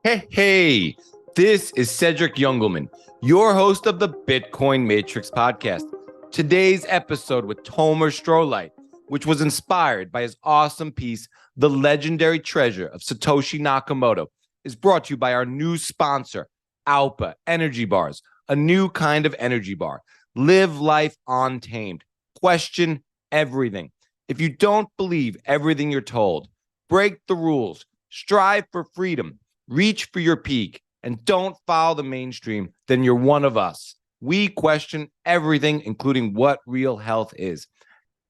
Hey, this is Cedric Youngelman, your host of the Bitcoin Matrix podcast. Today's episode with Tomer Strolight, which was inspired by his awesome piece, The Legendary Treasure of Satoshi Nakamoto, is brought to you by our new sponsor, Alpa Energy Bars, a new kind of energy bar. Live life untamed. Question everything. If you don't believe everything you're told, break the rules, strive for freedom, reach for your peak, and don't follow the mainstream, then you're one of us. We question everything, including what real health is.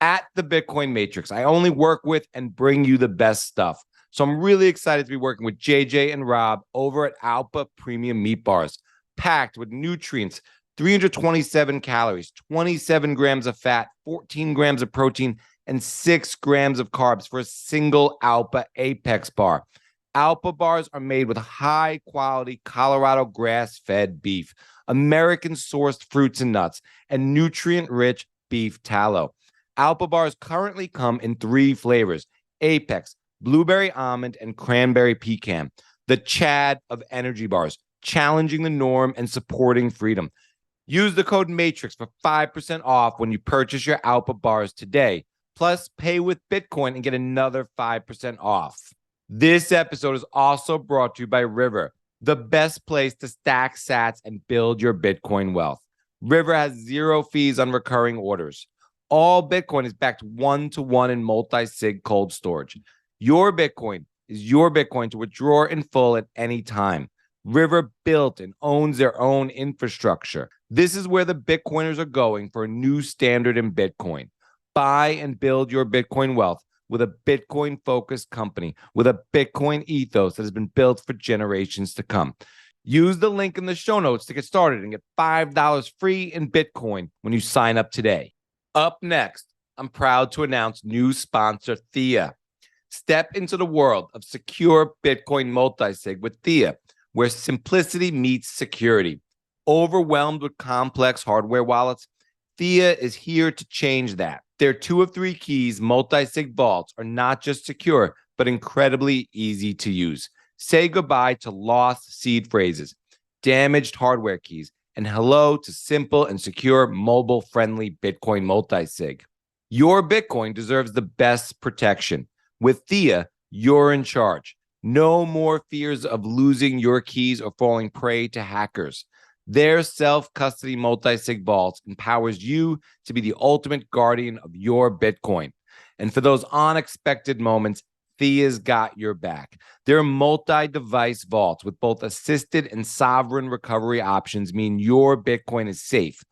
At the Bitcoin Matrix, I only work with and bring you the best stuff. So I'm really excited to be working with JJ and Rob over at Alpa Premium Meat Bars, packed with nutrients, 327 calories, 27 grams of fat, 14 grams of protein, and 6 grams of carbs for a single Alpa Apex bar. Alpa bars are made with high-quality Colorado grass-fed beef, American-sourced fruits and nuts, and nutrient-rich beef tallow. Alpa bars currently come in 3 flavors: Apex, blueberry almond, and cranberry pecan. The Chad of energy bars, challenging the norm and supporting freedom. Use the code MATRIX for 5% off when you purchase your Alpa bars today. Plus, pay with Bitcoin and get another 5% off. This episode is also brought to you by River, the best place to stack sats and build your Bitcoin wealth. River has 0 fees on recurring orders. All Bitcoin is backed 1-to-1 in multi-sig cold storage. Your Bitcoin is your Bitcoin to withdraw in full at any time. River built and owns their own infrastructure. This is where the Bitcoiners are going for a new standard in Bitcoin. Buy and build your Bitcoin wealth with a Bitcoin-focused company with a Bitcoin ethos that has been built for generations to come. Use the link in the show notes to get started and get $5 free in Bitcoin when you sign up today. Up next, I'm proud to announce new sponsor, Thea. Step into the world of secure Bitcoin multisig with Thea, where simplicity meets security. Overwhelmed with complex hardware wallets, Thea is here to change that. Their 2 of 3 keys multi-sig vaults are not just secure, but incredibly easy to use. Say goodbye to lost seed phrases, damaged hardware keys, and hello to simple and secure mobile-friendly Bitcoin multi-sig. Your Bitcoin deserves the best protection. With Thea, you're in charge. No more fears of losing your keys or falling prey to hackers. Their self-custody multi-sig vaults empowers you to be the ultimate guardian of your Bitcoin. And for those unexpected moments, Thea's got your back. Their multi-device vaults with both assisted and sovereign recovery options mean your Bitcoin is safe,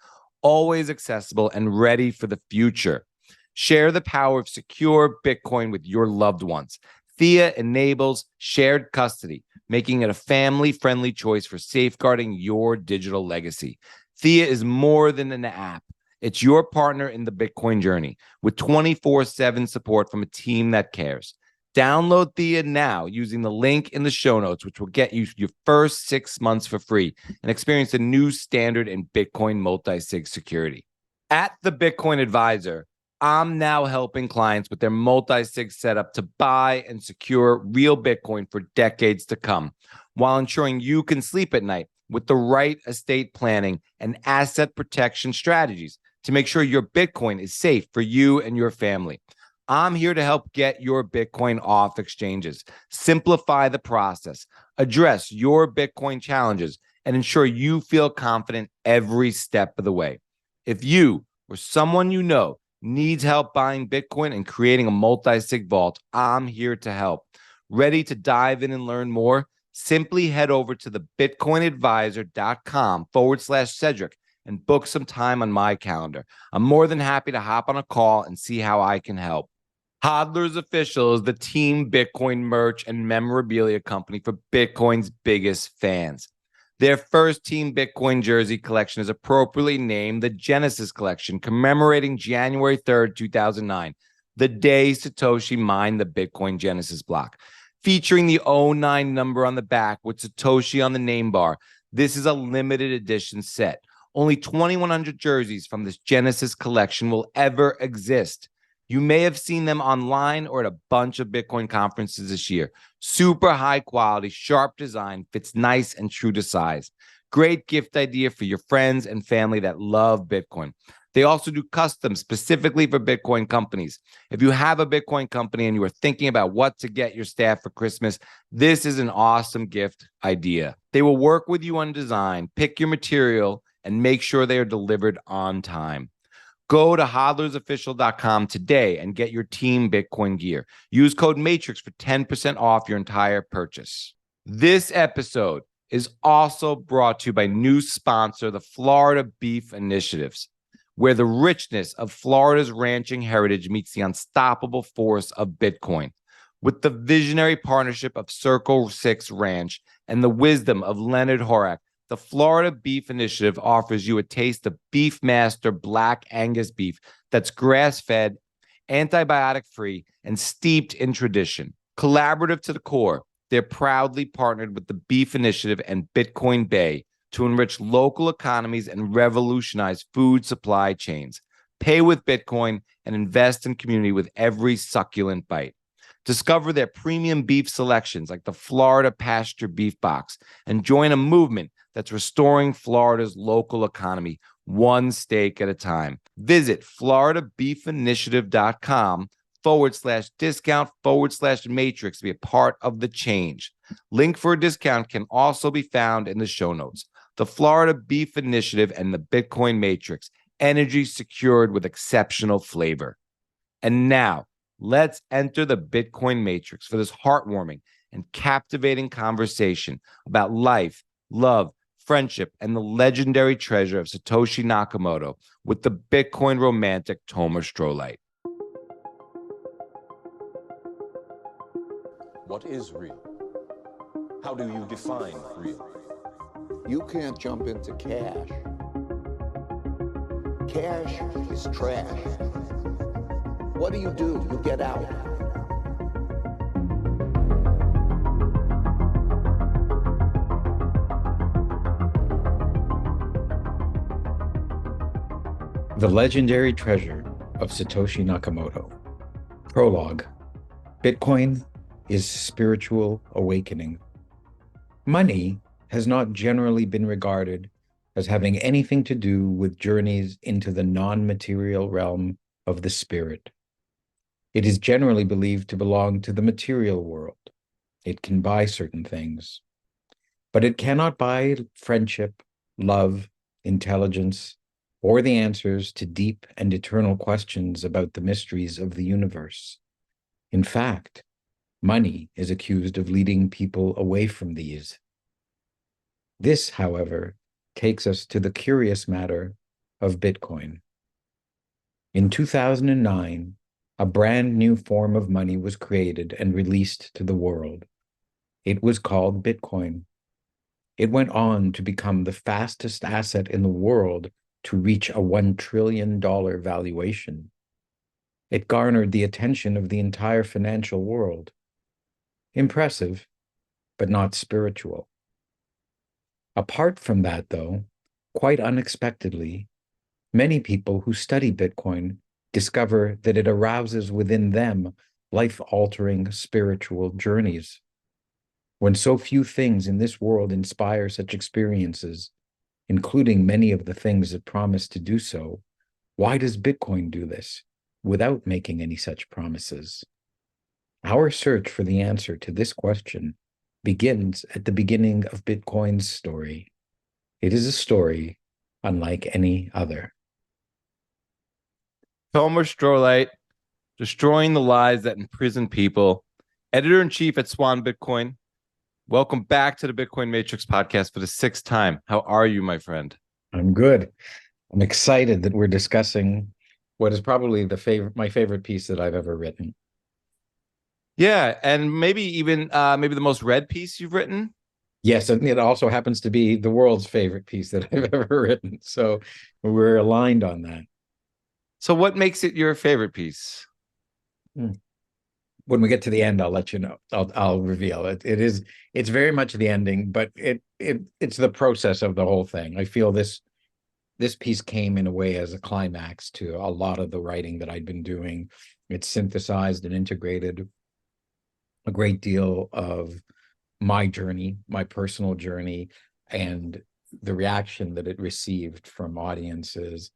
always accessible, and ready for the future. Share the power of secure Bitcoin with your loved ones. Thea enables shared custody, making it a family-friendly choice for safeguarding your digital legacy. Thea is more than an app. It's your partner in the Bitcoin journey with 24/7 support from a team that cares. Download Thea now using the link in the show notes, which will get you your first 6 months for free and experience a new standard in Bitcoin multi-sig security. At the Bitcoin Advisor, I'm now helping clients with their multi-sig setup to buy and secure real Bitcoin for decades to come, while ensuring you can sleep at night with the right estate planning and asset protection strategies to make sure your Bitcoin is safe for you and your family. I'm here to help get your Bitcoin off exchanges, simplify the process, address your Bitcoin challenges, and ensure you feel confident every step of the way. If you or someone you know needs help buying Bitcoin and creating a multi-sig vault, I'm here to help. Ready to dive in and learn more? Simply head over to the bitcoinadvisor.com/Cedric and book some time on my calendar. I'm more than happy to hop on a call and see how I can help. Hodler's Official is the Team Bitcoin merch and memorabilia company for Bitcoin's biggest fans. Their first Team Bitcoin jersey collection is appropriately named the Genesis Collection, commemorating January 3rd, 2009, the day Satoshi mined the Bitcoin Genesis block. Featuring the 09 number on the back with Satoshi on the name bar, this is a limited edition set. Only 2,100 jerseys from this Genesis collection will ever exist. You may have seen them online or at a bunch of Bitcoin conferences this year. Super high quality, sharp design, fits nice and true to size. Great gift idea for your friends and family that love Bitcoin. They also do custom specifically for Bitcoin companies. If you have a Bitcoin company and you are thinking about what to get your staff for Christmas, this is an awesome gift idea. They will work with you on design, pick your material, and make sure they are delivered on time. Go to hodlersofficial.com today and get your team Bitcoin gear. Use code MATRIX for 10% off your entire purchase. This episode is also brought to you by new sponsor, the Florida Beef Initiatives, where the richness of Florida's ranching heritage meets the unstoppable force of Bitcoin. With the visionary partnership of Circle 6 Ranch and the wisdom of Leonard Horak, the Florida Beef Initiative offers you a taste of Beefmaster Black Angus beef that's grass-fed, antibiotic-free, and steeped in tradition. Collaborative to the core, they're proudly partnered with the Beef Initiative and Bitcoin Bay to enrich local economies and revolutionize food supply chains. Pay with Bitcoin and invest in community with every succulent bite. Discover their premium beef selections like the Florida Pasture Beef Box and join a movement that's restoring Florida's local economy one steak at a time. Visit floridabeefinative.com/discount/matrix to be a part of the change. Link for a discount can also be found in the show notes. The Florida Beef Initiative and the Bitcoin Matrix, energy secured with exceptional flavor. And now, let's enter the Bitcoin Matrix for this heartwarming and captivating conversation about life, love, friendship, and the legendary treasure of Satoshi Nakamoto with the Bitcoin romantic Tomer Strolight. What is real? How do you define real? You can't jump into cash. Cash is trash. What do? You get out. The Legendary Treasure of Satoshi Nakamoto. Prologue. Bitcoin is spiritual awakening. Money has not generally been regarded as having anything to do with journeys into the non-material realm of the spirit. It is generally believed to belong to the material world. It can buy certain things, but it cannot buy friendship, love, intelligence, or the answers to deep and eternal questions about the mysteries of the universe. In fact, money is accused of leading people away from these. This, however, takes us to the curious matter of Bitcoin. In 2009, a brand new form of money was created and released to the world. It was called Bitcoin. It went on to become the fastest asset in the world to reach a $1 trillion valuation. It garnered the attention of the entire financial world. Impressive, but not spiritual. Apart from that, though, quite unexpectedly, many people who study Bitcoin discover that it arouses within them life-altering spiritual journeys. When so few things in this world inspire such experiences, including many of the things that promise to do so, why does Bitcoin do this without making any such promises? Our search for the answer to this question begins at the beginning of Bitcoin's story. It is a story unlike any other. Tomer Strolight, destroying the lies that imprison people, editor-in-chief at Swan Bitcoin. Welcome back to the Bitcoin Matrix podcast for the sixth time. How are you, my friend? I'm good. I'm excited that we're discussing what is probably my favorite piece that I've ever written. Yeah, and maybe even maybe the most read piece you've written. Yes, and it also happens to be the world's favorite piece that I've ever written. So we're aligned on that. So what makes it your favorite piece? When we get to the end, I'll let you know. I'll reveal it. It's very much the ending, but it's the process of the whole thing. I feel this piece came in a way as a climax to a lot of the writing that I'd been doing It synthesized and integrated a great deal of my journey, my personal journey, and the reaction that it received from audiences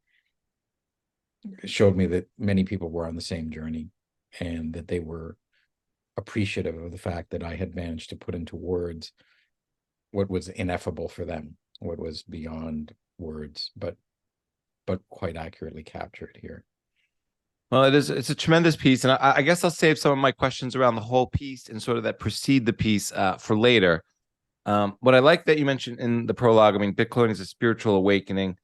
showed me that many people were on the same journey and that they were appreciative of the fact that I had managed to put into words what was ineffable for them, what was beyond words, but quite accurately captured here. Well, it's a tremendous piece, and I guess I'll save some of my questions around the whole piece and sort of that precede the piece for later. What I like that you mentioned in the prologue, I mean, Bitcoin is a spiritual awakening,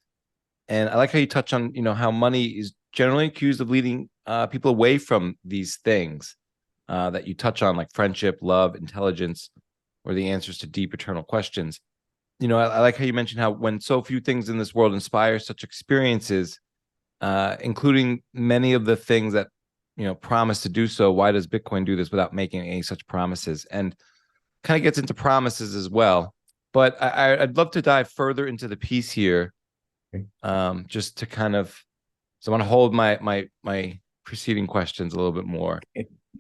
and I like how you touch on, how money is generally accused of leading people away from these things that you touch on, like friendship, love, intelligence, or the answers to deep eternal questions. I like how you mentioned how when so few things in this world inspire such experiences, including many of the things that promise to do so, why does Bitcoin do this without making any such promises? And kind of gets into promises as well. But I'd love to dive further into the piece here, just to kind of, so I want to hold my preceding questions a little bit more.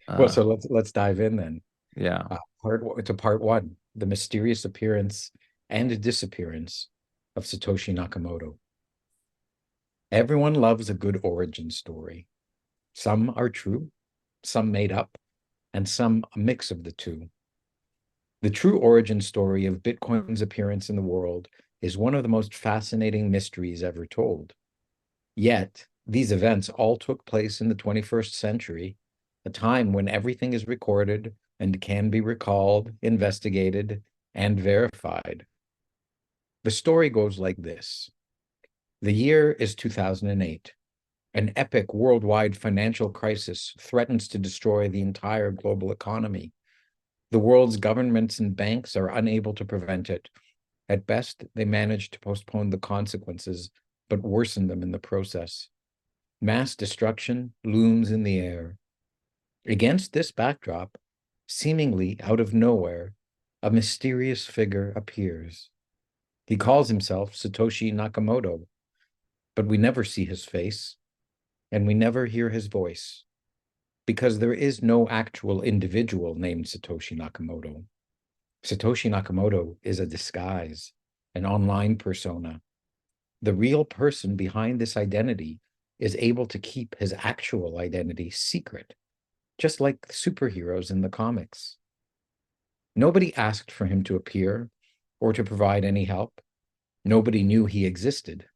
Well, so let's dive in then. Yeah. Part one, the mysterious appearance and disappearance of Satoshi Nakamoto. Everyone loves a good origin story. Some are true, some made up, and some a mix of the two. The true origin story of Bitcoin's appearance in the world is one of the most fascinating mysteries ever told. Yet, these events all took place in the 21st century, a time when everything is recorded and can be recalled, investigated, and verified. The story goes like this. The year is 2008. An epic worldwide financial crisis threatens to destroy the entire global economy. The world's governments and banks are unable to prevent it. At best, they manage to postpone the consequences, but worsen them in the process. Mass destruction looms in the air. Against this backdrop, seemingly out of nowhere, a mysterious figure appears. He calls himself Satoshi Nakamoto, but we never see his face, and we never hear his voice, because there is no actual individual named Satoshi Nakamoto. Satoshi Nakamoto is a disguise, an online persona. The real person behind this identity is able to keep his actual identity secret, just like superheroes in the comics. Nobody asked for him to appear or to provide any help. Nobody knew he existed.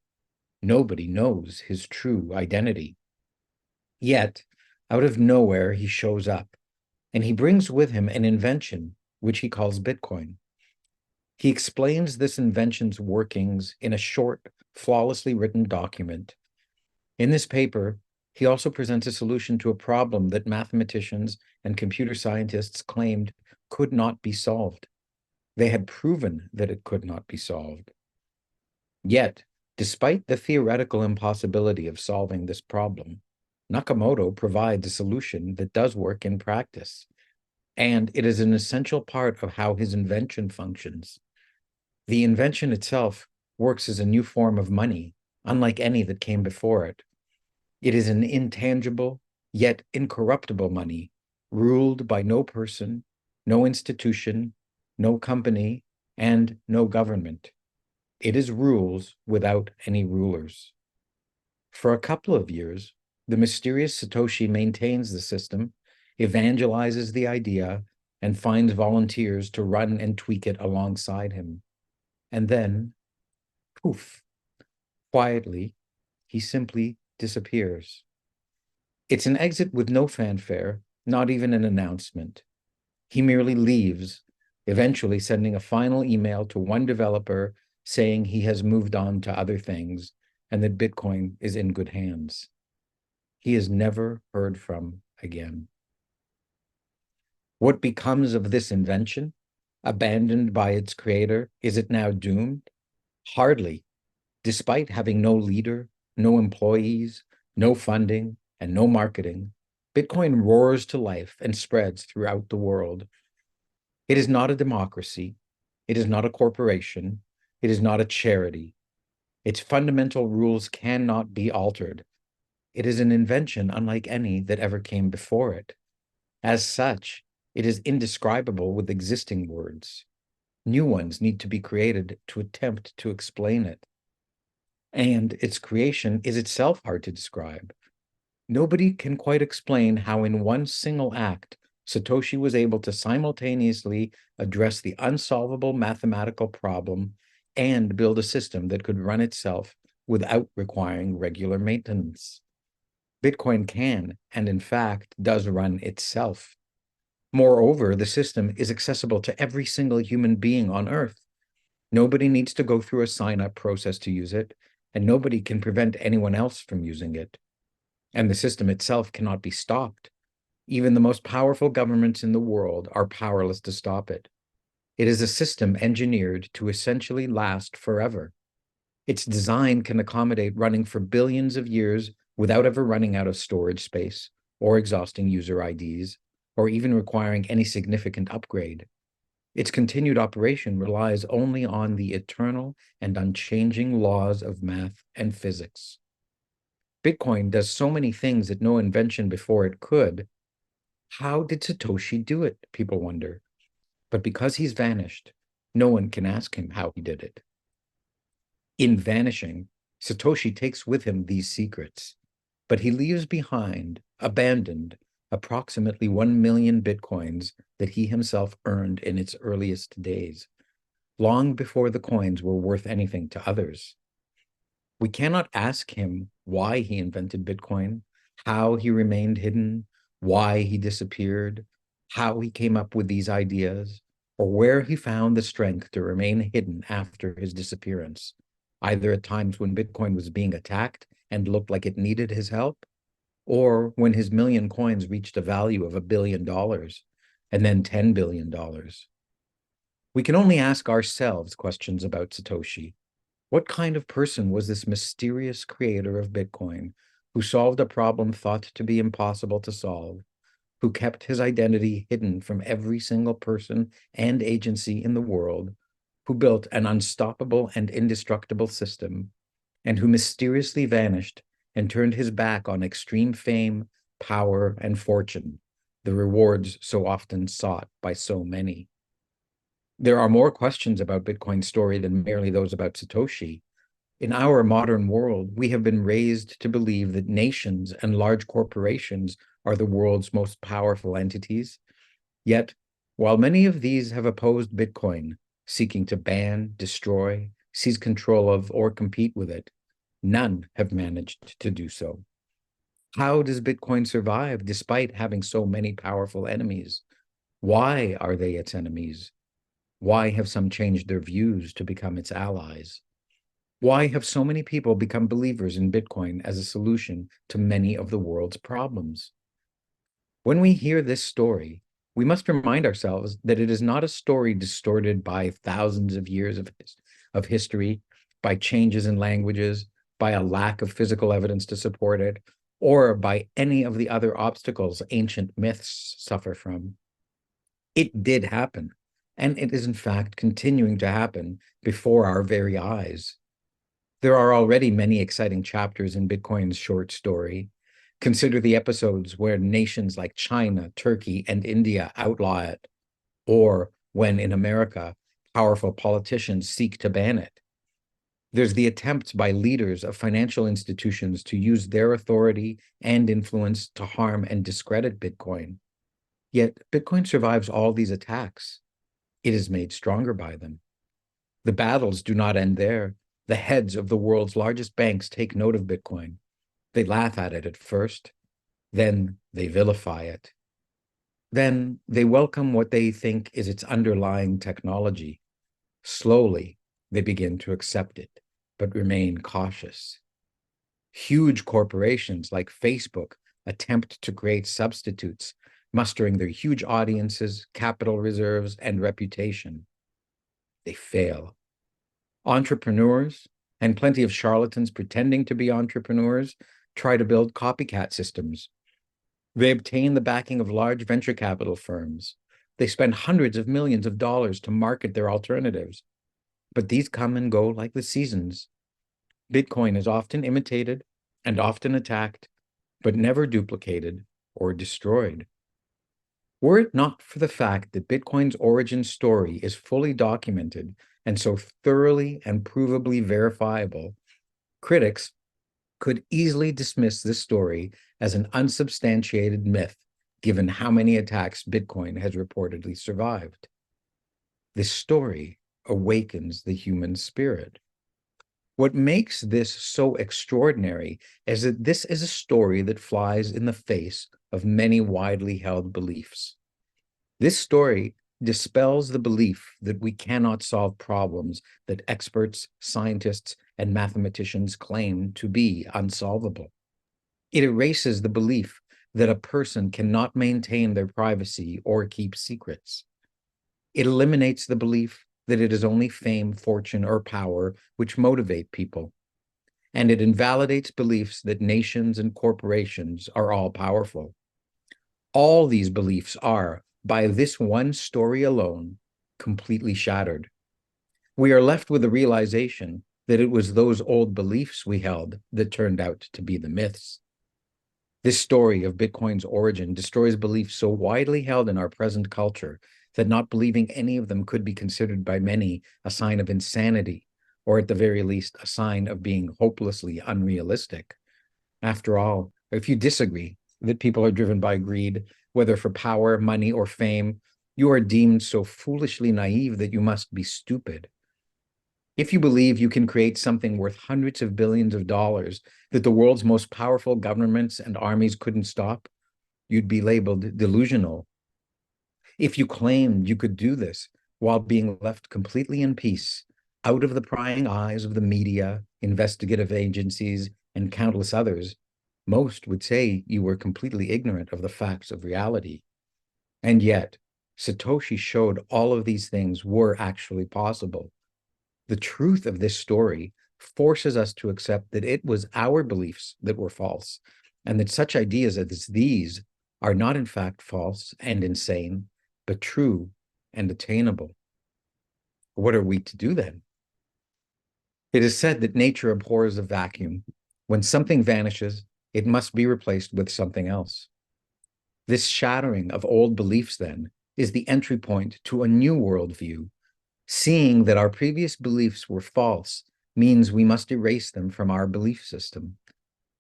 Nobody knows his true identity. Yet, out of nowhere, he shows up, and he brings with him an invention, which he calls Bitcoin. He explains this invention's workings in a short, flawlessly written document. In this paper, he also presents a solution to a problem that mathematicians and computer scientists claimed could not be solved. They had proven that it could not be solved. Yet, despite the theoretical impossibility of solving this problem, Nakamoto provides a solution that does work in practice, and it is an essential part of how his invention functions. The invention itself works as a new form of money, unlike any that came before it. It is an intangible, yet incorruptible money, ruled by no person, no institution, no company, and no government. It is rules without any rulers. For a couple of years, the mysterious Satoshi maintains the system, evangelizes the idea, and finds volunteers to run and tweak it alongside him. And then, poof, quietly, he simply disappears. It's an exit with no fanfare, not even an announcement. He merely leaves, eventually sending a final email to one developer saying he has moved on to other things and that Bitcoin is in good hands. He is never heard from again. What becomes of this invention? Abandoned by its creator, is it now doomed? Hardly. Despite having no leader, no employees, no funding, and no marketing, Bitcoin roars to life and spreads throughout the world. It is not a democracy. It is not a corporation. It is not a charity. Its fundamental rules cannot be altered. It is an invention unlike any that ever came before it. As such, it is indescribable with existing words. New ones need to be created to attempt to explain it. And its creation is itself hard to describe. Nobody can quite explain how in one single act, Satoshi was able to simultaneously address the unsolvable mathematical problem and build a system that could run itself without requiring regular maintenance. Bitcoin can, and in fact, does run itself. Moreover, the system is accessible to every single human being on Earth. Nobody needs to go through a sign-up process to use it, and nobody can prevent anyone else from using it. And the system itself cannot be stopped. Even the most powerful governments in the world are powerless to stop it. It is a system engineered to essentially last forever. Its design can accommodate running for billions of years without ever running out of storage space or exhausting user IDs, or even requiring any significant upgrade. Its continued operation relies only on the eternal and unchanging laws of math and physics. Bitcoin does so many things that no invention before it could. How did Satoshi do it? People wonder. But because he's vanished, no one can ask him how he did it. In vanishing, Satoshi takes with him these secrets, but he leaves behind, abandoned, approximately 1 million Bitcoins that he himself earned in its earliest days, long before the coins were worth anything to others. We cannot ask him why he invented Bitcoin, how he remained hidden, why he disappeared, how he came up with these ideas, or where he found the strength to remain hidden after his disappearance, either at times when Bitcoin was being attacked and looked like it needed his help, or when his million coins reached a value of $1 billion and then $10 billion. We can only ask ourselves questions about Satoshi. What kind of person was this mysterious creator of Bitcoin who solved a problem thought to be impossible to solve, who kept his identity hidden from every single person and agency in the world, who built an unstoppable and indestructible system, and who mysteriously vanished and turned his back on extreme fame, power, and fortune, the rewards so often sought by so many? There are more questions about Bitcoin's story than merely those about Satoshi. In our modern world, we have been raised to believe that nations and large corporations are the world's most powerful entities. Yet, while many of these have opposed Bitcoin, seeking to ban, destroy, seize control of, or compete with it, none have managed to do so. How does Bitcoin survive despite having so many powerful enemies? Why are they its enemies? Why have some changed their views to become its allies? Why have so many people become believers in Bitcoin as a solution to many of the world's problems? When we hear this story, we must remind ourselves that it is not a story distorted by thousands of years of history, by changes in languages, by a lack of physical evidence to support it, or by any of the other obstacles ancient myths suffer from. It did happen, and it is in fact continuing to happen before our very eyes. There are already many exciting chapters in Bitcoin's short story. Consider the episodes where nations like China, Turkey, and India outlaw it, or when in America, powerful politicians seek to ban it. There's the attempts by leaders of financial institutions to use their authority and influence to harm and discredit Bitcoin. Yet Bitcoin survives all these attacks. It is made stronger by them. The battles do not end there. The heads of the world's largest banks take note of Bitcoin. They laugh at it at first, then they vilify it. Then they welcome what they think is its underlying technology. Slowly, they begin to accept it, but remain cautious. Huge corporations like Facebook attempt to create substitutes, mustering their huge audiences, capital reserves, and reputation. They fail. Entrepreneurs, and plenty of charlatans pretending to be entrepreneurs, try to build copycat systems. They obtain the backing of large venture capital firms. They spend hundreds of millions of dollars to market their alternatives. But these come and go like the seasons. Bitcoin is often imitated and often attacked, but never duplicated or destroyed. Were it not for the fact that Bitcoin's origin story is fully documented and so thoroughly and provably verifiable, critics could easily dismiss this story as an unsubstantiated myth, given how many attacks Bitcoin has reportedly survived. This story awakens the human spirit. What makes this so extraordinary is that this is a story that flies in the face of many widely held beliefs. This story dispels the belief that we cannot solve problems that experts, scientists, and mathematicians claim to be unsolvable. It erases the belief that a person cannot maintain their privacy or keep secrets. It eliminates the belief that it is only fame, fortune, or power which motivate people. And it invalidates beliefs that nations and corporations are all powerful. All these beliefs are, by this one story alone, completely shattered. We are left with the realization that it was those old beliefs we held that turned out to be the myths. This story of Bitcoin's origin destroys beliefs so widely held in our present culture that not believing any of them could be considered by many a sign of insanity, or at the very least, a sign of being hopelessly unrealistic. After all, if you disagree that people are driven by greed, whether for power, money, or fame, you are deemed so foolishly naive that you must be stupid. If you believe you can create something worth hundreds of billions of dollars that the world's most powerful governments and armies couldn't stop, you'd be labeled delusional. If you claimed you could do this while being left completely in peace, out of the prying eyes of the media, investigative agencies, and countless others, most would say you were completely ignorant of the facts of reality. And yet, Satoshi showed all of these things were actually possible. The truth of this story forces us to accept that it was our beliefs that were false, and that such ideas as these are not in fact false and insane, but true and attainable. What are we to do then? It is said that nature abhors a vacuum. When something vanishes, it must be replaced with something else. This shattering of old beliefs, then, is the entry point to a new worldview. Seeing that our previous beliefs were false means we must erase them from our belief system.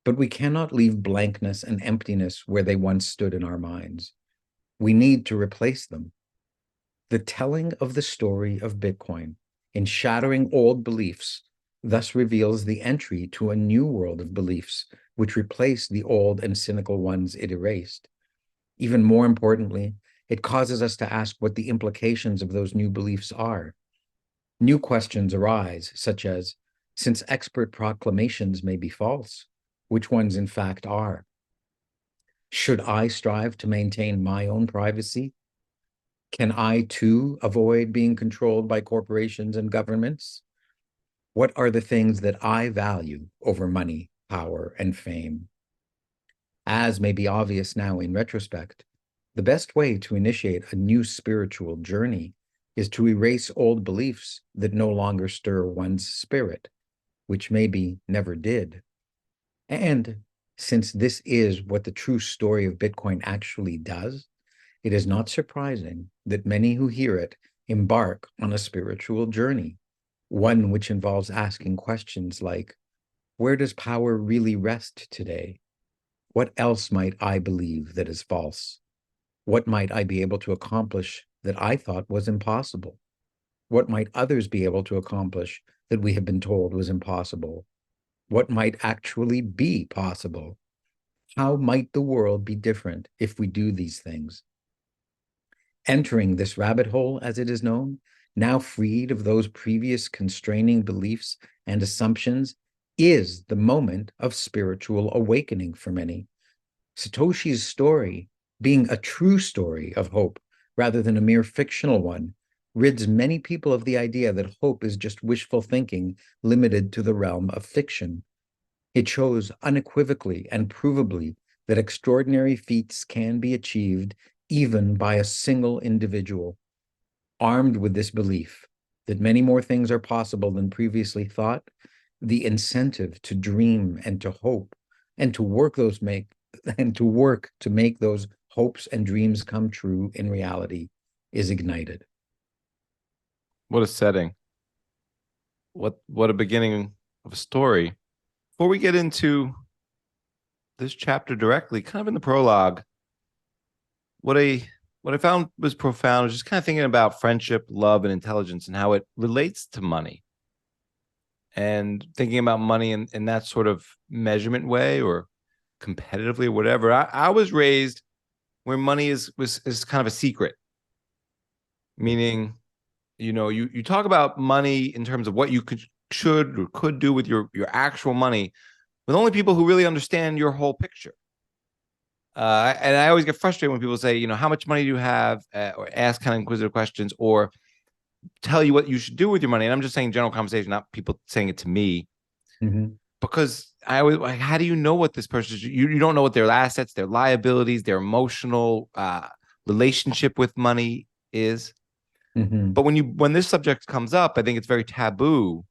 But we cannot leave blankness and emptiness where they once stood in our minds. We need to replace them. The telling of the story of Bitcoin in shattering old beliefs thus reveals the entry to a new world of beliefs which replace the old and cynical ones it erased. Even more importantly, it causes us to ask what the implications of those new beliefs are. New questions arise, such as, since expert proclamations may be false, which ones in fact are? Should I strive to maintain my own privacy? Can I too avoid being controlled by corporations and governments? What are the things that I value over money, power, and fame? As may be obvious now in retrospect, the best way to initiate a new spiritual journey is to erase old beliefs that no longer stir one's spirit, which maybe never did. And since this is what the true story of Bitcoin actually does, it is not surprising that many who hear it embark on a spiritual journey, one which involves asking questions like, where does power really rest today? What else might I believe that is false? What might I be able to accomplish that I thought was impossible? What might others be able to accomplish that we have been told was impossible? What might actually be possible? How might the world be different if we do these things? Entering this rabbit hole, as it is known, now freed of those previous constraining beliefs and assumptions, is the moment of spiritual awakening for many. Satoshi's story, being a true story of hope rather than a mere fictional one, rids many people of the idea that hope is just wishful thinking limited to the realm of fiction. It shows unequivocally and provably that extraordinary feats can be achieved even by a single individual. Armed with this belief that many more things are possible than previously thought, the incentive to dream and to hope and to work and to work to make those hopes and dreams come true in reality is ignited. What a setting. What a beginning of a story. Before we get into this chapter directly, kind of in the prologue, what I found was profound was just kind of thinking about friendship, love, and intelligence and how it relates to money. And thinking about money in that sort of measurement way or competitively or whatever. I was raised where money is kind of a secret. Meaning, you talk about money in terms of what you should or could do with your actual money with only people who really understand your whole picture. And I always get frustrated when people say, how much money do you have, or ask kind of inquisitive questions, or tell you what you should do with your money. And I'm just saying general conversation, not people saying it to me. Mm-hmm. Because I always like, how do you know what this person is? You don't know what their assets, their liabilities, their emotional relationship with money is. Mm-hmm. But when this subject comes up, I think it's very taboo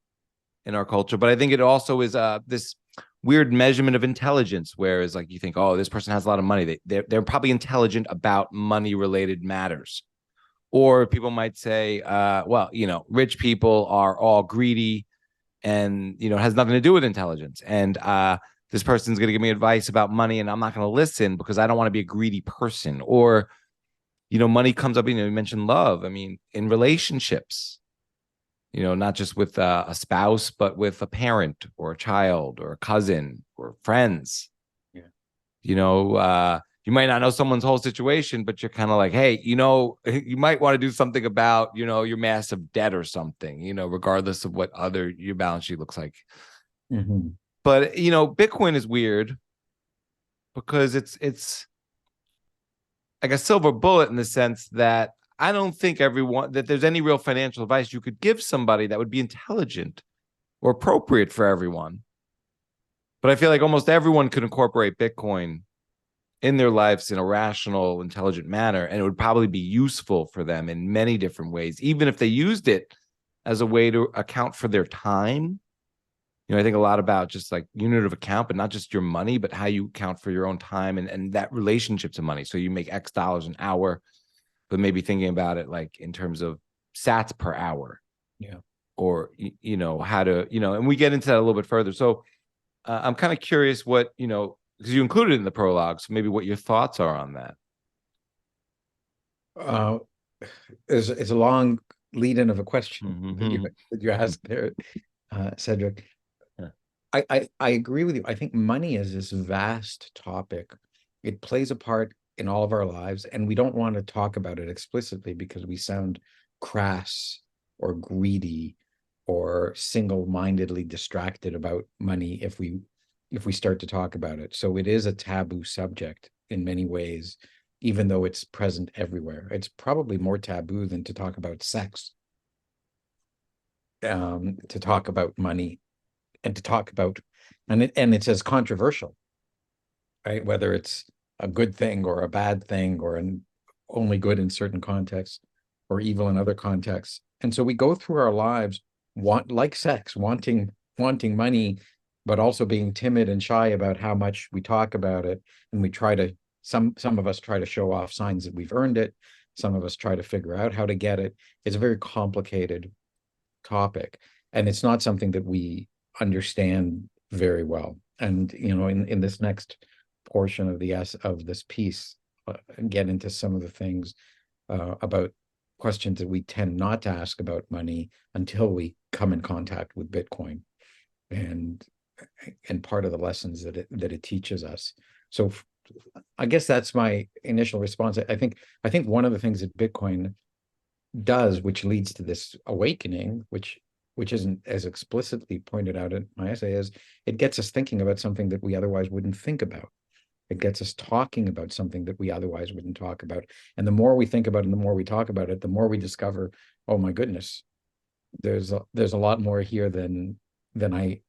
in our culture. But I think it also is this weird measurement of intelligence, whereas like you think, oh, this person has a lot of money. They're probably intelligent about money related matters. Or people might say, well, rich people are all greedy and, it has nothing to do with intelligence. And this person's going to give me advice about money and I'm not going to listen because I don't want to be a greedy person. Or, money comes up, you mentioned love. I mean, in relationships, not just with a spouse, but with a parent or a child or a cousin or friends. Yeah. You might not know someone's whole situation, but you're kind of like, hey, you might want to do something about, your massive debt or something, regardless of what your balance sheet looks like. Mm-hmm. But, Bitcoin is weird because it's like a silver bullet in the sense that I don't think that there's any real financial advice you could give somebody that would be intelligent or appropriate for everyone. But I feel like almost everyone could incorporate Bitcoin in their lives in a rational, intelligent manner, and it would probably be useful for them in many different ways, even if they used it as a way to account for their time. I think a lot about just like unit of account, but not just your money, but how you account for your own time and that relationship to money. So you make X dollars an hour, but maybe thinking about it like in terms of sats per hour. Yeah. Or, how to, and we get into that a little bit further. So I'm kind of curious what, because you included it in the prologue, so maybe what your thoughts are on that. It's a long lead-in of a question Mm-hmm. that you asked there, Cedric. Yeah. I agree with you. I think money is this vast topic. It plays a part in all of our lives, and we don't want to talk about it explicitly because we sound crass or greedy or single-mindedly distracted about money if we start to talk about it. So it is a taboo subject in many ways, even though it's present everywhere. It's probably more taboo than to talk about sex, to talk about money, and to talk about, and it's as controversial, right? Whether it's a good thing or a bad thing, or only good in certain contexts, or evil in other contexts. And so we go through our lives like sex, wanting money, but also being timid and shy about how much we talk about it. And we try to, some of us try to show off signs that we've earned it. Some of us try to figure out how to get it. It's a very complicated topic, and it's not something that we understand very well. And, in this next portion of this piece, get into some of the things about questions that we tend not to ask about money until we come in contact with Bitcoin, and part of the lessons that it teaches us. So I guess that's my initial response. I think one of the things that Bitcoin does, which leads to this awakening, which isn't as explicitly pointed out in my essay, is it gets us thinking about something that we otherwise wouldn't think about. It gets us talking about something that we otherwise wouldn't talk about. And the more we think about it and the more we talk about it, the more we discover, oh my goodness, there's a lot more here than I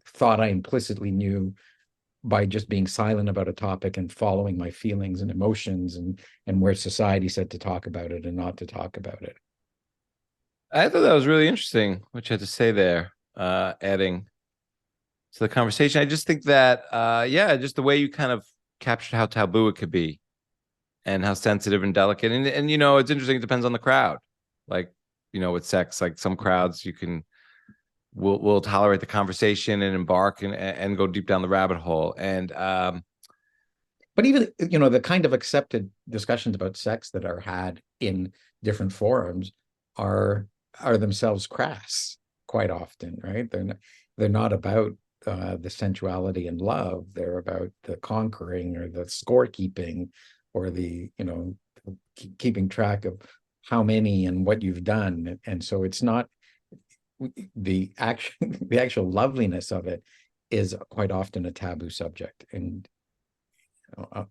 thought I implicitly knew by just being silent about a topic and following my feelings and emotions and where society said to talk about it and not to talk about it. I thought that was really interesting, what you had to say there, adding to the conversation. I just think that, just the way you kind of captured how taboo it could be and how sensitive and delicate. And you know, it's interesting. It depends on the crowd. Like, you know, with sex, like some crowds will tolerate the conversation and embark and go deep down the rabbit hole. And But even, you know, the kind of accepted discussions about sex that are had in different forums are themselves crass quite often, right? They're not about the sensuality and love. They're about the conquering or the scorekeeping or the, you know, keeping track of how many and what you've done. And so it's not the actual loveliness of it is quite often a taboo subject and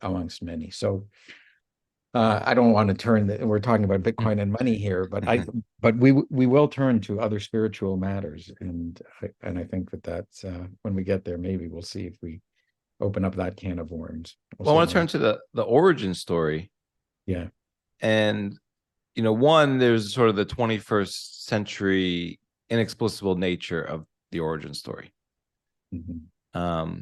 amongst many. So I don't want to turn we're talking about Bitcoin and money here, but we will turn to other spiritual matters, and I think that's when we get there, maybe we'll see if we open up that can of worms. Well, I want to turn to the origin story. Yeah. And, you know, one, there's sort of the 21st century inexplicable nature of the origin story. Mm-hmm.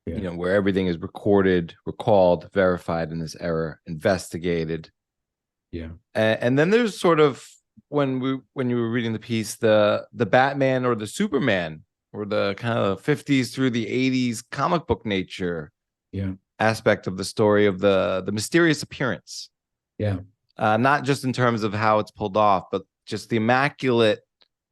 You know, where everything is recorded, recalled, verified in this era, investigated. Yeah. And then there's sort of when you were reading the piece, the Batman or the Superman or the kind of 50s through the 80s comic book nature aspect of the story of the mysterious appearance. Yeah. Not just in terms of how it's pulled off, but just the immaculate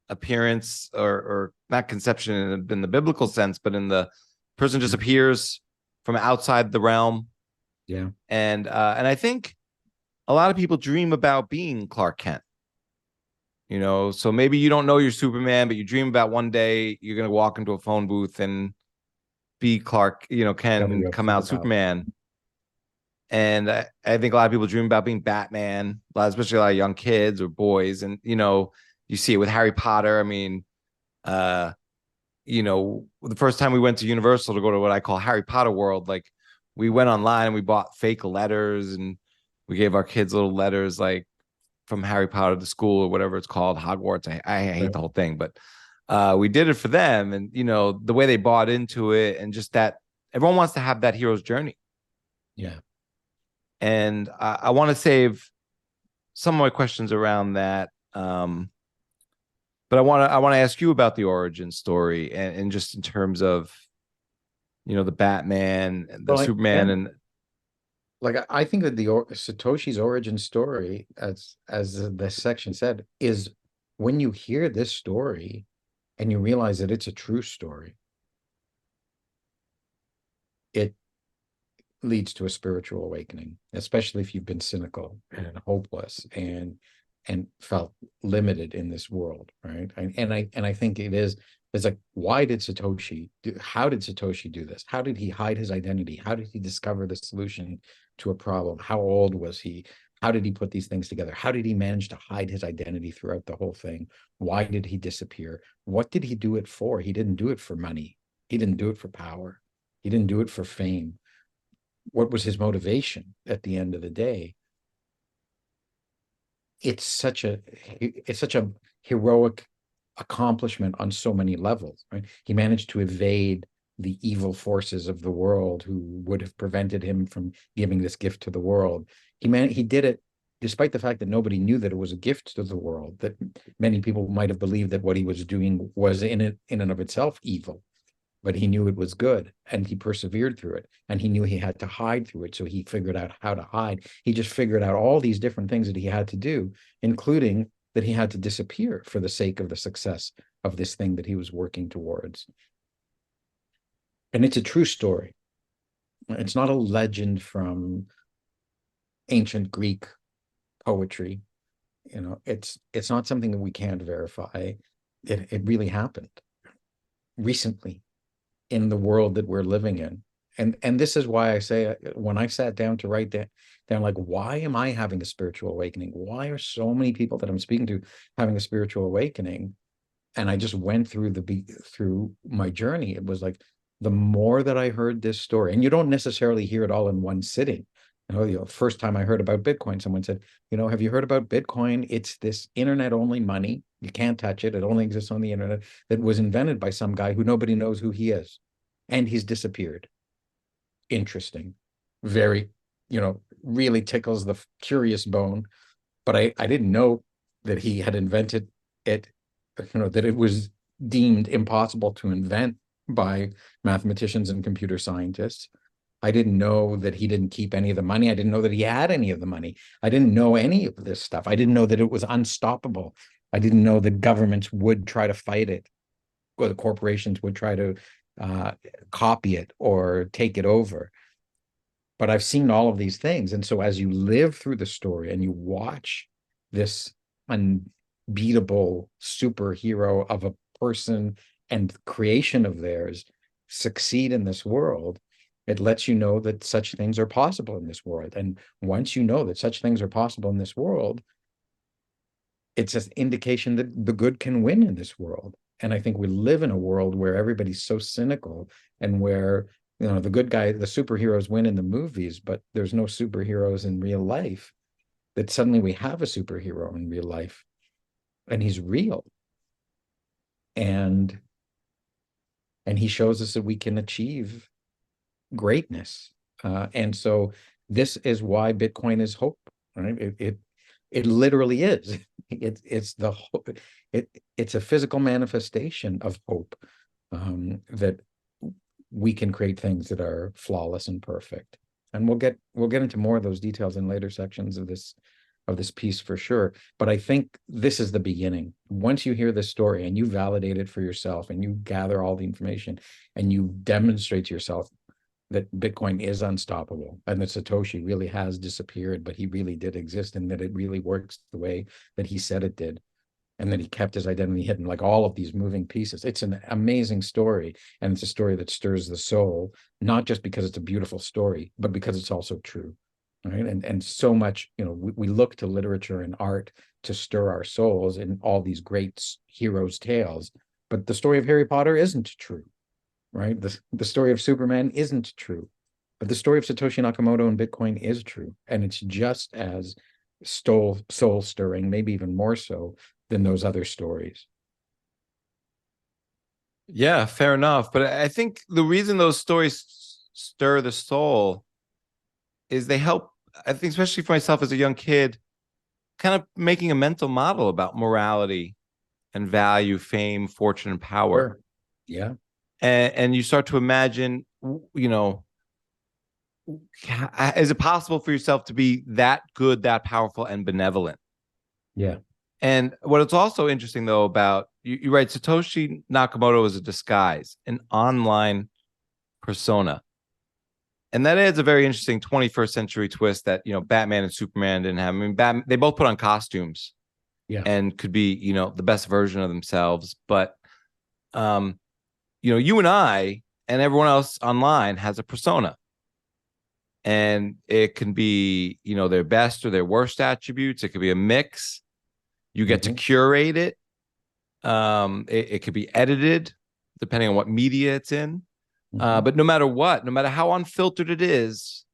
appearance or not conception in the biblical sense, but in the person just appears from outside the realm. Yeah. And I think a lot of people dream about being Clark Kent. You know, so maybe you don't know you're Superman, but you dream about one day you're going to walk into a phone booth and be Clark, you know, Kent and come out Superman. And I think a lot of people dream about being Batman, especially a lot of young kids or boys. And, you know, you see it with Harry Potter. I mean, you know, the first time we went to Universal to go to what I call Harry Potter World, like we went online and we bought fake letters and we gave our kids little letters like from Harry Potter to school or whatever it's called, Hogwarts. I hate the whole thing, but we did it for them. And, you know, the way they bought into it and just that everyone wants to have that hero's journey. Yeah. And I want to save some of my questions around that. But I want to ask you about the origin story and just in terms of, you know, the Batman and the Superman and like I think that the Satoshi's origin story, as the section said, is when you hear this story and you realize that it's a true story, it leads to a spiritual awakening, especially if you've been cynical and hopeless and felt limited in this world, right? And I think it's like, why did Satoshi how did Satoshi do this? How did he hide his identity? How did he discover the solution to a problem? How old was he? How did he put these things together? How did he manage to hide his identity throughout the whole thing? Why did he disappear? What did he do it for? He didn't do it for money. He didn't do it for power. He didn't do it for fame. What was his motivation at the end of the day? It's such a heroic accomplishment on so many levels, right? He managed to evade the evil forces of the world who would have prevented him from giving this gift to the world. He did it despite the fact that nobody knew that it was a gift to the world, that many people might have believed that what he was doing was in and of itself evil, but he knew it was good and he persevered through it, and he knew he had to hide through it. So he figured out how to hide. He just figured out all these different things that he had to do, including that he had to disappear for the sake of the success of this thing that he was working towards. And it's a true story. It's not a legend from ancient Greek poetry. You know, it's not something that we can't verify. It really happened recently in the world that we're living in. And this is why I say, when I sat down to write that down, like, why am I having a spiritual awakening? Why are so many people that I'm speaking to having a spiritual awakening? And I just went through my journey. It was like, the more that I heard this story, and you don't necessarily hear it all in one sitting. You know, first time I heard about Bitcoin, someone said, you know, have you heard about Bitcoin? It's this internet only money. You can't touch it. It only exists on the internet, that was invented by some guy who nobody knows who he is. And he's disappeared. interesting, very, really tickles the curious bone. But I didn't know that he had invented it, that it was deemed impossible to invent by mathematicians and computer scientists. I didn't know that he didn't keep any of the money. I didn't know that he had any of the money. I didn't know any of this stuff. I didn't know that it was unstoppable. I didn't know that governments would try to fight it, or the corporations would try to copy it or take it over. But I've seen all of these things. And so as you live through the story and you watch this unbeatable superhero of a person and creation of theirs succeed in this world, it lets you know that such things are possible in this world. And once you know that such things are possible in this world, it's an indication that the good can win in this world. And I think we live in a world where everybody's so cynical, and where, the good guy, the superheroes win in the movies, but there's no superheroes in real life, that suddenly we have a superhero in real life, and he's real. And he shows us that we can achieve greatness. And so this is why Bitcoin is hope, right? It literally is. It's a physical manifestation of hope, that we can create things that are flawless and perfect. And we'll get into more of those details in later sections of this piece for sure. But I think this is the beginning. Once you hear this story and you validate it for yourself and you gather all the information and you demonstrate to yourself that Bitcoin is unstoppable and that Satoshi really has disappeared, but he really did exist, and that it really works the way that he said it did, and that he kept his identity hidden, like all of these moving pieces. It's an amazing story, and it's a story that stirs the soul, not just because it's a beautiful story, but because it's also true, right? And so much, we look to literature and art to stir our souls in all these great heroes' tales, but the story of Harry Potter isn't true, right? The story of Superman isn't true, but the story of Satoshi Nakamoto and Bitcoin is true, and it's just as soul stirring, maybe even more so than those other stories. Yeah, fair enough. But I think the reason those stories stir the soul is they help, I think, especially for myself as a young kid, kind of making a mental model about morality and value, fame, fortune, and power. Sure. Yeah. And you start to imagine, is it possible for yourself to be that good, that powerful, and benevolent? Yeah. And what it's also interesting, though, about you write Satoshi Nakamoto is a disguise, an online persona. And that adds a very interesting 21st century twist that, Batman and Superman didn't have. I mean, Batman, they both put on costumes, Yeah, and could be, the best version of themselves. But, you and I and everyone else online has a persona. And it can be, their best or their worst attributes. It could be a mix. You get to curate it. It could be edited depending on what media it's in. But no matter what, no matter how unfiltered it is,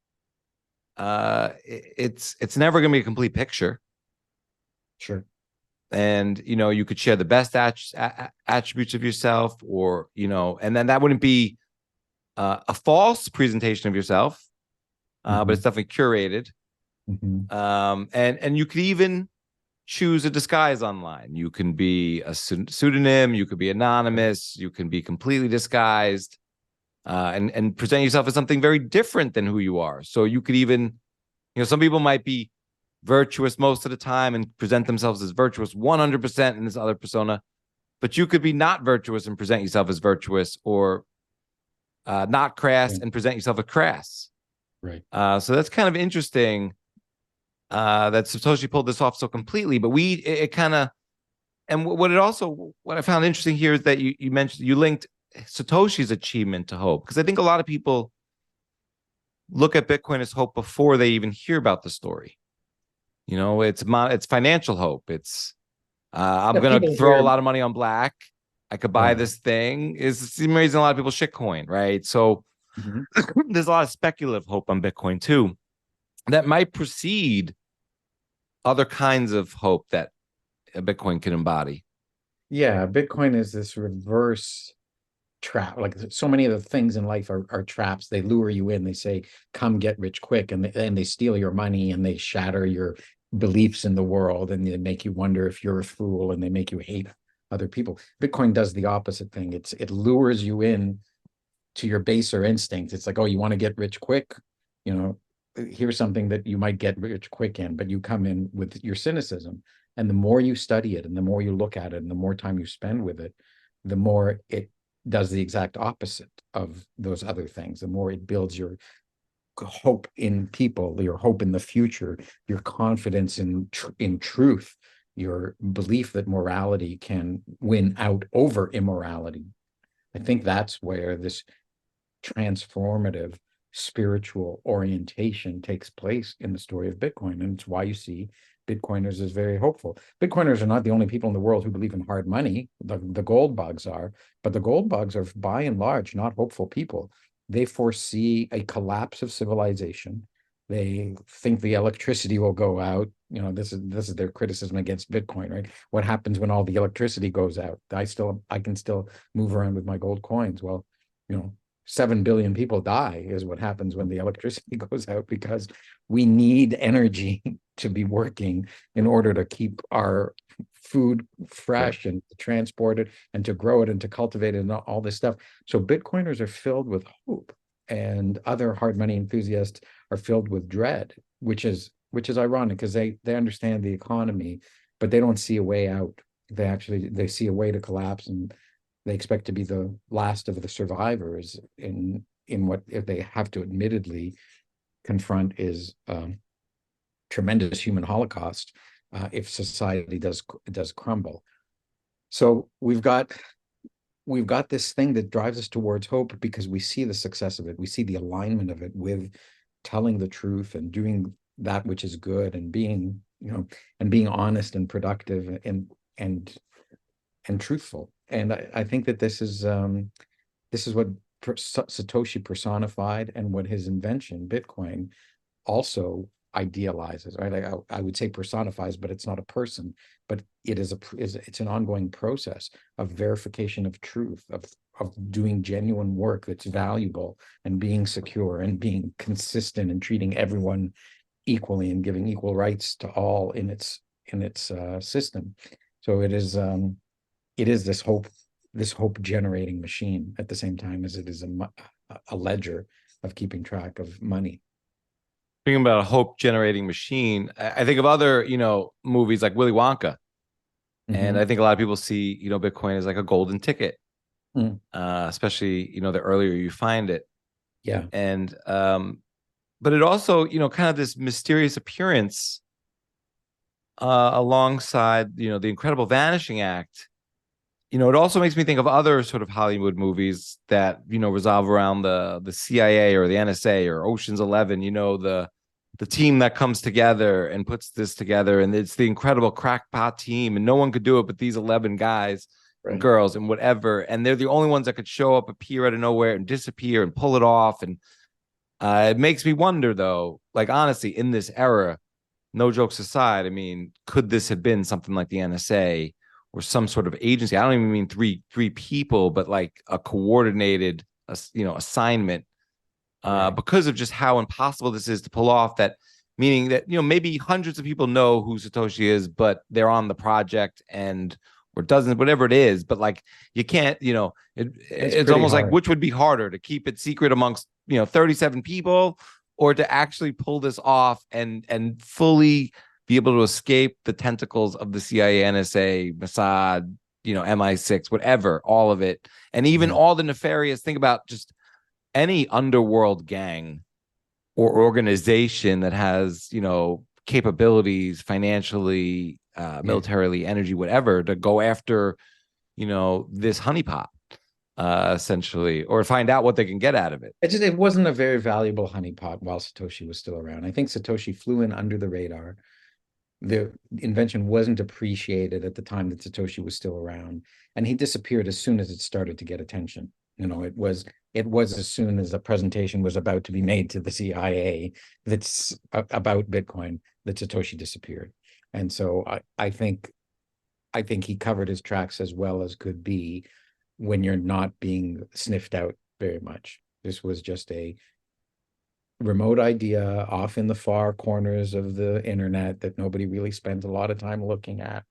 it's never going to be a complete picture. sure. And, you could share the best attributes of yourself, or, and then that wouldn't be a false presentation of yourself, but it's definitely curated. And you could even choose a disguise online. You can be a pseudonym, you could be anonymous, you can be completely disguised, and present yourself as something very different than who you are. So you could even, some people might be virtuous most of the time and present themselves as virtuous 100% in this other persona, but you could be not virtuous and present yourself as virtuous, or not crass and present yourself as crass. Right. So that's kind of interesting that Satoshi pulled this off so completely. But it kind of, and what I found interesting here is that you mentioned, you linked Satoshi's achievement to hope, because I think a lot of people look at Bitcoin as hope before they even hear about the story. It's financial hope. It's I'm going to throw a lot of money on black. I could buy this thing. Is the same reason a lot of people shitcoin, right? So there's a lot of speculative hope on Bitcoin too, that might precede other kinds of hope that Bitcoin can embody. Yeah, Bitcoin is this reverse trap. Like so many of the things in life are traps. They lure you in. They say, "Come get rich quick," and they steal your money and they shatter your beliefs in the world, and they make you wonder if you're a fool, and they make you hate other people. Bitcoin does the opposite thing. It lures you in to your baser instincts. It's like, oh, you want to get rich quick, you know, here's something that you might get rich quick in, but you come in with your cynicism. And the more you study it and the more you look at it and the more time you spend with it, the more it does the exact opposite of those other things. The more it builds your hope in people, your hope in the future, your confidence in truth, your belief that morality can win out over immorality. I think that's where this transformative spiritual orientation takes place in the story of Bitcoin. And it's why you see Bitcoiners as very hopeful. Bitcoiners are not the only people in the world who believe in hard money. The gold bugs are, but the gold bugs are by and large not hopeful people. They foresee a collapse of civilization. They think the electricity will go out. You know, this is their criticism against Bitcoin, right? What happens when all the electricity goes out? I can still move around with my gold coins. Well, you know, 7 billion people die is what happens when the electricity goes out, because we need energy to be working in order to keep our food fresh and to transport it and to grow it and to cultivate it and all this stuff. So Bitcoiners are filled with hope, and other hard money enthusiasts are filled with dread, which is ironic because they understand the economy, but they don't see a way out. They see a way to collapse, and they expect to be the last of the survivors in what, if they have to admittedly confront, is tremendous human holocaust if society does crumble. So we've got this thing that drives us towards hope because we see the success of it. We see the alignment of it with telling the truth and doing that which is good and being, you know, and being honest and productive and truthful. And I think that this is what Satoshi personified, and what his invention, Bitcoin, also idealizes. Right? I would say personifies, but it's not a person. But it is it's an ongoing process of verification of truth, of doing genuine work that's valuable, and being secure, and being consistent, and treating everyone equally, and giving equal rights to all in its system. So it is this hope generating machine at the same time as it is a ledger of keeping track of money. Thinking about a hope generating machine, I think of other, you know, movies like Willy Wonka. And I think a lot of people see, you know, Bitcoin as like a golden ticket, especially, you know, the earlier you find it. Yeah. And, but it also, you know, kind of this mysterious appearance alongside, you know, the incredible Vanishing Act. You know, it also makes me think of other sort of Hollywood movies that, you know, revolve around the CIA or the NSA or Ocean's 11, you know, the team that comes together and puts this together, and it's the incredible crackpot team, and no one could do it but these 11 guys and girls and whatever, and they're the only ones that could show up, appear out of nowhere and disappear and pull it off. And it makes me wonder, though, like, honestly, in this era, no jokes aside, I mean, could this have been something like the NSA or some sort of agency? I don't even mean three people, but like a coordinated, you know, assignment. Because of just how impossible this is to pull off. That meaning that, you know, maybe hundreds of people know who Satoshi is, but they're on the project, and or dozens, whatever it is. But like, you can't, you know, it's almost hard. Like, which would be harder, to keep it secret amongst, you know, 37 people, or to actually pull this off and fully be able to escape the tentacles of the CIA, NSA, Mossad, you know, MI6, whatever, all of it, and even all the nefarious. Think about just any underworld gang or organization that has, you know, capabilities financially, militarily, energy, whatever, to go after, you know, this honeypot, essentially, or find out what they can get out of it. It wasn't a very valuable honeypot while Satoshi was still around. I think Satoshi flew in under the radar. The invention wasn't appreciated at the time that Satoshi was still around, and he disappeared as soon as it started to get attention. You know, it was as soon as a presentation was about to be made to the CIA that's about Bitcoin that Satoshi disappeared. And so I think he covered his tracks as well as could be. when you're not being sniffed out very much. This was just a remote idea off in the far corners of the internet that nobody really spends a lot of time looking at.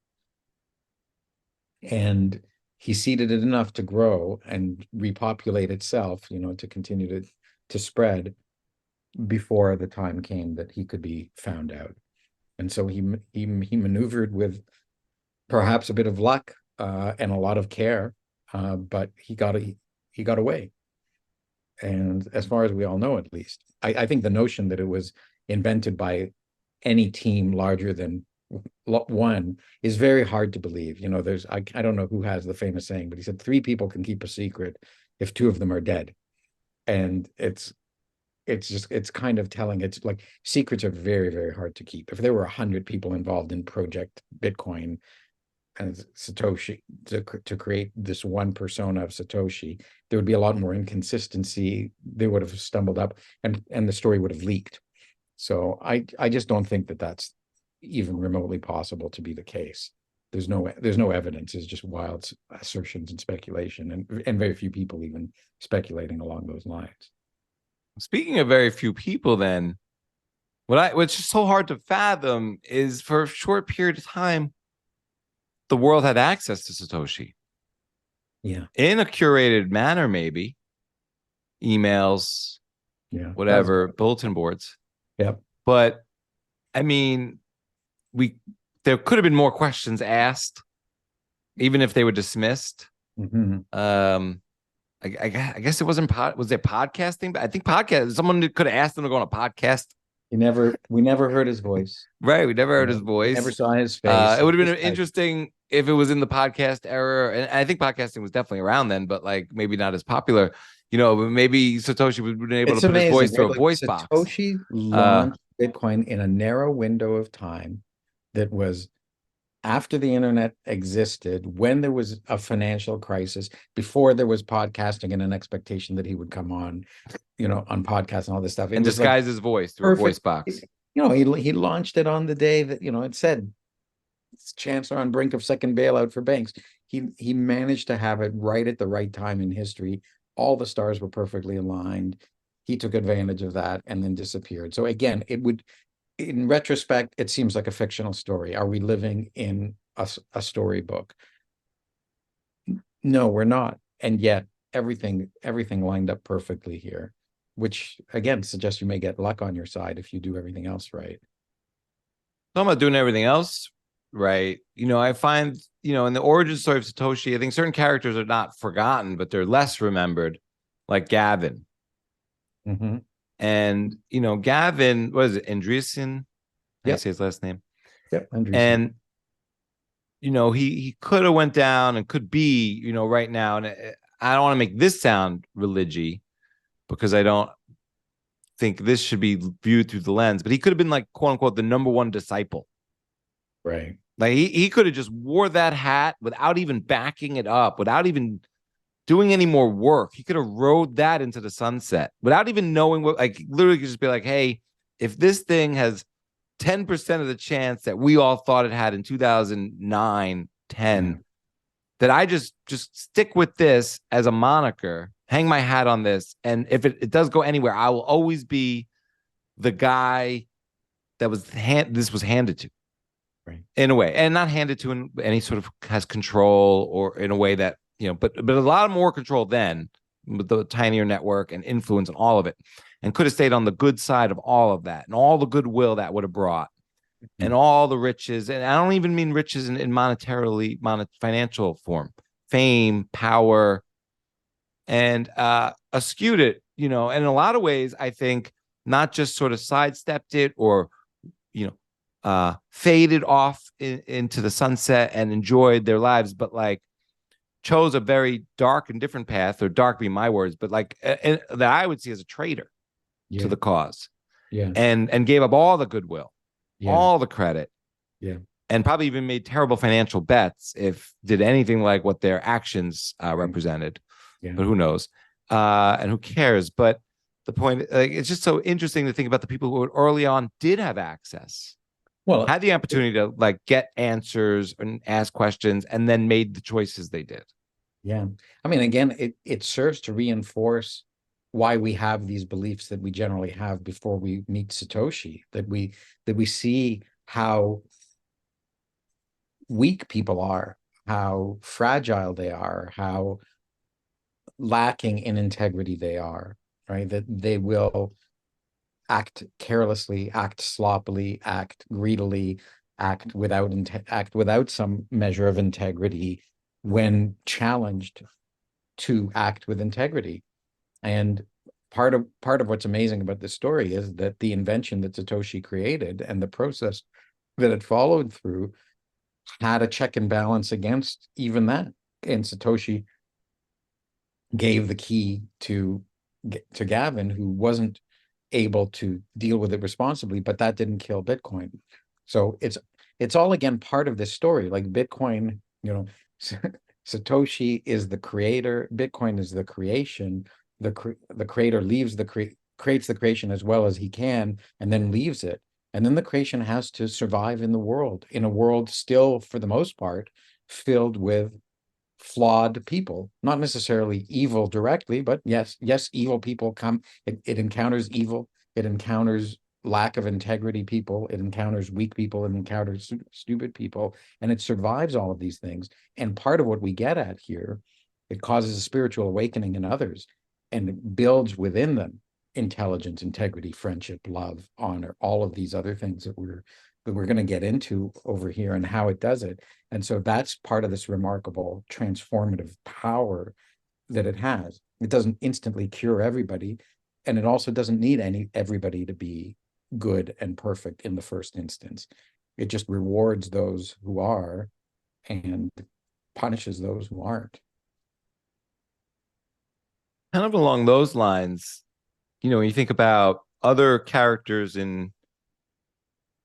And he seeded it enough to grow and repopulate itself, to continue to spread before the time came that he could be found out. And so he maneuvered with perhaps a bit of luck and a lot of care, but he got away. And as far as we all know, at least, I think the notion that it was invented by any team larger than one is very hard to believe. I don't know who has the famous saying, but he said 3 people can keep a secret if 2 of them are dead. And it's kind of telling. It's like secrets are very, very hard to keep. If there were 100 people involved in Project Bitcoin and Satoshi to create this one persona of Satoshi, there would be a lot more inconsistency. They would have stumbled up and the story would have leaked. So I just don't think that that's even remotely possible to be the case. There's no evidence. It's just wild assertions and speculation, and very few people even speculating along those lines. Speaking of very few people, then, what's just so hard to fathom is for a short period of time, the world had access to Satoshi. Yeah. In a curated manner, maybe. Emails, whatever, bulletin boards. Yep. But, I mean, there could have been more questions asked, even if they were dismissed. Mm-hmm. I guess it wasn't was it podcasting? But I think someone could have asked him to go on a podcast. We never heard his voice. Right. We never heard his voice. Never saw his face. It would have been interesting if it was in the podcast era. And I think podcasting was definitely around then, but like maybe not as popular. But maybe Satoshi would have been able to put his voice through a voice box. Satoshi launched Bitcoin in a narrow window of time that was after the internet existed, when there was a financial crisis, before there was podcasting and an expectation that he would come on, on podcasts and all this stuff. And disguise his voice through a voice box. He launched it on the day that, it said, Chancellor on brink of second bailout for banks. He managed to have it right at the right time in history. All the stars were perfectly aligned. He took advantage of that and then disappeared. So again, in retrospect, it seems like a fictional story. Are we living in a storybook? No, we're not. And yet everything lined up perfectly here, which again suggests you may get luck on your side if you do everything else right. Talking about doing everything else right, I find, in the origin story of Satoshi, I think certain characters are not forgotten, but they're less remembered, like Gavin. Mm-hmm. And, Gavin, what is it? Andreessen? I say his last name. Yep. Andreessen. And, he could have went down and could be, right now. And I don't want to make this sound religious because I don't think this should be viewed through the lens, but he could have been like, quote unquote, the number one disciple. Right. Like he could have just wore that hat without even backing it up, without even doing any more work. He could have rode that into the sunset without even knowing what, like literally could just be like, hey, if this thing has 10% of the chance that we all thought it had in 2009, 10, that I just stick with this as a moniker, hang my hat on this. And if it does go anywhere, I will always be the guy that this was handed to. Right. In a way, and not handed to in any sort of has control or in a way that, but a lot more control then with the tinier network and influence and all of it, and could have stayed on the good side of all of that and all the goodwill that would have brought and all the riches. And I don't even mean riches in financial form, fame, power, and eschewed it, and in a lot of ways, I think not just sort of sidestepped it or, faded off into the sunset and enjoyed their lives, but like chose a very dark and different path, or dark being my words, but like that I would see as a traitor to the cause. Yeah. And gave up all the goodwill, all the credit. Yeah. And probably even made terrible financial bets if did anything like what their actions represented. Yeah. But who knows? And who cares? But the point, like, it's just so interesting to think about the people who early on did have access. Well, had the opportunity to like get answers and ask questions, and then made the choices they did. Yeah. I mean, again, it serves to reinforce why we have these beliefs that we generally have before we meet Satoshi, that we see how weak people are, how fragile they are, how lacking in integrity they are, right? That they will act carelessly, act sloppily, act greedily, act without some measure of integrity when challenged to act with integrity. And part of what's amazing about this story is that the invention that Satoshi created and the process that it followed through had a check and balance against even that. And Satoshi gave the key to Gavin, who wasn't able to deal with it responsibly, but that didn't kill Bitcoin. So it's all again part of this story. Like Bitcoin, Satoshi is the creator, Bitcoin is the creation. The creator leaves creates the creation as well as he can, and then leaves it. And then the creation has to survive in a world still, for the most part, filled with flawed people, not necessarily evil directly, but yes, evil people come. It encounters evil. It encounters lack of integrity people. It encounters weak people. It encounters stupid people, and it survives all of these things. And part of what we get at here, it causes a spiritual awakening in others, and it builds within them intelligence, integrity, friendship, love, honor, all of these other things that we're going to get into over here, and how it does it. And so that's part of this remarkable transformative power that it has. It doesn't instantly cure everybody, and it also doesn't need everybody to be good and perfect in the first instance. It just rewards those who are and punishes those who aren't. Kind of along those lines, when you think about other characters in,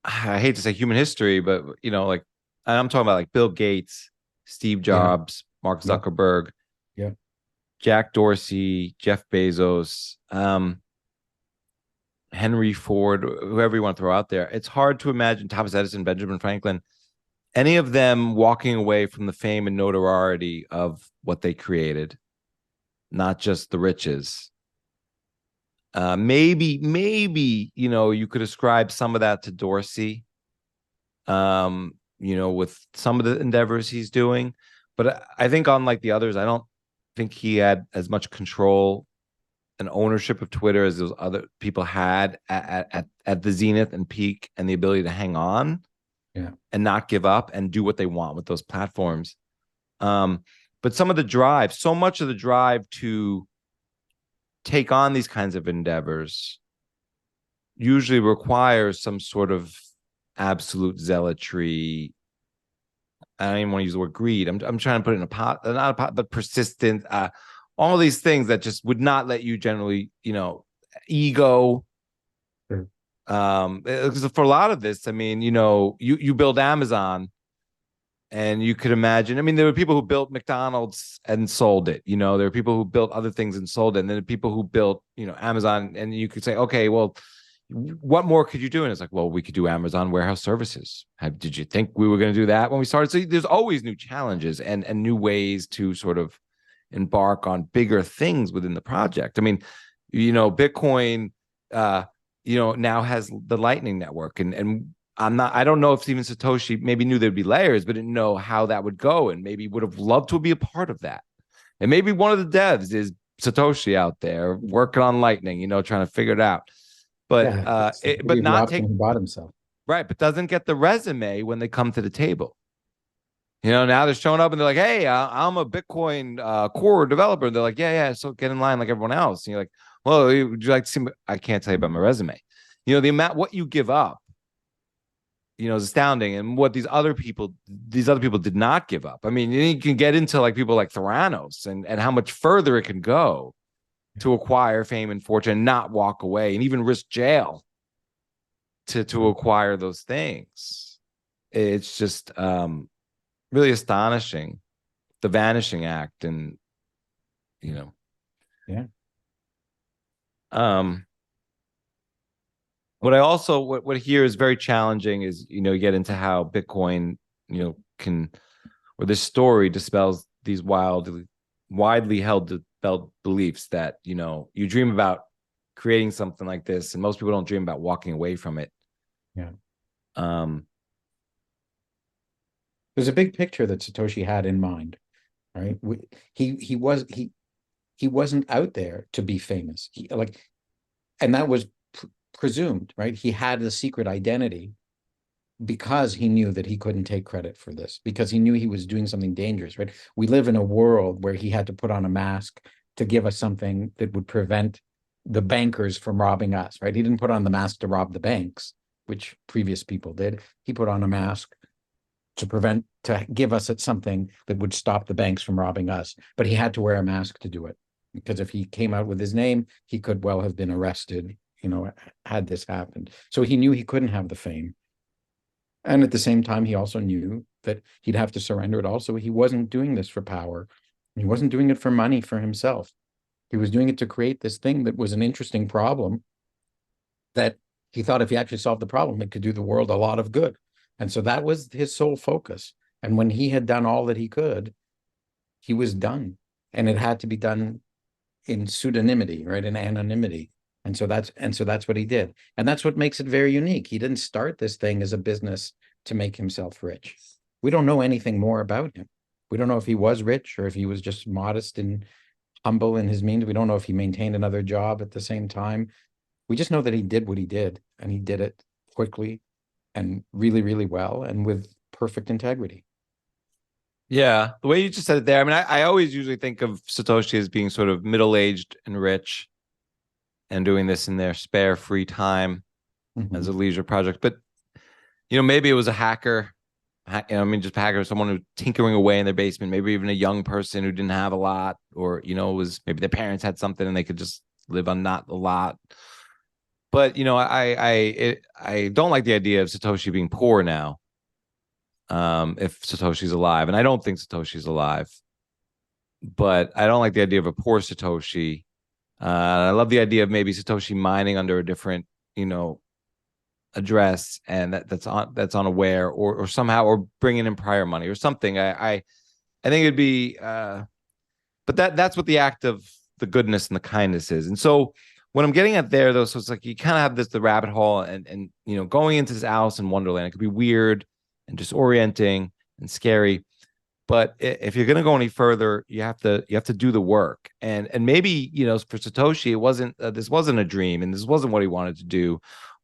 I hate to say human history, but like I'm talking about like Bill Gates, Steve Yeah, Jobs, Mark yeah, Zuckerberg, yeah, Jack Dorsey, Jeff Bezos, Henry Ford, whoever you want to throw out there. It's hard to imagine Thomas Edison, Benjamin Franklin, any of them walking away from the fame and notoriety of what they created, not just the riches. Maybe you could ascribe some of that to Dorsey, with some of the endeavors he's doing. But I think unlike the others, I don't think he had as much control and ownership of Twitter as those other people had at the zenith and peak, and the ability to hang on yeah, and not give up and do what they want with those platforms. But some of the drive, so much of the drive to take on these kinds of endeavors usually requires some sort of absolute zealotry. I don't even want to use the word greed. I'm trying to put it in a pot, not a pot, but persistent. All these things that just would not let you generally, ego. sure. Because for a lot of this, I mean, you build Amazon, and you could imagine. I mean, there were people who built McDonald's and sold it. There were people who built other things and sold it, and then there are people who built, Amazon. And you could say, okay, well, what more could you do? And it's like, well, we could do Amazon warehouse services. Did you think we were going to do that when we started? So there's always new challenges and new ways to sort of embark on bigger things within the project. I mean, Bitcoin, now has the Lightning Network, and I don't know if even Satoshi maybe knew there'd be layers, but didn't know how that would go, and maybe would have loved to be a part of that. And maybe one of the devs is Satoshi out there working on Lightning, trying to figure it out. But Yeah, but the not option take he bought himself. right, but doesn't get the resume when they come to the table. Now they're showing up and they're like, "Hey, I'm a Bitcoin core developer." And they're like, "Yeah, so get in line like everyone else." And you're like, "Well, would you like to see?" I can't tell you about my resume. The amount what you give up, is astounding, and what these other people did not give up. I mean, you can get into like people like Theranos and how much further it can go to acquire fame and fortune, and not walk away, and even risk jail to acquire those things. It's just really astonishing, the Vanishing Act, and Yeah, um what I also what here is very challenging is you get into how Bitcoin can, or this story dispels these wild widely held beliefs that, you know, you dream about creating something like this, and most people don't dream about walking away from it. Yeah. Um, There's a big picture that Satoshi had in mind, right? He wasn't out there to be famous. And that was presumed, right? He had a secret identity because he knew that he couldn't take credit for this, because he knew he was doing something dangerous, right? We live in a world where he had to put on a mask to give us something that would prevent the bankers from robbing us, right? He didn't put on the mask to rob the banks, which previous people did. He put on a mask to give us something that would stop the banks from robbing us. But he had to wear a mask to do it, because if he came out with his name, he could well have been arrested, you know, had this happened. So he knew he couldn't have the fame. And at the same time, he also knew that he'd have to surrender it also. He wasn't doing this for power. He wasn't doing it for money for himself. He was doing it to create this thing that was an interesting problem that he thought if he actually solved the problem, it could do the world a lot of good. And so that was his sole focus. And when he had done all that he could, he was done. And it had to be done in pseudonymity, right? In anonymity. And so that's what he did. And that's what makes it very unique. He didn't start this thing as a business to make himself rich. We don't know anything more about him. We don't know if he was rich or if he was just modest and humble in his means. We don't know if he maintained another job at the same time. We just know that he did what he did, and he did it quickly and really, really well and with perfect integrity. yeah, the way you just said it there. I mean, I always usually think of Satoshi as being sort of middle-aged and rich and doing this in their spare free time as a leisure project. But, you know, maybe it was a hacker. I mean, just a hacker, someone who tinkering away in their basement, maybe even a young person who didn't have a lot, or, you know, was maybe their parents had something and they could just live on not a lot. But, you know, I don't like the idea of Satoshi being poor now. If Satoshi's alive, and I don't think Satoshi's alive, but I don't like the idea of a poor Satoshi. I love the idea of maybe Satoshi mining under a different, you know, address, and that's unaware, or somehow, or bringing in prior money or something. I think it'd be, but that's what the act of the goodness and the kindness is. And so what I'm getting at there, though, so it's like you kind of have the rabbit hole, and you know, going into this Alice in Wonderland, it could be weird and disorienting and scary. But if you're going to go any further, you have to do the work. And maybe, you know, for Satoshi, it wasn't this wasn't a dream, and this wasn't what he wanted to do,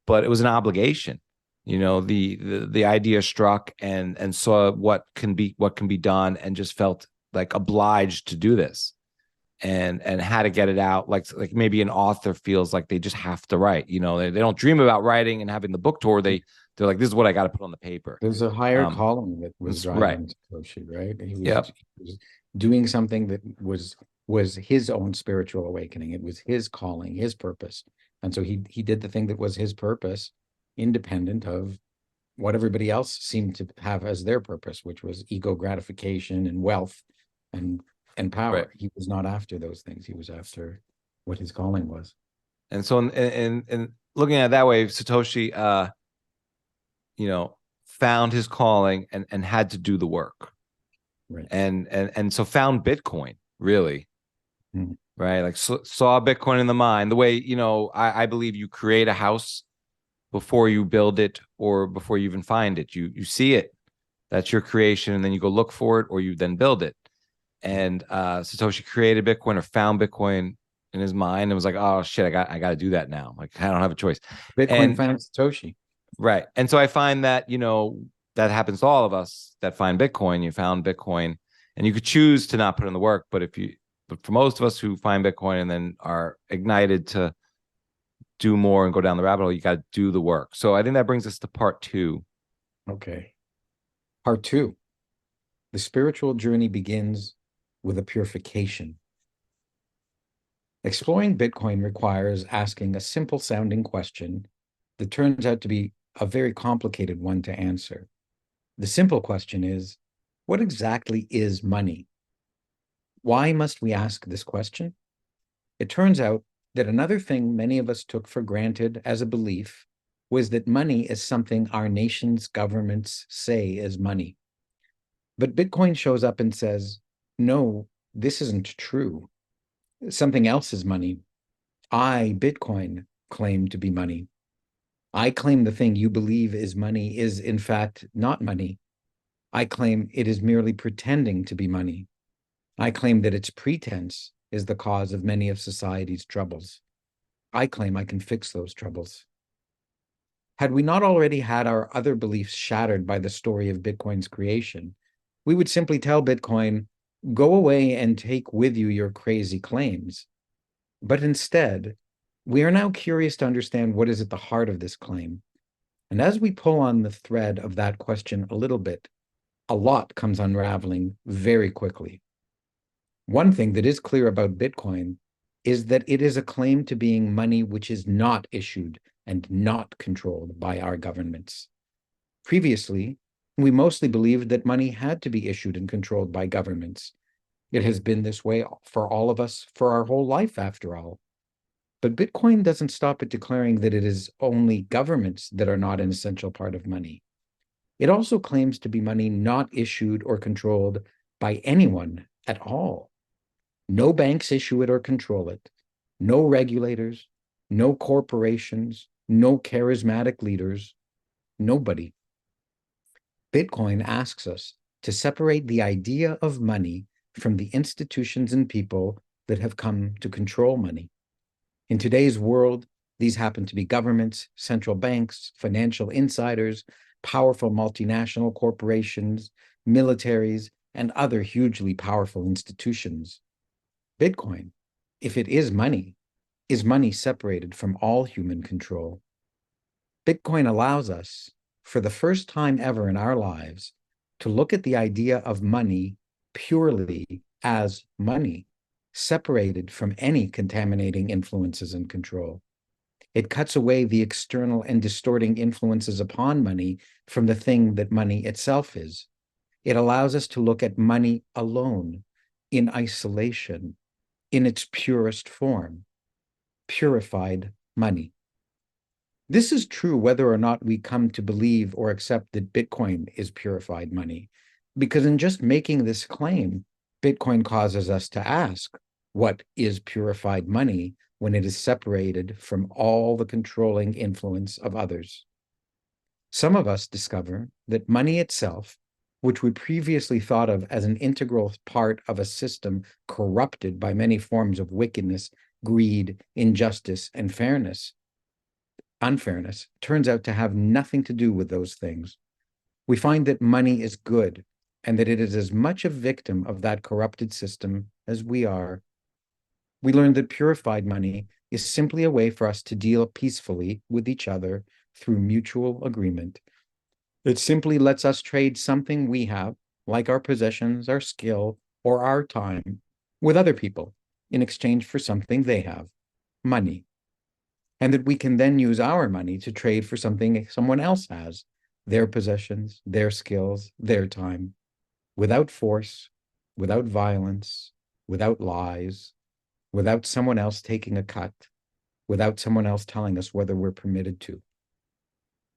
but it was an obligation. You know, the idea struck, and saw what can be done, and just felt like obliged to do this, and had to get it out. Like maybe an author feels like they just have to write. You know, they don't dream about writing and having the book tour. They're like, this is what I got to put on the paper. There's a higher calling that was driving Satoshi, right? He was doing something that was his own spiritual awakening. It was his calling, his purpose. And so he did the thing that was his purpose, independent of what everybody else seemed to have as their purpose, which was ego gratification and wealth and power. Right. He was not after those things. He was after what his calling was. And so in looking at it that way, Satoshi you know, found his calling, and had to do the work. Right. And so found Bitcoin, really. Right. Like saw Bitcoin in the mind, the way, you know, I believe you create a house before you build it, or before you even find it. You see it. That's your creation. And then you go look for it, or you then build it. And Satoshi created Bitcoin, or found Bitcoin in his mind, and was like, oh shit, I got to do that now. Like, I don't have a choice. Bitcoin found Satoshi. Right. And so I find that, you know, that happens to all of us that find Bitcoin. You found Bitcoin, and you could choose to not put in the work. But for most of us who find Bitcoin and then are ignited to do more and go down the rabbit hole, you got to do the work. So I think that brings us to part 2. Okay. Part 2. The spiritual journey begins with a purification. Exploring Bitcoin requires asking a simple sounding question that turns out to be a very complicated one to answer. The simple question is, what exactly is money? Why must we ask this question? It turns out that another thing many of us took for granted as a belief was that money is something our nation's governments say is money. But Bitcoin shows up and says, no, this isn't true. Something else is money. I, Bitcoin, claim to be money. I claim the thing you believe is money is, in fact, not money. I claim it is merely pretending to be money. I claim that its pretense is the cause of many of society's troubles. I claim I can fix those troubles. Had we not already had our other beliefs shattered by the story of Bitcoin's creation, we would simply tell Bitcoin, go away and take with you your crazy claims. But instead, we are now curious to understand what is at the heart of this claim. And as we pull on the thread of that question a little bit, a lot comes unraveling very quickly. One thing that is clear about Bitcoin is that it is a claim to being money which is not issued and not controlled by our governments. Previously, we mostly believed that money had to be issued and controlled by governments. It has been this way for all of us for our whole life, after all. But Bitcoin doesn't stop at declaring that it is only governments that are not an essential part of money. It also claims to be money not issued or controlled by anyone at all. No banks issue it or control it. No regulators, no corporations, no charismatic leaders, nobody. Bitcoin asks us to separate the idea of money from the institutions and people that have come to control money. In today's world, these happen to be governments, central banks, financial insiders, powerful multinational corporations, militaries, and other hugely powerful institutions. Bitcoin, if it is money separated from all human control. Bitcoin allows us, for the first time ever in our lives, to look at the idea of money purely as money, separated from any contaminating influences and control. It cuts away the external and distorting influences upon money from the thing that money itself is. It allows us to look at money alone, in isolation, in its purest form, purified money. This is true whether or not we come to believe or accept that Bitcoin is purified money, because in just making this claim, Bitcoin causes us to ask, what is purified money when it is separated from all the controlling influence of others? Some of us discover that money itself, which we previously thought of as an integral part of a system corrupted by many forms of wickedness, greed, injustice, and unfairness, turns out to have nothing to do with those things. We find that money is good and that it is as much a victim of that corrupted system as we are. We learn that purified money is simply a way for us to deal peacefully with each other through mutual agreement. It simply lets us trade something we have, like our possessions, our skill, or our time, with other people in exchange for something they have, money. And that we can then use our money to trade for something someone else has, their possessions, their skills, their time, without force, without violence, without lies, without someone else taking a cut, without someone else telling us whether we're permitted to.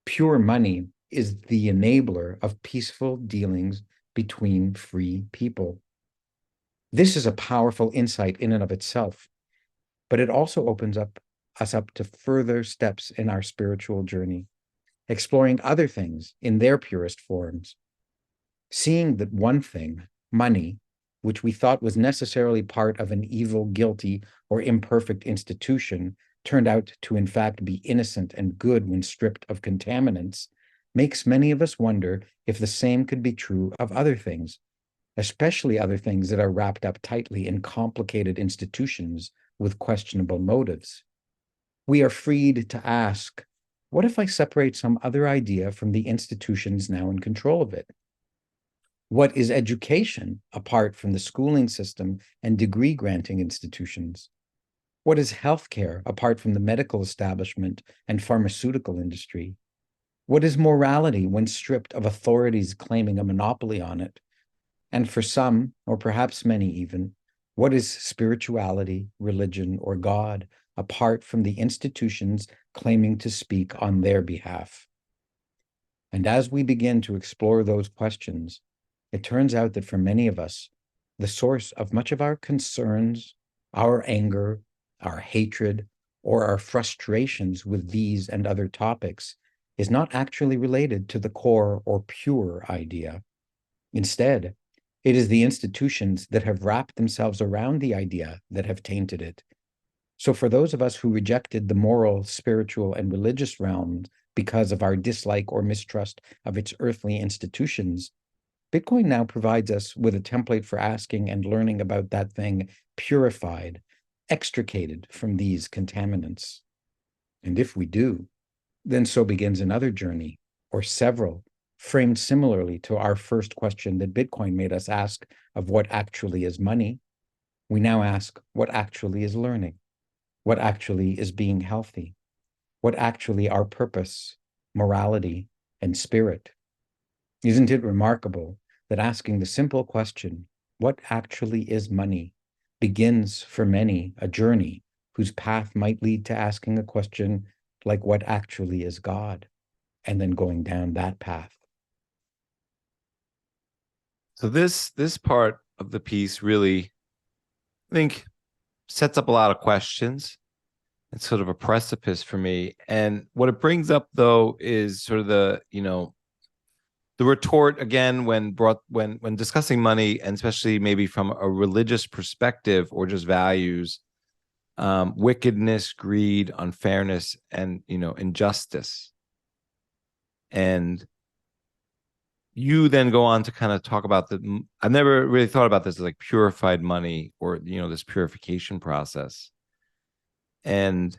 Pure money is the enabler of peaceful dealings between free people. This is a powerful insight in and of itself, but it also opens us up to further steps in our spiritual journey, exploring other things in their purest forms, seeing that one thing, money, which we thought was necessarily part of an evil, guilty, or imperfect institution, turned out to in fact be innocent and good when stripped of contaminants, makes many of us wonder if the same could be true of other things, especially other things that are wrapped up tightly in complicated institutions with questionable motives. We are freed to ask, what if I separate some other idea from the institutions now in control of it? What is education apart from the schooling system and degree-granting institutions? What is healthcare apart from the medical establishment and pharmaceutical industry? What is morality when stripped of authorities claiming a monopoly on it? And for some, or perhaps many even, what is spirituality, religion, or God apart from the institutions claiming to speak on their behalf? And as we begin to explore those questions, it turns out that for many of us, the source of much of our concerns, our anger, our hatred, or our frustrations with these and other topics is not actually related to the core or pure idea. Instead, it is the institutions that have wrapped themselves around the idea that have tainted it. So for those of us who rejected the moral, spiritual, and religious realm because of our dislike or mistrust of its earthly institutions, Bitcoin now provides us with a template for asking and learning about that thing purified, extricated from these contaminants. And if we do, then so begins another journey, or several, framed similarly to our first question that Bitcoin made us ask of what actually is money. We now ask what actually is learning, what actually is being healthy, what actually our purpose, morality, and spirit. Isn't it remarkable that asking the simple question, what actually is money, begins for many a journey whose path might lead to asking a question like what actually is God, and then going down that path. So this part of the piece really, I think, sets up a lot of questions. It's sort of a precipice for me. And what it brings up, though, is sort of the retort again when discussing money, and especially maybe from a religious perspective or just values, wickedness, greed, unfairness, and injustice. And you then go on to kind of talk about I've never really thought about this as like purified money, or this purification process. And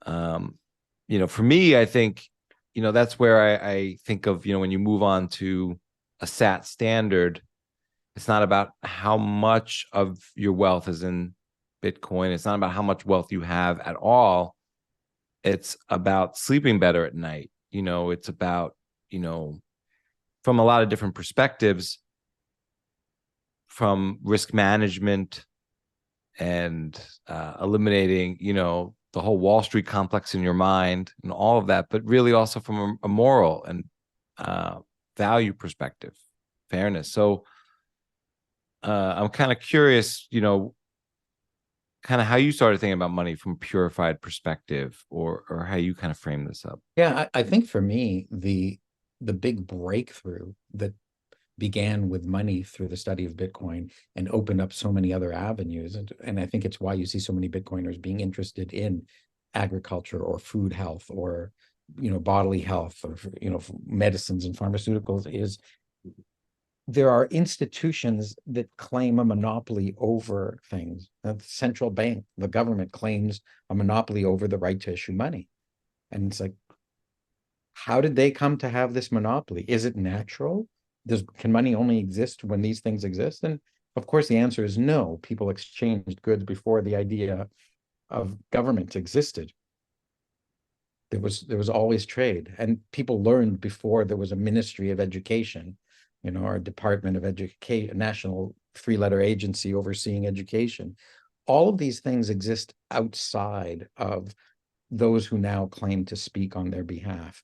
for me, I think that's where I think of when you move on to a SAT standard, it's not about how much of your wealth is in Bitcoin. It's not about how much wealth you have at all. It's about sleeping better at night. It's about from a lot of different perspectives, from risk management and eliminating the whole Wall Street complex in your mind and all of that, but really also from a moral and value perspective, fairness. So I'm kind of curious, kind of how you started thinking about money from a purified perspective, or how you kind of frame this up. Yeah, I think for me, the big breakthrough that began with money through the study of Bitcoin and opened up so many other avenues. And I think it's why you see so many Bitcoiners being interested in agriculture or food health or, bodily health or, medicines and pharmaceuticals, is there are institutions that claim a monopoly over things. The central bank, the government, claims a monopoly over the right to issue money. And it's like, how did they come to have this monopoly? Is it natural? Can money only exist when these things exist? And of course, the answer is no. People exchanged goods before the idea of government existed. There was always trade, and people learned before there was a Ministry of Education, or a Department of Education, national three-letter agency overseeing education. All of these things exist outside of those who now claim to speak on their behalf.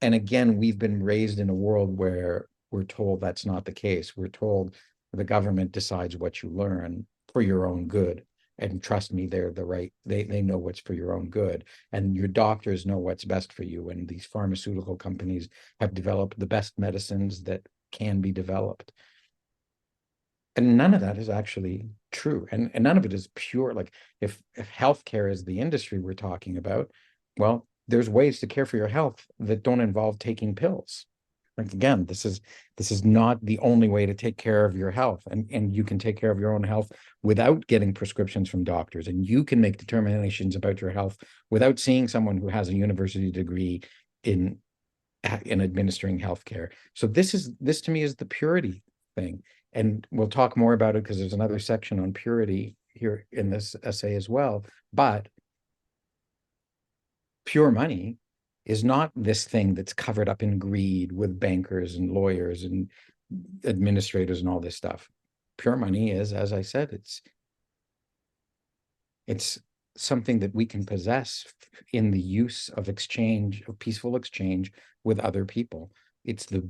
And again, we've been raised in a world where we're told that's not the case. We're told the government decides what you learn for your own good. And trust me, they're the right, they know what's for your own good. And your doctors know what's best for you. And these pharmaceutical companies have developed the best medicines that can be developed. And none of that is actually true. And none of it is pure. Like if healthcare is the industry we're talking about, well, there's ways to care for your health that don't involve taking pills. Like again, this is not the only way to take care of your health. And you can take care of your own health without getting prescriptions from doctors. And you can make determinations about your health without seeing someone who has a university degree in administering healthcare. So this to me is the purity thing. And we'll talk more about it because there's another section on purity here in this essay as well. But pure money is not this thing that's covered up in greed with bankers and lawyers and administrators and all this stuff. Pure money is, as I said, it's something that we can possess in the use of exchange, of peaceful exchange with other people. It's the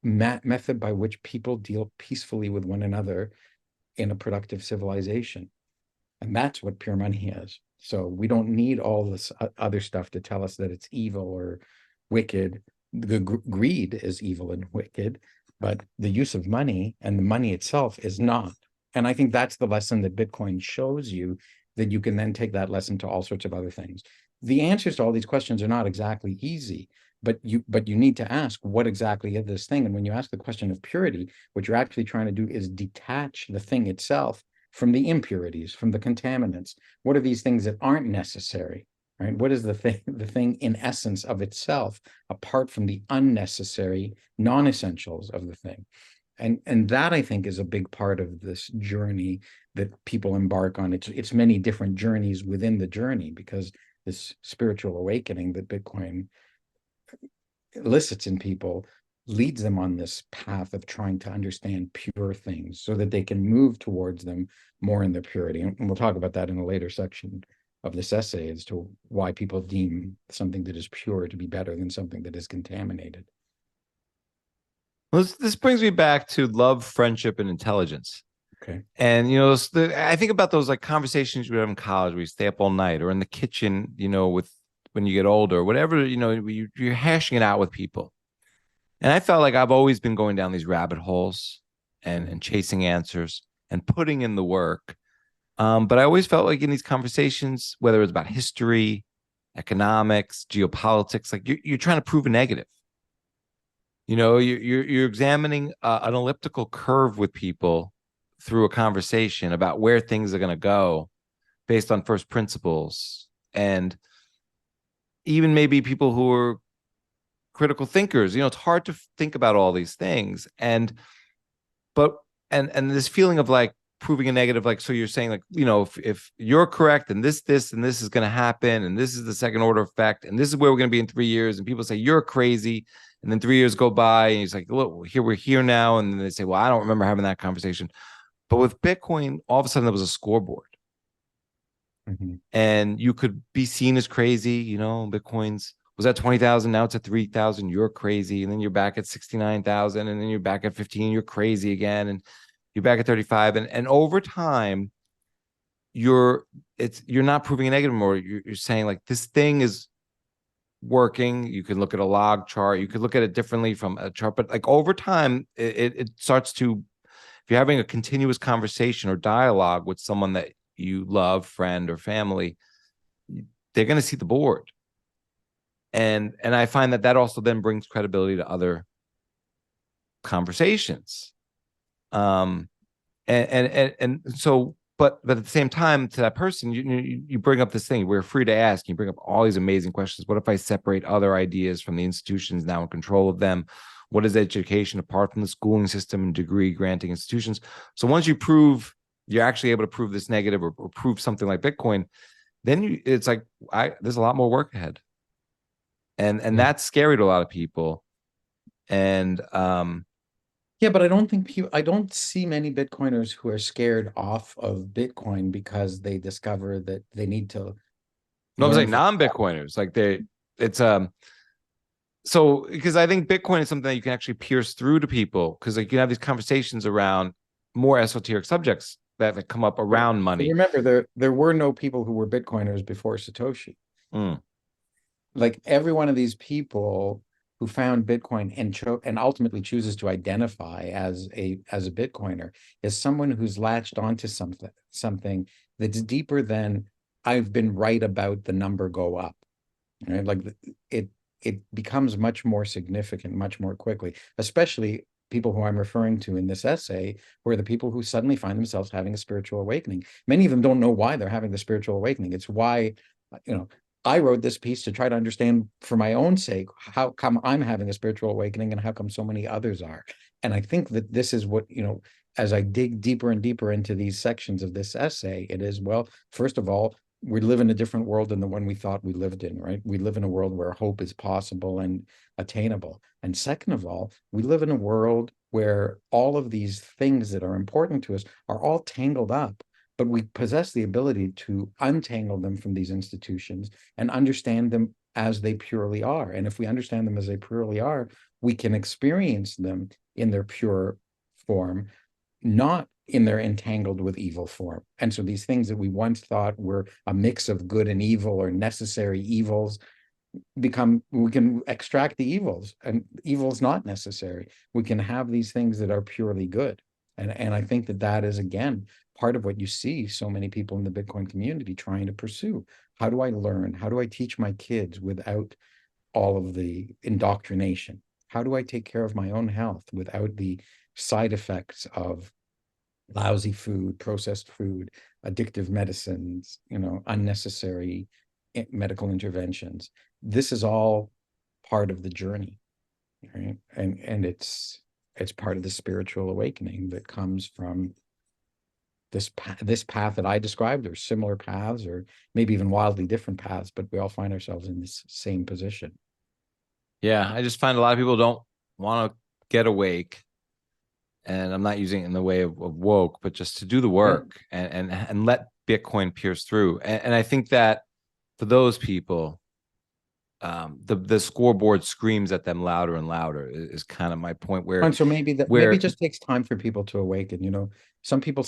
method by which people deal peacefully with one another in a productive civilization. And that's what pure money is. So we don't need all this other stuff to tell us that it's evil or wicked. The greed is evil and wicked, but the use of money and the money itself is not. And I think that's the lesson that Bitcoin shows you, that you can then take that lesson to all sorts of other things. The answers to all these questions are not exactly easy, but you need to ask, what exactly is this thing? And when you ask the question of purity, what you're actually trying to do is detach the thing itself from the impurities, from the contaminants. What are these things that aren't necessary, right? What is the thing in essence of itself, apart from the unnecessary non-essentials of the thing? And that, I think, is a big part of this journey that people embark on. It's many different journeys within the journey, because this spiritual awakening that Bitcoin elicits in people leads them on this path of trying to understand pure things so that they can move towards them more in their purity. And we'll talk about that in a later section of this essay, as to why people deem something that is pure to be better than something that is contaminated. Well, this brings me back to love, friendship, and intelligence. Okay. And, I think about those like conversations we have in college where you stay up all night, or in the kitchen, with when you get older, or whatever, you're hashing it out with people. And I felt like I've always been going down these rabbit holes and chasing answers and putting in the work. But I always felt like in these conversations, whether it's about history, economics, geopolitics, like you're trying to prove a negative. You're examining an elliptical curve with people through a conversation about where things are going to go based on first principles. And even maybe people who are critical thinkers, it's hard to think about all these things. And this feeling of like proving a negative, like, so you're saying like, if you're correct and this and this is going to happen, and this is the second order effect, and this is where we're going to be in 3 years, and people say you're crazy, and then 3 years go by and he's like, look, we're here now, and then they say, well, I don't remember having that conversation. But with Bitcoin, all of a sudden there was a scoreboard. Mm-hmm. And you could be seen as crazy. Bitcoin's was at 20,000, now it's at 3,000, you're crazy. And then you're back at 69,000, and then you're back at 15, you're crazy again, and you're back at 35. And over time, you're not proving a negative anymore. You're saying like, this thing is working. You can look at a log chart, you could look at it differently from a chart, but like over time, it starts to, if you're having a continuous conversation or dialogue with someone that you love, friend or family, they're going to see the board. And I find that also then brings credibility to other conversations. And so, but at the same time, to that person, you bring up this thing, we're free to ask. You bring up all these amazing questions. What if I separate other ideas from the institutions now in control of them? What is education apart from the schooling system and degree granting institutions? So once you prove, you're actually able to prove this negative, or prove something like Bitcoin, then it's like, there's a lot more work ahead. And that's scary to a lot of people. And yeah, but I don't see many Bitcoiners who are scared off of Bitcoin because they discover that they need to. No, I'm saying non-Bitcoiners, like so because I think Bitcoin is something that you can actually pierce through to people, because like you can have these conversations around more esoteric subjects that come up around money. So remember, there were no people who were Bitcoiners before Satoshi. Like every one of these people who found Bitcoin and ultimately chooses to identify as a Bitcoiner is someone who's latched onto something that's deeper than I've been right about the number go up. Right? Like it becomes much more significant, much more quickly, especially people who I'm referring to in this essay, who are the people who suddenly find themselves having a spiritual awakening. Many of them don't know why they're having the spiritual awakening. It's why, I wrote this piece to try to understand for my own sake, how come I'm having a spiritual awakening and how come so many others are. And I think that this is what, as I dig deeper and deeper into these sections of this essay, it is, well, first of all, we live in a different world than the one we thought we lived in, right? We live in a world where hope is possible and attainable. And second of all, we live in a world where all of these things that are important to us are all tangled up, but we possess the ability to untangle them from these institutions and understand them as they purely are. And if we understand them as they purely are, we can experience them in their pure form, not in their entangled with evil form. And so these things that we once thought were a mix of good and evil or necessary evils become, we can extract the evils, and evil is not necessary. We can have these things that are purely good. And I think that that is, again, part of what you see so many people in the Bitcoin community trying to pursue. How do I learn? How do I teach my kids without all of the indoctrination? How do I take care of my own health without the side effects of lousy food, processed food, addictive medicines, unnecessary medical interventions? This is all part of the journey, right? And it's part of the spiritual awakening that comes from this path that I described, or similar paths, or maybe even wildly different paths, but we all find ourselves in this same position. Yeah, I just find a lot of people don't want to get awake, and I'm not using it in the way of woke, but just to do the work and let Bitcoin pierce through. And I think that for those people, the scoreboard screams at them louder and louder is kind of my point. And so maybe it just takes time for people to awaken. Some people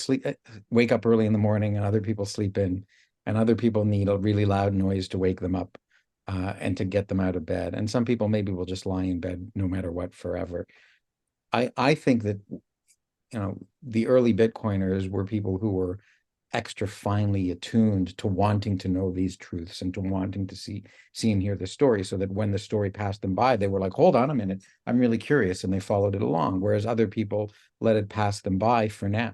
wake up early in the morning, and other people sleep in, and other people need a really loud noise to wake them up, and to get them out of bed. And some people maybe will just lie in bed no matter what forever. I think that the early Bitcoiners were people who were extra finely attuned to wanting to know these truths and to wanting to see and hear the story, so that when the story passed them by, they were like, hold on a minute, I'm really curious, and they followed it along. Whereas other people let it pass them by for now.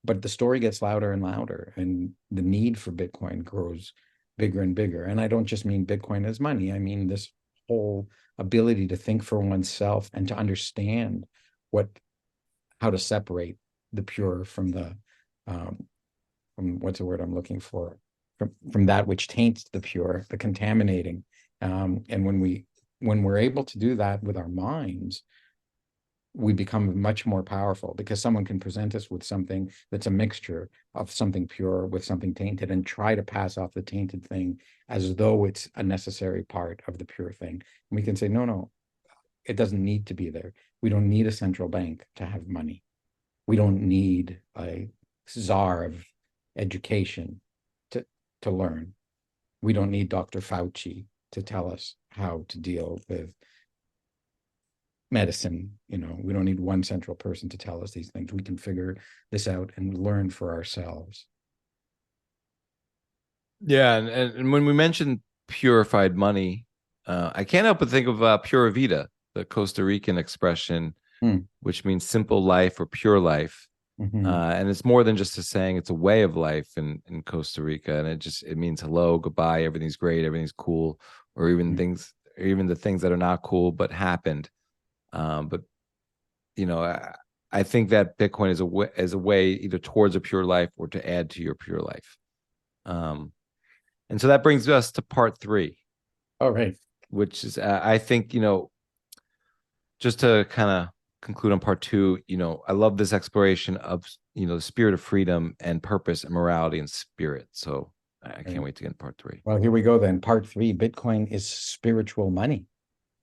But the story gets louder and louder, and the need for Bitcoin grows bigger and bigger. And I don't just mean Bitcoin as money. I mean this whole ability to think for oneself and to understand how to separate the pure from the from what's the word I'm looking for, from that which taints the pure, the contaminating. And when we're able to do that with our minds, we become much more powerful, because someone can present us with something that's a mixture of something pure with something tainted, and try to pass off the tainted thing as though it's a necessary part of the pure thing. And we can say, no, it doesn't need to be there. We don't need a central bank to have money. We don't need a czar of education to learn. We don't need Dr. Fauci to tell us how to deal with medicine. We don't need one central person to tell us these things. We can figure this out and learn for ourselves. Yeah, and when we mention purified money, I can't help but think of Pura Vida, the Costa Rican expression, which means simple life or pure life. And it's more than just a saying; it's a way of life in Costa Rica, and it means hello, goodbye, everything's great, everything's cool, or even the things that are not cool but happened. But I think that Bitcoin is a way either towards a pure life or to add to your pure life. And so that brings us to part 3. All right, which is I think just to kind of conclude on part 2, I love this exploration of the spirit of freedom and purpose and morality and spirit. So I can't wait to get into part 3. Well, here we go then. Part 3: Bitcoin is spiritual money,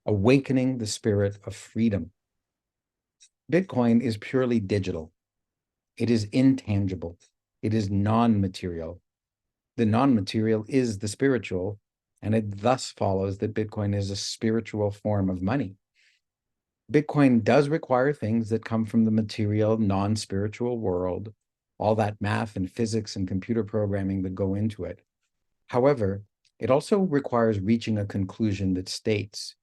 awakening the spirit of freedom. Bitcoin is purely digital. It is intangible. It is non-material. The non-material is the spiritual, and it thus follows that Bitcoin is a spiritual form of money. Bitcoin does require things that come from the material, non-spiritual world, all that math and physics and computer programming that go into it. However, it also requires reaching a conclusion that states,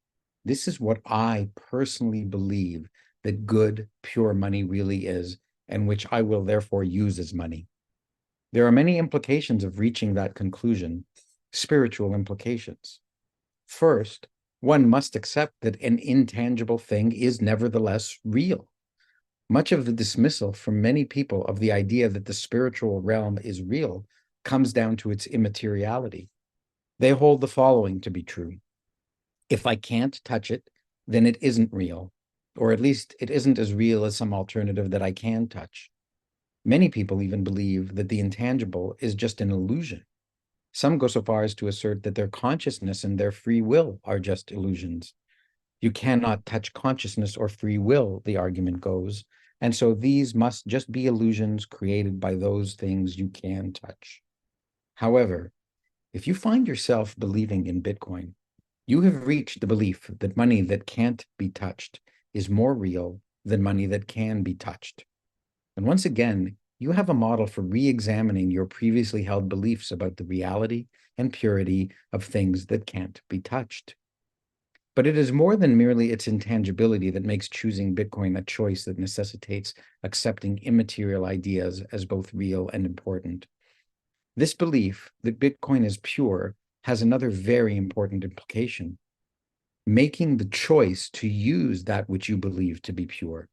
this is what I personally believe that good, pure money really is, and which I will therefore use as money. There are many implications of reaching that conclusion, spiritual implications. First, one must accept that an intangible thing is nevertheless real. Much of the dismissal from many people of the idea that the spiritual realm is real comes down to its immateriality. They hold the following to be true: if I can't touch it, then it isn't real, or at least it isn't as real as some alternative that I can touch. Many people even believe that the intangible is just an illusion. Some go so far as to assert that their consciousness and their free will are just illusions. You cannot touch consciousness or free will, the argument goes, And so these must just be illusions created by those things you can touch. However, if you find yourself believing in Bitcoin, you have reached the belief that money that can't be touched is more real than money that can be touched. And once again, you have a model for re-examining your previously held beliefs about the reality and purity of things that can't be touched. But it is more than merely its intangibility that makes choosing Bitcoin a choice that necessitates accepting immaterial ideas as both real and important. This belief that Bitcoin is pure has another very important implication: making the choice to use that which you believe to be pure.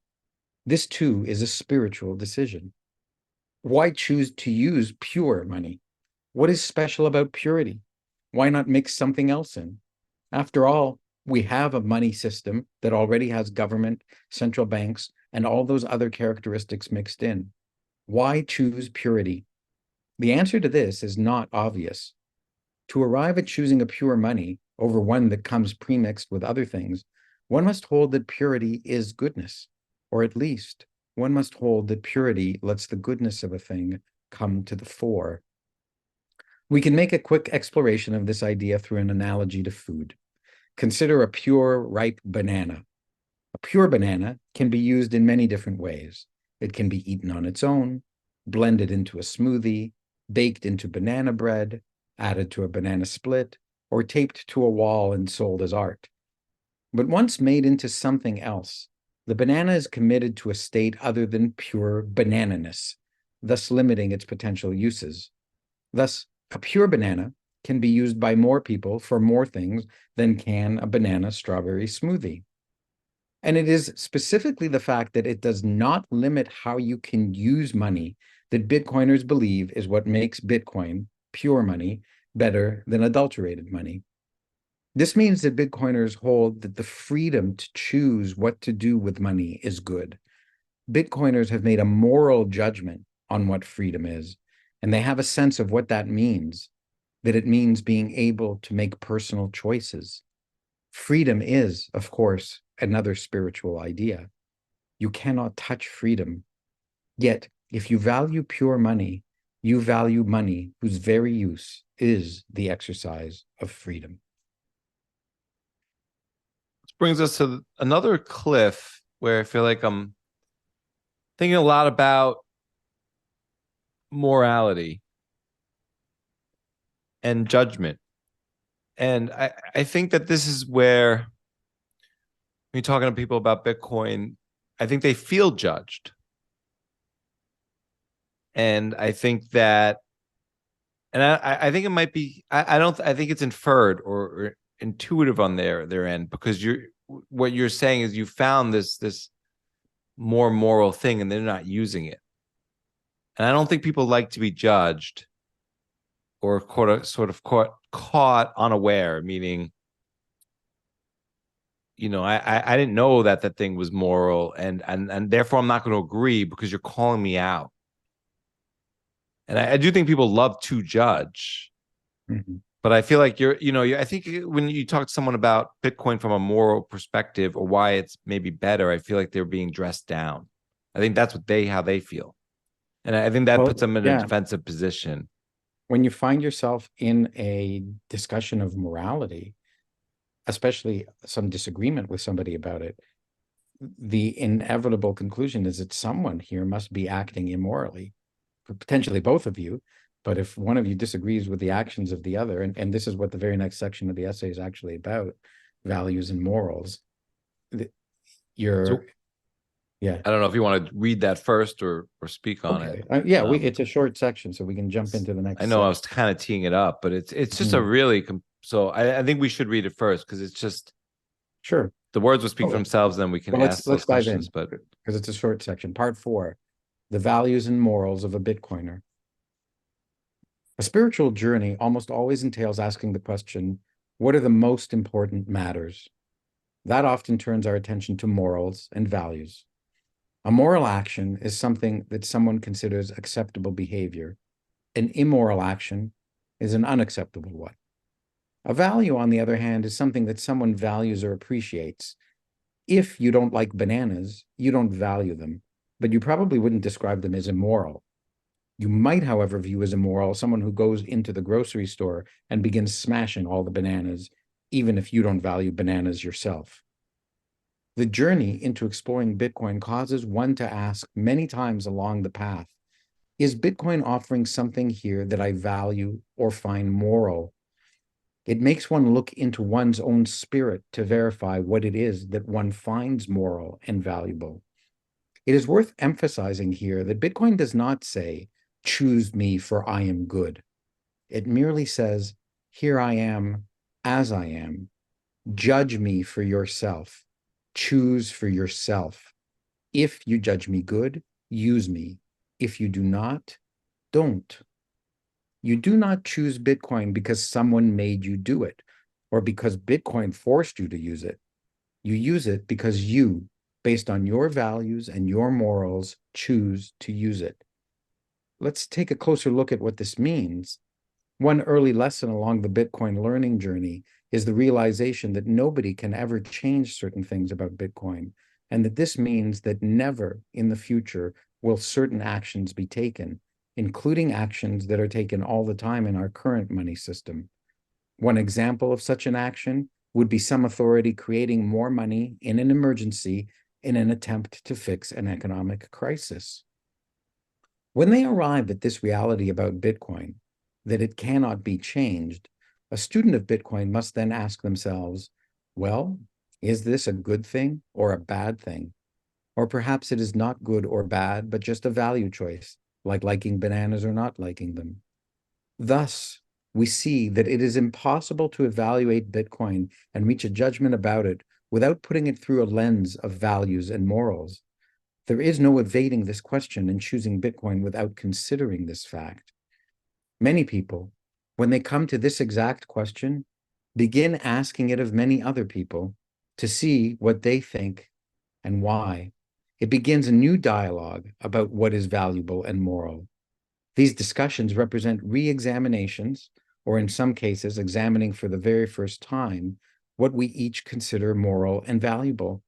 This too is a spiritual decision. Why choose to use pure money? What is special about purity? Why not mix something else in? After all, we have a money system that already has government, central banks, and all those other characteristics mixed in. Why choose purity? The answer to this is not obvious. To arrive at choosing a pure money over one that comes premixed with other things, one must hold that purity is goodness, or at least one must hold that purity lets the goodness of a thing come to the fore. We can make a quick exploration of this idea through an analogy to food. Consider a pure, ripe banana. A pure banana can be used in many different ways. It can be eaten on its own, blended into a smoothie, baked into banana bread, added to a banana split, or taped to a wall and sold as art. But once made into something else, the banana is committed to a state other than pure banananess, thus limiting its potential uses. Thus, a pure banana can be used by more people for more things than can a banana strawberry smoothie. And it is specifically the fact that it does not limit how you can use money that Bitcoiners believe is what makes Bitcoin, pure money, better than adulterated money. This means that Bitcoiners hold that the freedom to choose what to do with money is good. Bitcoiners have made a moral judgment on what freedom is, and they have a sense of what that means, that it means being able to make personal choices. Freedom is, of course, another spiritual idea. You cannot touch freedom. Yet, if you value pure money, you value money whose very use is the exercise of freedom. This brings us to another cliff where I feel like I'm thinking a lot about morality and judgment. And I think that this is where, when you're talking to people about Bitcoin, I think they feel judged. And I think that, and I think it might be, I think it's inferred or intuitive on their end, because what you're saying is you found this more moral thing and they're not using it. And I don't think people like to be judged or caught unaware, meaning, I didn't know that thing was moral, and therefore I'm not going to agree because you're calling me out. And I do think people love to judge, but I feel like I think when you talk to someone about Bitcoin from a moral perspective or why it's maybe better, I feel like they're being dressed down. I think that's how they feel. And I think that puts them in a defensive position. When you find yourself in a discussion of morality, especially some disagreement with somebody about it, the inevitable conclusion is that someone here must be acting immorally, potentially both of you. But if one of you disagrees with the actions of the other, and this is what the very next section of the essay is actually about, values and morals, I don't know if you want to read that first or speak on it. It's a short section, so we can jump into the next. I know I was kind of teeing it up, but it's just a really so I think we should read it first because it's just sure. The words will speak for themselves. Then we can ask those questions. But because it's a short section, part 4, the values and morals of a Bitcoiner. A spiritual journey almost always entails asking the question, what are the most important matters? That often turns our attention to morals and values. A moral action is something that someone considers acceptable behavior. An immoral action is an unacceptable one. A value, on the other hand, is something that someone values or appreciates. If you don't like bananas, you don't value them. but you probably wouldn't describe them as immoral. You might, however, view as immoral someone who goes into the grocery store and begins smashing all the bananas, even if you don't value bananas yourself. The journey into exploring Bitcoin causes one to ask many times along the path, is Bitcoin offering something here that I value or find moral? It makes one look into one's own spirit to verify what it is that one finds moral and valuable. It is worth emphasizing here that Bitcoin does not say, choose me for I am good. It merely says, here I am as I am. Judge me for yourself. Choose for yourself. If you judge me good, use me. If you do not, don't. You do not choose Bitcoin because someone made you do it or because Bitcoin forced you to use it. You use it because you, based on your values and your morals, choose to use it. Let's take a closer look at what this means. One early lesson along the Bitcoin learning journey is the realization that nobody can ever change certain things about Bitcoin, and that this means that never in the future will certain actions be taken, including actions that are taken all the time in our current money system. One example of such an action would be some authority creating more money in an emergency in an attempt to fix an economic crisis. When they arrive at this reality about Bitcoin, that it cannot be changed, a student of Bitcoin must then ask themselves, well, is this a good thing or a bad thing? Or perhaps it is not good or bad, but just a value choice, like liking bananas or not liking them. Thus, we see that it is impossible to evaluate Bitcoin and reach a judgment about it without putting it through a lens of values and morals. There is no evading this question and choosing Bitcoin without considering this fact. Many people, when they come to this exact question, begin asking it of many other people to see what they think and why. It begins a new dialogue about what is valuable and moral. These discussions represent re-examinations, or in some cases, examining for the very first time what we each consider moral and valuable.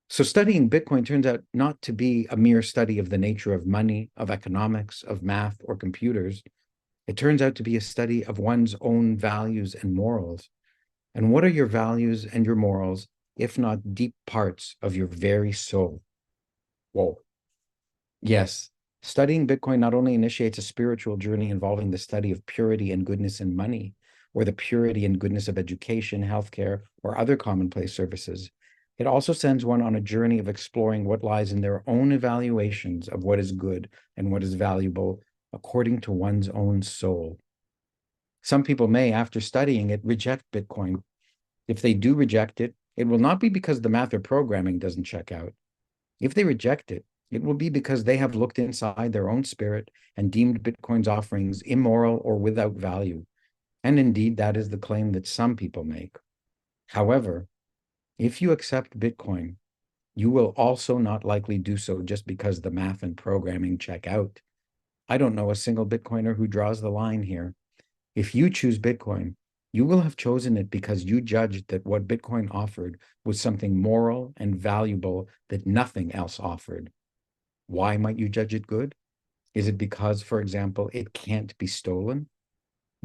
So studying Bitcoin turns out not to be a mere study of the nature of money, of economics, of math, or computers. It turns out to be a study of one's own values and morals. And what are your values and your morals, if not deep parts of your very soul? Whoa. Yes, studying Bitcoin not only initiates a spiritual journey involving the study of purity and goodness in money, or the purity and goodness of education, healthcare, or other commonplace services, it also sends one on a journey of exploring what lies in their own evaluations of what is good and what is valuable according to one's own soul. Some people may, after studying it, reject Bitcoin. If they do reject it, it will not be because the math or programming doesn't check out. If they reject it, it will be because they have looked inside their own spirit and deemed Bitcoin's offerings immoral or without value. And indeed, that is the claim that some people make. However, if you accept Bitcoin, you will also not likely do so just because the math and programming check out. I don't know a single Bitcoiner who draws the line here. If you choose Bitcoin, you will have chosen it because you judged that what Bitcoin offered was something moral and valuable that nothing else offered. Why might you judge it good? Is it because, for example, it can't be stolen?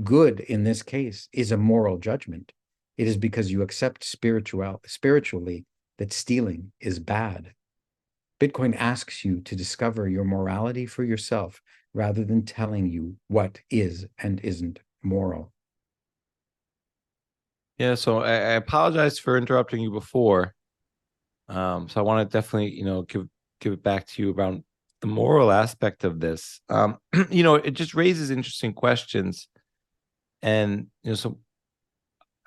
Good in this case is a moral judgment. It is because you accept spiritually that stealing is bad. Bitcoin asks you to discover your morality for yourself rather than telling you what is and isn't moral. Yeah, so I apologize for interrupting you before. So I want to definitely, give it back to you around the moral aspect of this. It just raises interesting questions. And so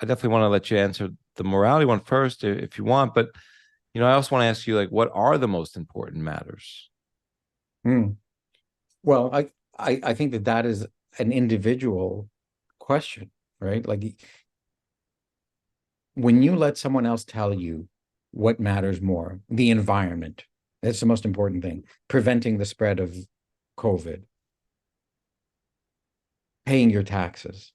I definitely want to let you answer the morality one first if you want, but I also want to ask you, like, what are the most important matters? Well, I think that is an individual question, right? Like when you let someone else tell you what matters more, the environment, that's the most important thing, preventing the spread of COVID, paying your taxes.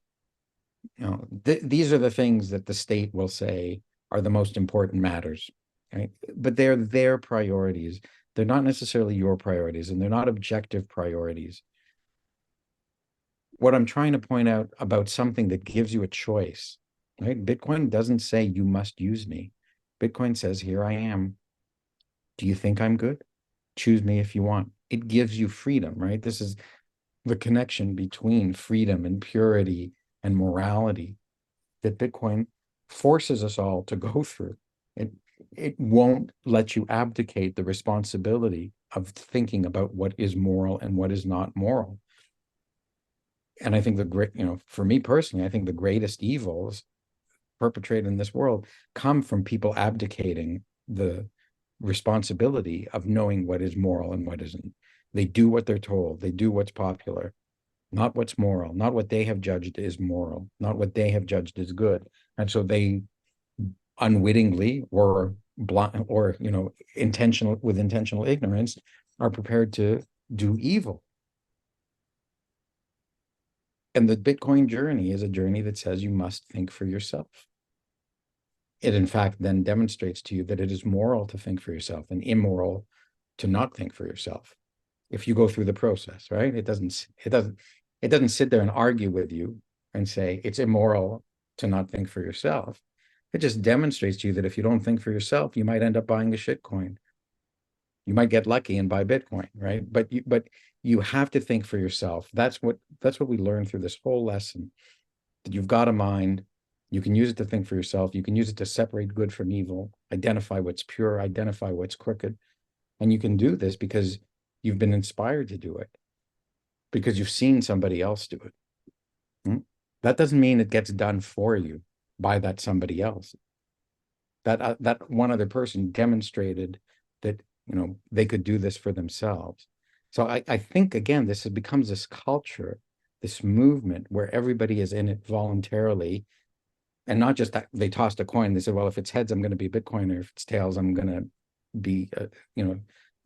These are the things that the state will say are the most important matters, right? But they're their priorities. They're not necessarily your priorities, and they're not objective priorities. What I'm trying to point out about something that gives you a choice, right? Bitcoin doesn't say you must use me. Bitcoin says, here I am. Do you think I'm good? Choose me if you want. It gives you freedom, right? This is the connection between freedom and purity and morality that Bitcoin forces us all to go through. It won't let you abdicate the responsibility of thinking about what is moral and what is not moral. And I think for me personally, I think the greatest evils perpetrated in this world come from people abdicating the responsibility of knowing what is moral and what isn't. They do what they're told. They do what's popular, not what's moral, not what they have judged is moral, not what they have judged is good. And so they unwittingly or blind or intentional ignorance are prepared to do evil. And the Bitcoin journey is a journey that says you must think for yourself. It in fact then demonstrates to you that it is moral to think for yourself and immoral to not think for yourself. If you go through the process, right? It doesn't sit there and argue with you and say it's immoral to not think for yourself. It just demonstrates to you that if you don't think for yourself, you might end up buying a shitcoin. You might get lucky and buy Bitcoin, right? But you have to think for yourself. That's what we learned through this whole lesson. That you've got a mind, you can use it to think for yourself. You can use it to separate good from evil, identify what's pure, identify what's crooked. And you can do this because you've been inspired to do it, because you've seen somebody else do it. That doesn't mean it gets done for you by that somebody else. That one other person demonstrated that they could do this for themselves. So I think again, becomes this culture, this movement where everybody is in it voluntarily, and not just that they tossed a coin. They said, well, if it's heads, I'm going to be Bitcoiner. If it's tails, I'm going to be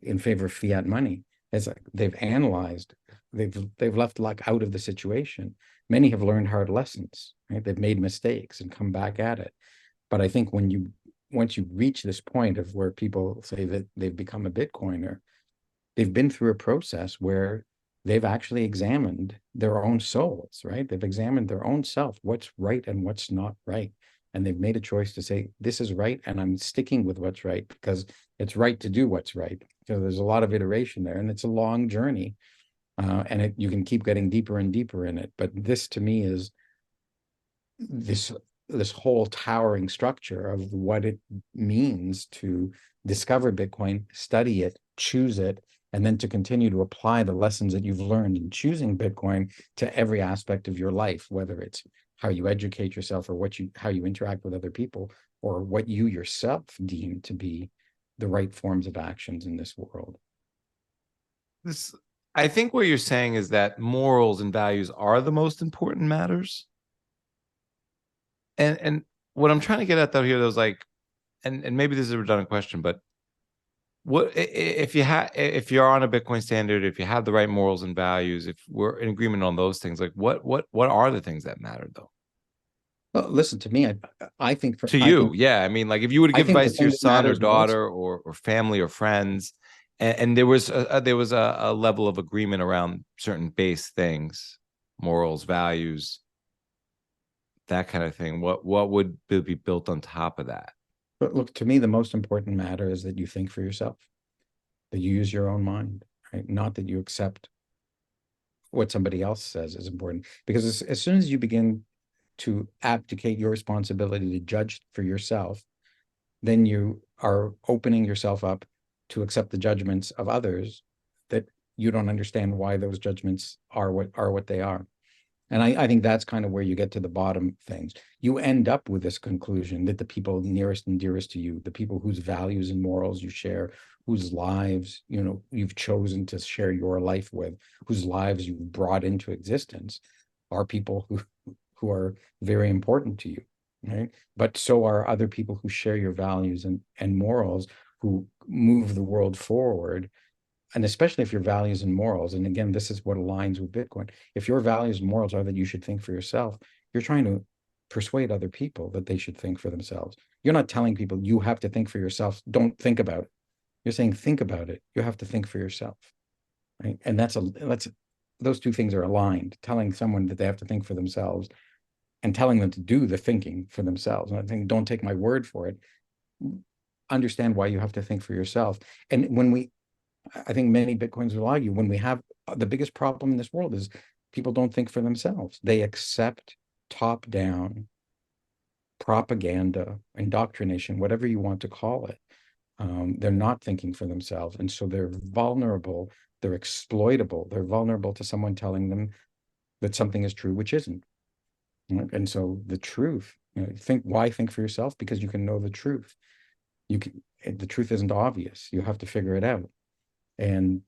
in favor of fiat money. It's like they've analyzed, they've left luck out of the situation. Many have learned hard lessons, right? They've made mistakes and come back at it. But I think once you reach this point of where people say that they've become a Bitcoiner, they've been through a process where they've actually examined their own souls, right? They've examined their own self, what's right and what's not right. And they've made a choice to say, this is right, and I'm sticking with what's right because it's right to do what's right. So there's a lot of iteration there, and it's a long journey. And you can keep getting deeper and deeper in it. But this, to me, is this whole towering structure of what it means to discover Bitcoin, study it, choose it, and then to continue to apply the lessons that you've learned in choosing Bitcoin to every aspect of your life, whether it's how you educate yourself or how you interact with other people, or what you yourself deem to be the right forms of actions in this world. I think what you're saying is that morals and values are the most important matters. And what I'm trying to get at though here, and maybe this is a redundant question, but what if you're on a Bitcoin standard, if you have the right morals and values, if we're in agreement on those things, like what are the things that matter though? Well, listen, to me, I think yeah. I mean, like if you were to give advice to your son or daughter or family or friends, and there was a level of agreement around certain base things, morals, values, that kind of thing, what would be built on top of that? But look, to me, the most important matter is that you think for yourself, that you use your own mind, right? Not that you accept what somebody else says is important. Because as soon as you begin to abdicate your responsibility to judge for yourself, then you are opening yourself up to accept the judgments of others that you don't understand why those judgments are what they are. And I think that's kind of where you get to the bottom things. You end up with this conclusion that the people nearest and dearest to you, the people whose values and morals you share, whose lives you've chosen to share your life with, whose lives you've brought into existence, are people who are very important to you, right? But so are other people who share your values and morals, who move the world forward. And especially if your values and morals, and again, this is what aligns with Bitcoin. If your values and morals are that you should think for yourself, you're trying to persuade other people that they should think for themselves. You're not telling people you have to think for yourself. Don't think about it. You're saying think about it. You have to think for yourself, right? And that's those two things are aligned. Telling someone that they have to think for themselves and telling them to do the thinking for themselves. And I think don't take my word for it. Understand why you have to think for yourself. And I think many Bitcoins will argue when we have the biggest problem in this world is people don't think for themselves. They accept top-down propaganda, indoctrination, whatever you want to call it. They're not thinking for themselves. And so they're vulnerable, they're exploitable, they're vulnerable to someone telling them that something is true, which isn't. And so the truth, why think for yourself? Because you can know the truth. The truth isn't obvious. You have to figure it out. And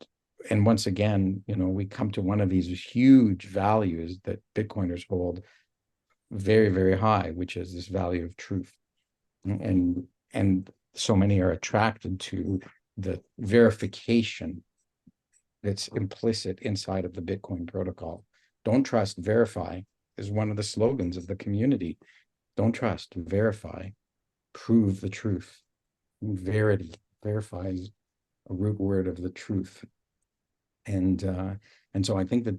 once again, we come to one of these huge values that Bitcoiners hold very, very high, which is this value of truth. And so many are attracted to the verification that's implicit inside of the Bitcoin protocol. Don't trust, verify is one of the slogans of the community. Don't trust, verify, prove the truth. Verity, verify is a root word of the truth. And so I think that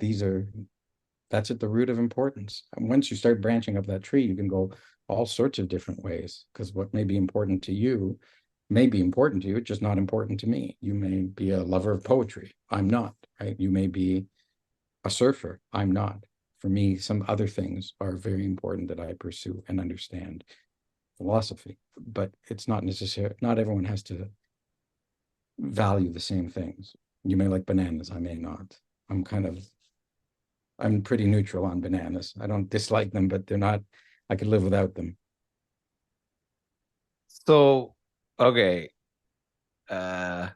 that's at the root of importance. And once you start branching up that tree, you can go all sorts of different ways, because what may be important to you may be important to you, it's just not important to me. You may be a lover of poetry. I'm not, right? You may be a surfer. I'm not. For me, some other things are very important that I pursue and understand. Philosophy, but it's not necessary. Not everyone has to value the same things. You may like bananas. I may not. I'm pretty neutral on bananas. I don't dislike them, but I could live without them. So, okay. How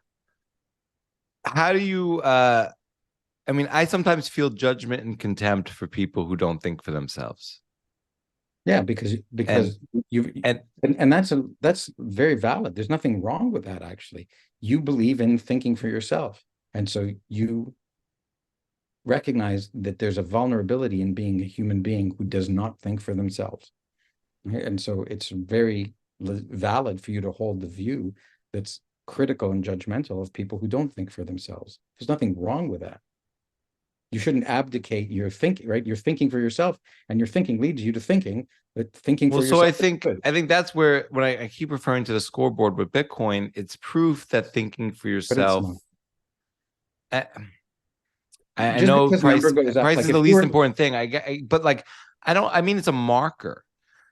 do you, I mean, I sometimes feel judgment and contempt for people who don't think for themselves. Yeah, because that's very valid. There's nothing wrong with that, actually. You believe in thinking for yourself. And so you recognize that there's a vulnerability in being a human being who does not think for themselves. And so it's very valid for you to hold the view that's critical and judgmental of people who don't think for themselves. There's nothing wrong with that. You shouldn't abdicate your thinking, right? You're thinking for yourself, and your thinking leads you to thinking that thinking for yourself. So I think that's where when I keep referring to the scoreboard with Bitcoin, it's proof that thinking for yourself. I know price is the least important thing. But I mean, it's a marker.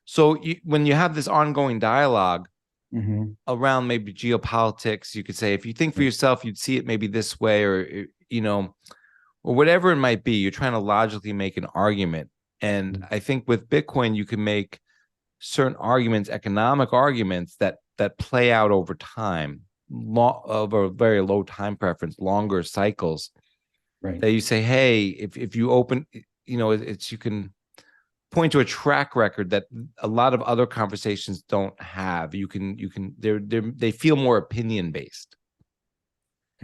So when you have this ongoing dialogue around maybe geopolitics, you could say, if you think for yourself, you'd see it maybe this way, or or whatever it might be. You're trying to logically make an argument. And I think with Bitcoin, you can make certain arguments, economic arguments that play out over time, over a very low time preference, longer cycles. Right. That you say, hey, if you open, you can point to a track record that a lot of other conversations don't have. They feel more opinion based.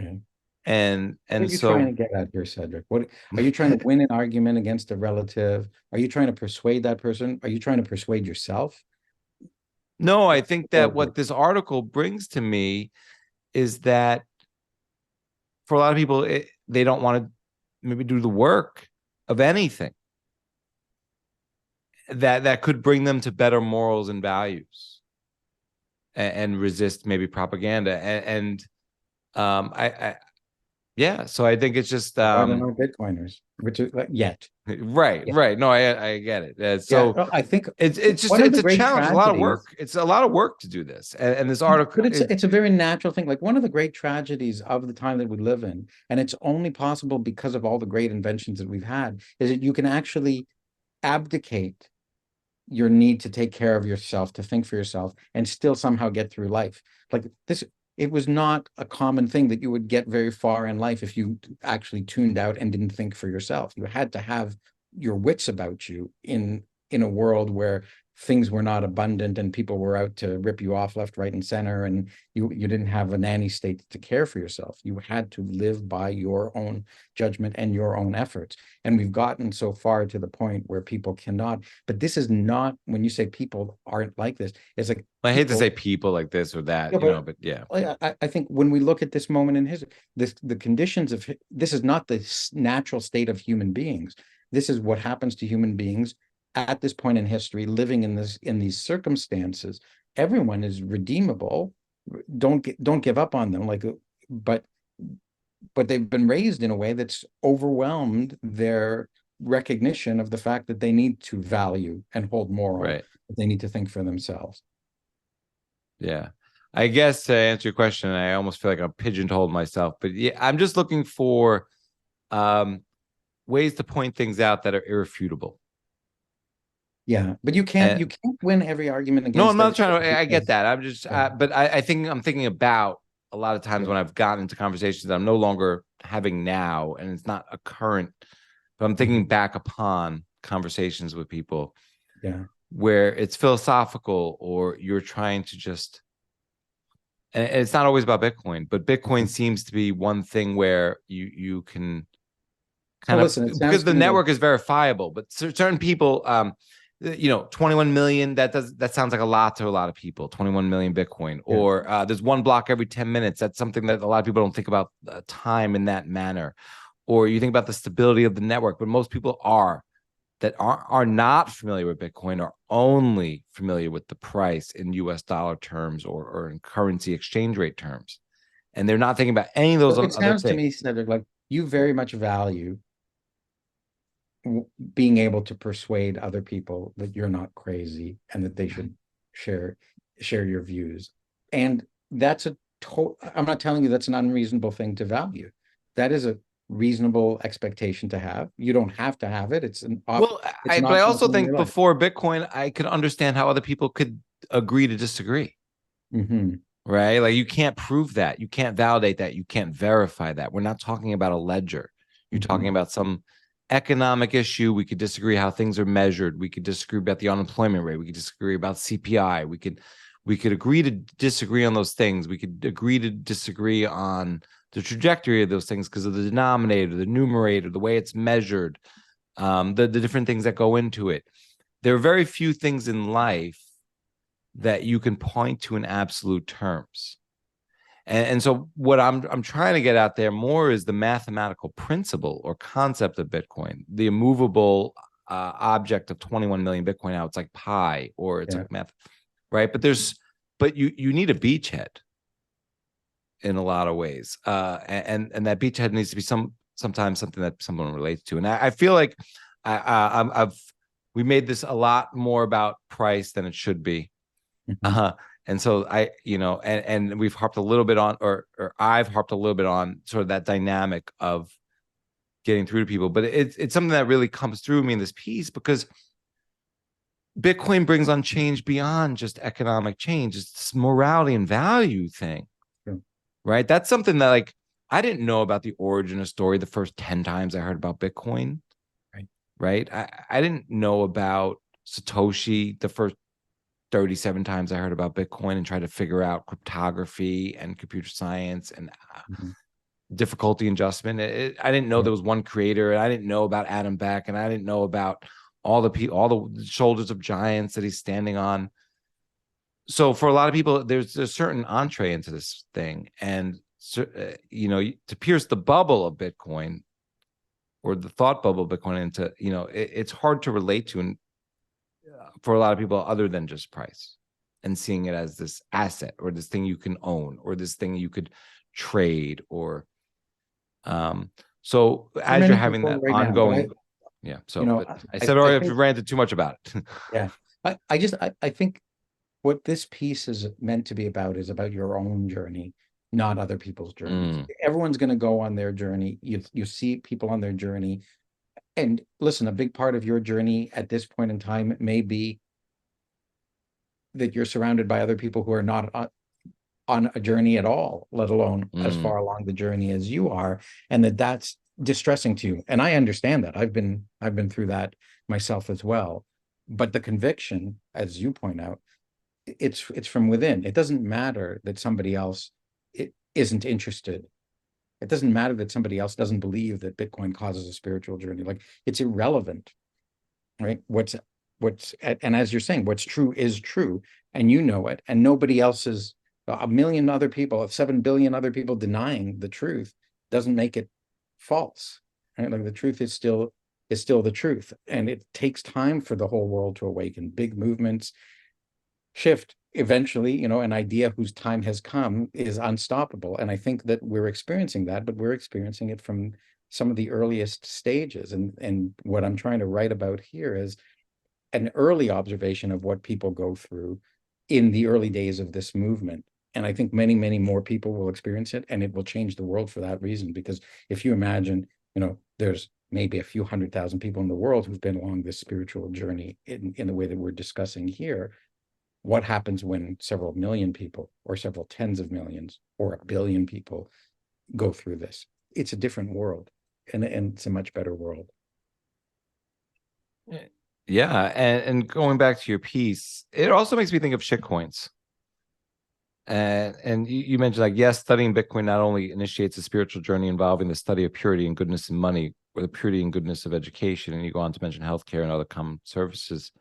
Okay. And what are you trying to get at here, Cedric? What are you trying to win an argument against a relative? Are you trying to persuade that person? Are you trying to persuade yourself? No, I think that what this article brings to me is that for a lot of people, they don't want to maybe do the work of anything that could bring them to better morals and values, and resist maybe propaganda. So I think it's just I don't know Bitcoiners, which is yet. Right. No, I get it. I think it's a challenge, a lot of work. It's a lot of work to do this. And this article, but it's a very natural thing. Like, one of the great tragedies of the time that we live in, and it's only possible because of all the great inventions that we've had, is that you can actually abdicate your need to take care of yourself, to think for yourself, and still somehow get through life. Like this, it was not a common thing that you would get very far in life if you actually tuned out and didn't think for yourself. You had to have your wits about you in a world where things were not abundant and people were out to rip you off left, right, and center, and you didn't have a nanny state to care for yourself. You had to live by your own judgment and your own efforts. And we've gotten so far to the point where people cannot. But this is not, when you say people aren't like this, it's like I hate to say people like this or that, Yeah, you know, but yeah. I think when we look at this moment in history, the conditions of this is not the natural state of human beings. This is what happens to human beings at this point in history, living in these circumstances. Everyone is redeemable. Don't give up on them. But they've been raised in a way that's overwhelmed their recognition of the fact that they need to value and hold moral. Right. They need to think for themselves. Yeah. I guess to answer your question, I almost feel like I'm pigeonholed myself, but yeah, I'm just looking for ways to point things out that are irrefutable. Yeah, but you can't win every argument against. No, I'm not trying to. I get that. I'm just, but I think I'm thinking about a lot of times when I've gotten into conversations that I'm no longer having now, and it's not a current, but I'm thinking back upon conversations with people, where it's philosophical or you're trying to just, and it's not always about Bitcoin, but Bitcoin seems to be one thing where you can kind of, because the network is verifiable, but certain people, 21 million, that sounds like a lot to a lot of people. 21 million Bitcoin, or there's one block every 10 minutes. That's something that a lot of people don't think about time in that manner. Or you think about the stability of the network, but most people are not familiar with Bitcoin are only familiar with the price in US dollar terms or in currency exchange rate terms. And they're not thinking about any of those other things. It sounds to me, Cedric, like you very much value being able to persuade other people that you're not crazy and that they should share your views. And that's I'm not telling you that's an unreasonable thing to value. That is a reasonable expectation to have. You don't have to have it. But I also think before Bitcoin, I could understand how other people could agree to disagree. Right? Like you can't prove that. You can't validate that. You can't verify that. We're not talking about a ledger. You're talking about some economic issue. We could disagree how things are measured. We could disagree about the unemployment rate. We could disagree about CPI. We could agree to disagree on those things. We could agree to disagree on the trajectory of those things because of the denominator, the numerator, the way it's measured, the different things that go into it. There are very few things in life that you can point to in absolute terms. And so what I'm trying to get out there more is the mathematical principle or concept of Bitcoin, the immovable object of 21 million Bitcoin. Now it's like pi, or it's like math, right? But you need a beachhead in a lot of ways, and that beachhead needs to be sometimes something that someone relates to. And I feel like we made this a lot more about price than it should be. And so and we've harped a little bit on, or I've harped a little bit on sort of that dynamic of getting through to people. But it's something that really comes through me in this piece, because Bitcoin brings on change beyond just economic change. It's this morality and value thing, right? That's something that, like, I didn't know about the origin of story the first 10 times I heard about Bitcoin, right? I didn't know about Satoshi the first 37 times I heard about Bitcoin and tried to figure out cryptography and computer science and difficulty adjustment. I didn't know there was one creator, and I didn't know about Adam Beck, and I didn't know about all the shoulders of giants that he's standing on. So for a lot of people, there's a certain entree into this thing, and to pierce the bubble of Bitcoin, or the thought bubble of Bitcoin, into it's hard to relate to, and for a lot of people, other than just price, and seeing it as this asset or this thing you can own or this thing you could trade, or so as you're having that ongoing I said already, I've ranted too much about it. I think what this piece is meant to be about is about your own journey, not other people's journeys. Everyone's going to go on their journey. You see people on their journey. And listen, a big part of your journey at this point in time may be that you're surrounded by other people who are not on a journey at all, let alone as far along the journey as you are, and that's distressing to you. And I understand that. I've been through that myself as well. But the conviction, as you point out, it's from within. It doesn't matter that somebody else isn't interested. It doesn't matter that somebody else doesn't believe that Bitcoin causes a spiritual journey. Like, it's irrelevant, right? And as you're saying, what's true is true, and you know it, and nobody else is. A million other people, 7 billion other people denying the truth doesn't make it false, right? Like, the truth is still the truth, and it takes time for the whole world to awaken. Big movements shift. Eventually, an idea whose time has come is unstoppable, and I think that we're experiencing that, but we're experiencing it from some of the earliest stages. And what I'm trying to write about here is an early observation of what people go through in the early days of this movement. And I think many, many more people will experience it, and it will change the world for that reason. Because if you imagine, there's maybe a few 100,000 people in the world who've been along this spiritual journey in the way that we're discussing here. What happens when several million people, or several tens of millions, or a billion people go through this? It's a different world, and it's a much better world. Yeah, and going back to your piece, it also makes me think of shitcoins. And you mentioned, like, yes, studying Bitcoin not only initiates a spiritual journey involving the study of purity and goodness in money, or the purity and goodness of education, and you go on to mention healthcare and other common services,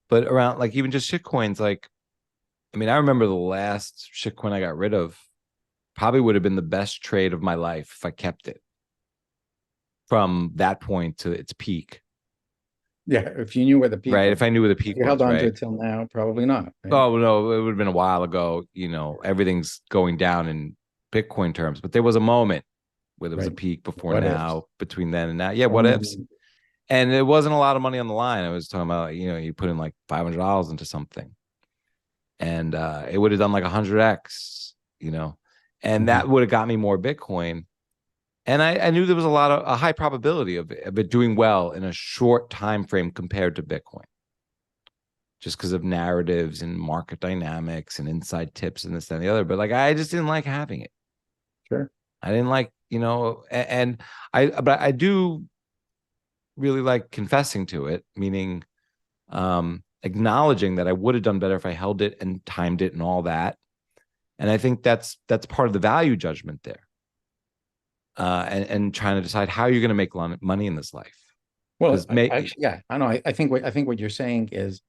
but around, like, even just shitcoins. Like, I mean, I remember the last shitcoin I got rid of probably would have been the best trade of my life if I kept it from that point to its peak. Yeah, if you knew where the peak right? was. If I knew where the peak If you was, held on to right? it till now, probably not. Right? Oh no, it would have been a while ago. Everything's going down in Bitcoin terms, but there was a moment where there was a Right. peak before What now, ifs? between then and now. Yeah, what ifs? Um, And it wasn't a lot of money on the line. I was talking about, you put in like $500 into something, and it would have done like 100x, and that would have got me more Bitcoin. And I knew there was a high probability of it doing well in a short time frame compared to Bitcoin, just because of narratives and market dynamics and inside tips and this, that, and the other. But, like, I just didn't like having it. Sure. I didn't like, but I do really like confessing to it, meaning acknowledging that I would have done better if I held it and timed it and all that. And I think that's part of the value judgment there. And trying to decide how you're going to make money in this life. Well, actually, yeah, I know. I think what you're saying is,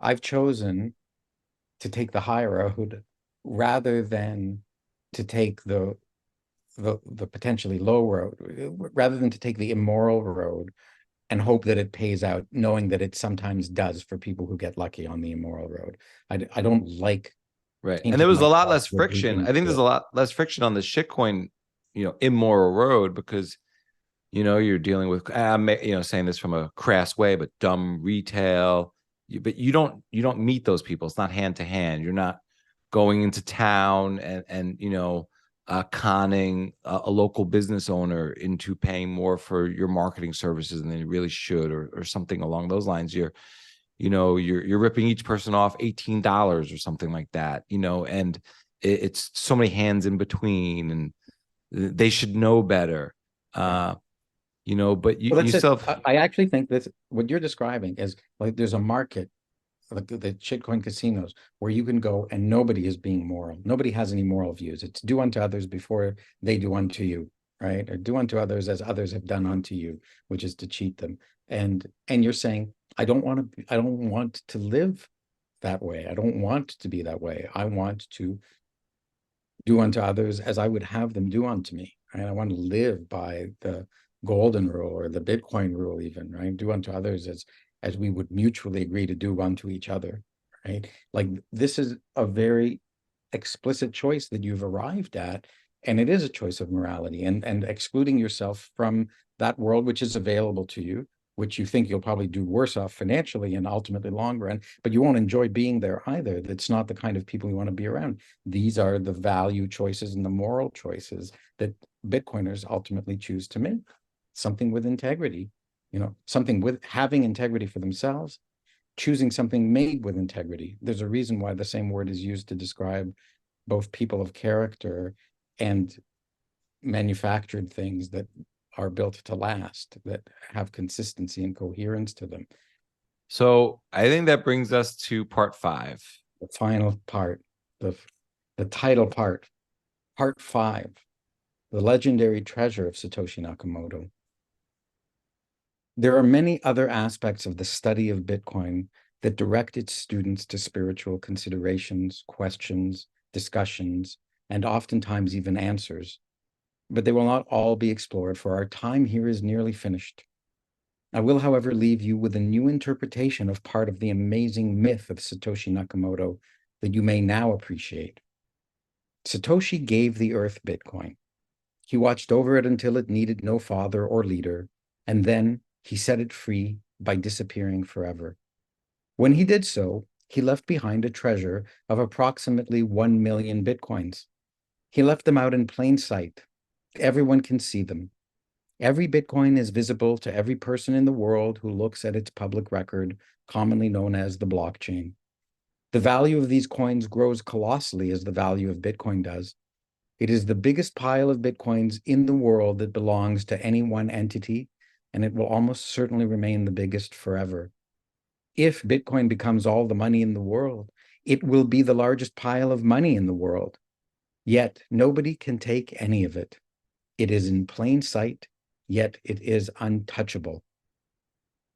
I've chosen to take the high road rather than to take the potentially low road, rather than to take the immoral road and hope that it pays out, knowing that it sometimes does for people who get lucky on the immoral road. I don't like. Right. And there was a lot less friction. I think there's a lot less friction on the shitcoin, immoral road, because, you're dealing with, saying this from a crass way, but dumb retail. But you don't meet those people. It's not hand to hand. You're not going into town and conning a local business owner into paying more for your marketing services than they really should, or something along those lines. You're ripping each person off $18 or something like that, and it's so many hands in between, and they should know better. But you still have... I actually think that what you're describing is, like, there's a market, like the shitcoin casinos, where you can go and nobody is being moral. Nobody has any moral views. It's do unto others before they do unto you, right? Or do unto others as others have done unto you, which is to cheat them. And you're saying, I don't want to live that way. I don't want to be that way. I want to do unto others as I would have them do unto me. Right? I want to live by the golden rule, or the Bitcoin rule, even, right? Do unto others as we would mutually agree to do unto each other, right? Like, this is a very explicit choice that you've arrived at, and it is a choice of morality, and excluding yourself from that world which is available to you, which you think you'll probably do worse off financially and ultimately long run, but you won't enjoy being there either. That's not the kind of people you want to be around. These are the value choices and the moral choices that Bitcoiners ultimately choose to make. Something with integrity, something with having integrity for themselves, choosing something made with integrity. There's a reason why the same word is used to describe both people of character and manufactured things that are built to last, that have consistency and coherence to them. So I think that brings us to part 5. The final part, the title part 5, the legendary treasure of Satoshi Nakamoto. There are many other aspects of the study of Bitcoin that direct its students to spiritual considerations, questions, discussions, and oftentimes even answers. But they will not all be explored, for our time here is nearly finished. I will, however, leave you with a new interpretation of part of the amazing myth of Satoshi Nakamoto that you may now appreciate. Satoshi gave the earth Bitcoin. He watched over it until it needed no father or leader, and then he set it free by disappearing forever. When he did so, he left behind a treasure of approximately 1 million Bitcoins. He left them out in plain sight. Everyone can see them. Every Bitcoin is visible to every person in the world who looks at its public record, commonly known as the blockchain. The value of these coins grows colossally as the value of Bitcoin does. It is the biggest pile of Bitcoins in the world that belongs to any one entity, and it will almost certainly remain the biggest forever. If Bitcoin becomes all the money in the world, it will be the largest pile of money in the world. Yet nobody can take any of it. It is in plain sight, yet it is untouchable.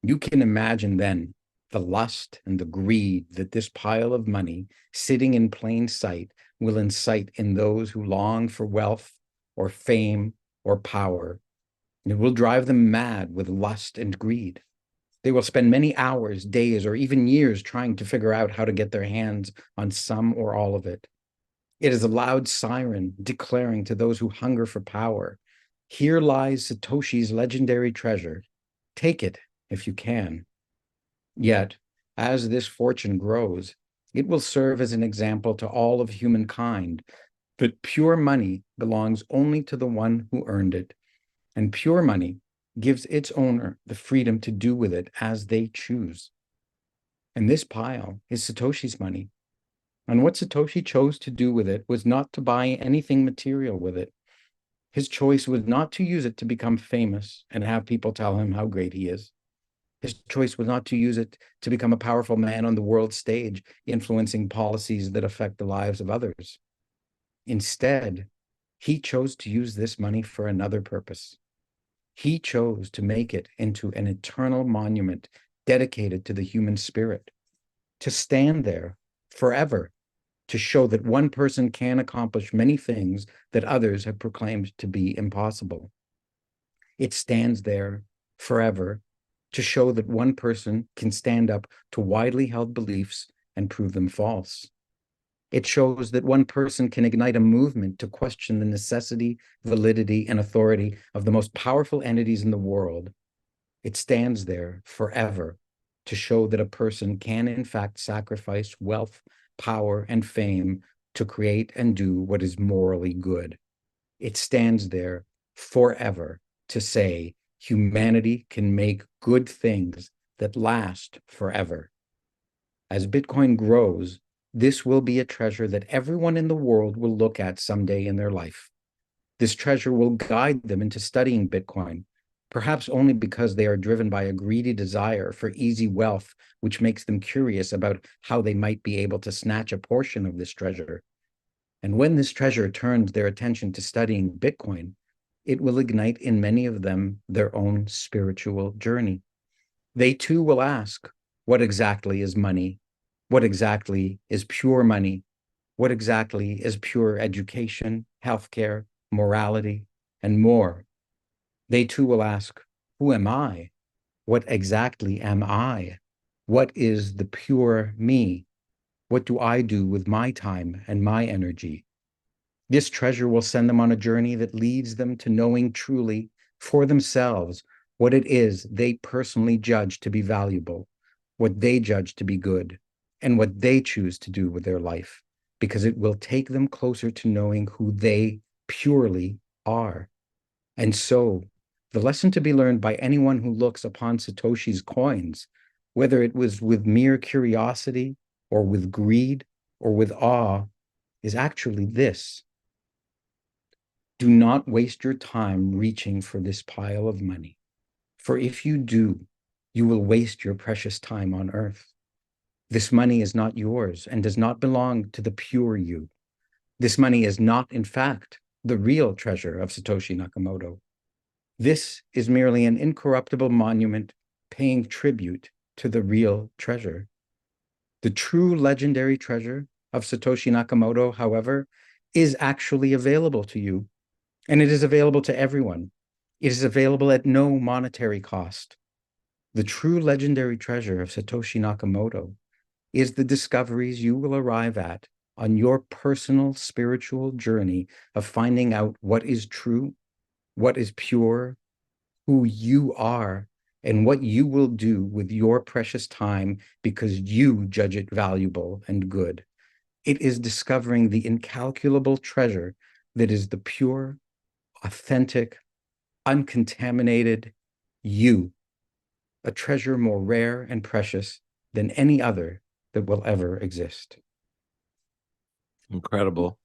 You can imagine then the lust and the greed that this pile of money sitting in plain sight will incite in those who long for wealth or fame or power. It will drive them mad with lust and greed. They will spend many hours, days, or even years trying to figure out how to get their hands on some or all of it. It is a loud siren declaring to those who hunger for power, "Here lies Satoshi's legendary treasure. Take it if you can." Yet, as this fortune grows, it will serve as an example to all of humankind that pure money belongs only to the one who earned it, and pure money gives its owner the freedom to do with it as they choose. And this pile is Satoshi's money. And what Satoshi chose to do with it was not to buy anything material with it. His choice was not to use it to become famous and have people tell him how great he is. His choice was not to use it to become a powerful man on the world stage, influencing policies that affect the lives of others. Instead, he chose to use this money for another purpose. He chose to make it into an eternal monument dedicated to the human spirit, to stand there forever, to show that one person can accomplish many things that others have proclaimed to be impossible. It stands there forever to show that one person can stand up to widely held beliefs and prove them false. It shows that one person can ignite a movement to question the necessity, validity, and authority of the most powerful entities in the world. It stands there forever to show that a person can, in fact, sacrifice wealth, power, and fame to create and do what is morally good. It stands there forever to say humanity can make good things that last forever. As Bitcoin grows, this will be a treasure that everyone in the world will look at someday in their life. This treasure will guide them into studying Bitcoin, perhaps only because they are driven by a greedy desire for easy wealth, which makes them curious about how they might be able to snatch a portion of this treasure. And when this treasure turns their attention to studying Bitcoin, it will ignite in many of them their own spiritual journey. They too will ask, what exactly is money? What exactly is pure money? What exactly is pure education, healthcare, morality, and more? They too will ask, who am I? What exactly am I? What is the pure me? What do I do with my time and my energy? This treasure will send them on a journey that leads them to knowing truly for themselves what it is they personally judge to be valuable, what they judge to be good, and what they choose to do with their life, because it will take them closer to knowing who they purely are. And so, the lesson to be learned by anyone who looks upon Satoshi's coins, whether it was with mere curiosity or with greed or with awe, is actually this: do not waste your time reaching for this pile of money. For if you do, you will waste your precious time on earth. This money is not yours and does not belong to the pure you. This money is not, in fact, the real treasure of Satoshi Nakamoto. This is merely an incorruptible monument paying tribute to the real treasure. The true legendary treasure of Satoshi Nakamoto, however, is actually available to you, and it is available to everyone. It is available at no monetary cost. The true legendary treasure of Satoshi Nakamoto is the discoveries you will arrive at on your personal spiritual journey of finding out what is true, what is pure, who you are, and what you will do with your precious time because you judge it valuable and good. It is discovering the incalculable treasure that is the pure, authentic, uncontaminated you, a treasure more rare and precious than any other that will ever exist. Incredible.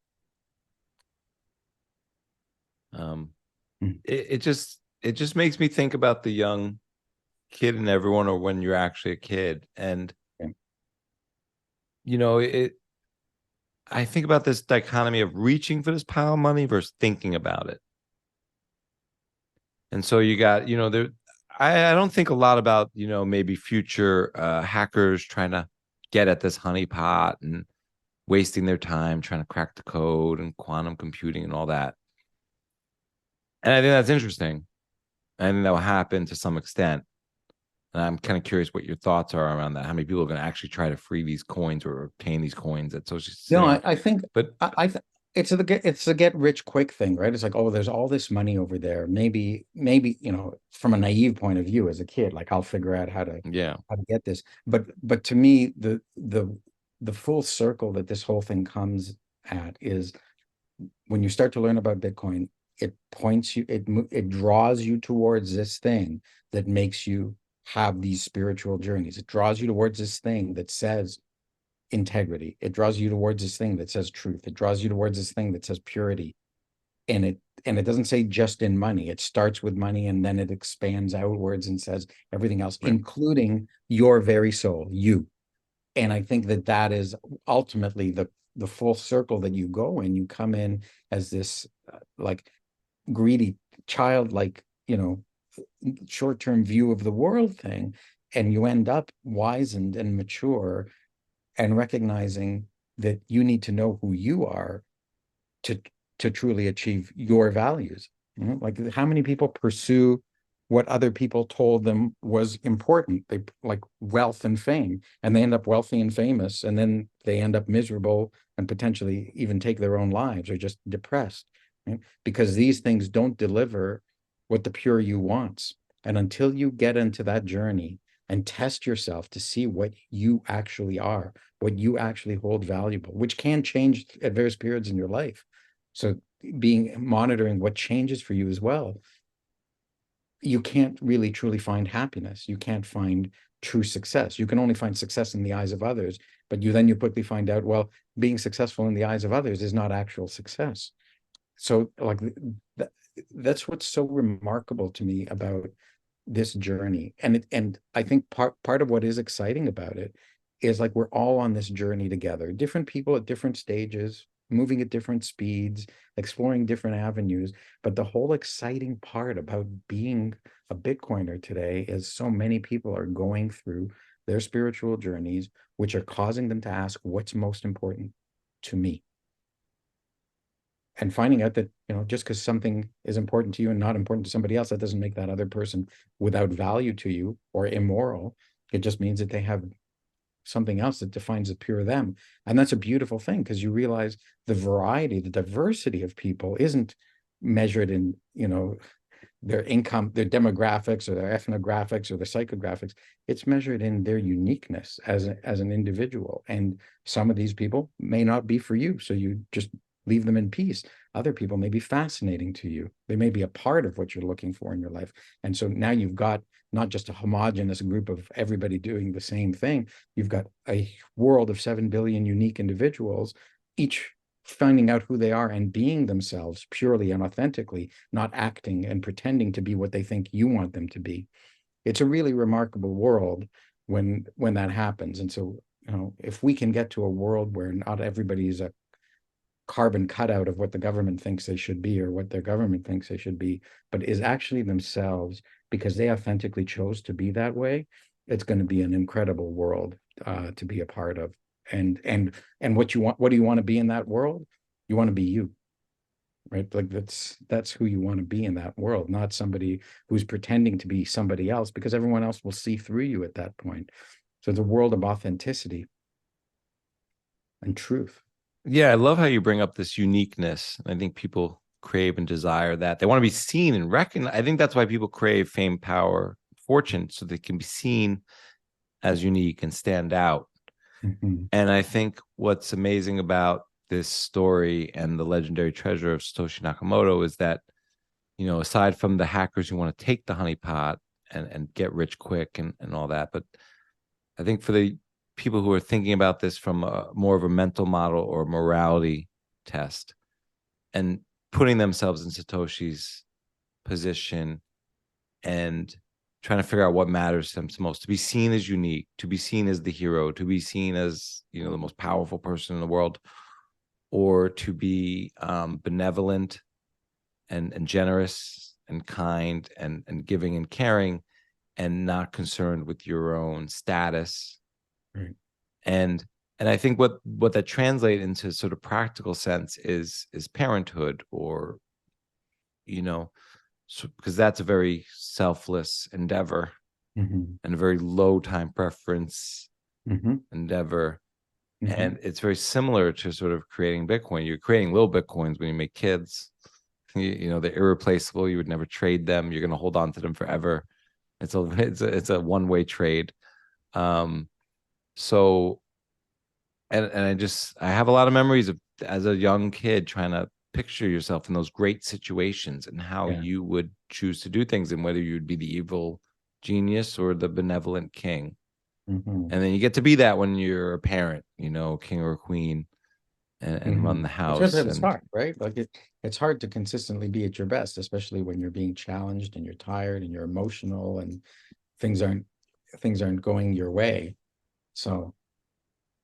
It just makes me think about the young kid in everyone, or when you're actually a kid. And Yeah. I think about this dichotomy of reaching for this pile of money versus thinking about it. And so you got, there, I don't think a lot about, maybe future hackers trying to get at this honeypot and wasting their time trying to crack the code and quantum computing and all that. And I think that's interesting. I think that will happen to some extent. And I'm kind of curious what your thoughts are around that. How many people are going to actually try to free these coins or obtain these coins at Social No, Security? I think, But it's a get rich quick thing, right? It's like, oh, there's all this money over there. Maybe, from a naive point of view as a kid, like I'll figure out yeah, how to get this. But to me, the full circle that this whole thing comes at is when you start to learn about Bitcoin, it draws you towards this thing that makes you have these spiritual journeys. It draws you towards this thing that says integrity. It draws you towards this thing that says truth. It draws you towards this thing that says purity. And it doesn't say just in money. It starts with money and then it expands outwards and says everything else, right. including your very soul, you. And I think that is ultimately the full circle that you go in. You come in as this like greedy child, like, short-term view of the world thing, and you end up wizened and mature and recognizing that you need to know who you are to truly achieve your values. Like how many people pursue what other people told them was important? They like wealth and fame, and they end up wealthy and famous, and then they end up miserable and potentially even take their own lives or just depressed, right? Because these things don't deliver what the pure you wants. And until you get into that journey and test yourself to see what you actually are, what you actually hold valuable, which can change at various periods in your life. So monitoring what changes for you as well, you can't really truly find happiness. You can't find true success. You can only find success in the eyes of others, but you quickly find out, well, being successful in the eyes of others is not actual success. So like that's what's so remarkable to me about this journey. And I think part of what is exciting about it is like we're all on this journey together, different people at different stages, moving at different speeds, exploring different avenues. But the whole exciting part about being a Bitcoiner today is so many people are going through their spiritual journeys, which are causing them to ask, what's most important to me? And finding out that, just because something is important to you and not important to somebody else, that doesn't make that other person without value to you or immoral. It just means that they have something else that defines the pure them. And that's a beautiful thing, because you realize the variety, the diversity of people isn't measured in, their income, their demographics or their ethnographics or their psychographics. It's measured in their uniqueness as an individual. And some of these people may not be for you. So you just leave them in peace. Other people may be fascinating to you. They may be a part of what you're looking for in your life. And so now you've got not just a homogenous group of everybody doing the same thing. You've got a world of 7 billion unique individuals, each finding out who they are and being themselves purely and authentically, not acting and pretending to be what they think you want them to be. it's a really remarkable world when that happens. And so, if we can get to a world where not everybody is a carbon cutout of what the government thinks they should be or what their government thinks they should be, but is actually themselves because they authentically chose to be that way, it's going to be an incredible world to be a part of. And what do you want to be in that world? You want to be you, right? Like that's who you want to be in that world, not somebody who's pretending to be somebody else, because everyone else will see through you at that point. So the world of authenticity and truth. Yeah, I love how you bring up this uniqueness. I think people crave and desire that. They want to be seen and recognized. I think that's why people crave fame, power, fortune, so they can be seen as unique and stand out. Mm-hmm. And I think what's amazing about this story and the legendary treasure of Satoshi Nakamoto is that, aside from the hackers who want to take the honeypot and get rich quick and all that, but I think for the people who are thinking about this from more of a mental model or morality test and putting themselves in Satoshi's position and trying to figure out what matters to them most, to be seen as unique, to be seen as the hero, to be seen as, the most powerful person in the world, or to be benevolent and generous and kind and giving and caring and not concerned with your own status. Right. And I think what that translates into sort of practical sense is parenthood, or because that's a very selfless endeavor Mm-hmm. and a very low time preference Mm-hmm. endeavor. Mm-hmm. And it's very similar to sort of creating Bitcoin. You're creating little Bitcoins when you make kids. They're irreplaceable. You would never trade them. You're going to hold on to them forever. It's a one-way trade. So and I have a lot of memories of as a young kid trying to picture yourself in those great situations and how you would choose to do things and whether you'd be the evil genius or the benevolent king. Mm-hmm. And then you get to be that when you're a parent, king or queen, and run the house. It's hard, right? Like it's hard to consistently be at your best, especially when you're being challenged and you're tired and you're emotional and things aren't going your way. So,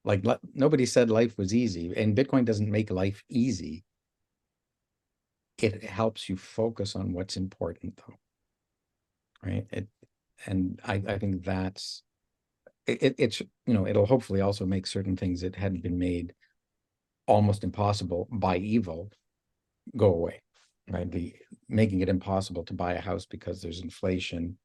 like, nobody said life was easy, and Bitcoin doesn't make life easy. It helps you focus on what's important, though, right? And I think it's it'll hopefully also make certain things that hadn't been made almost impossible by evil go away, right? The making it impossible to buy a house because there's inflation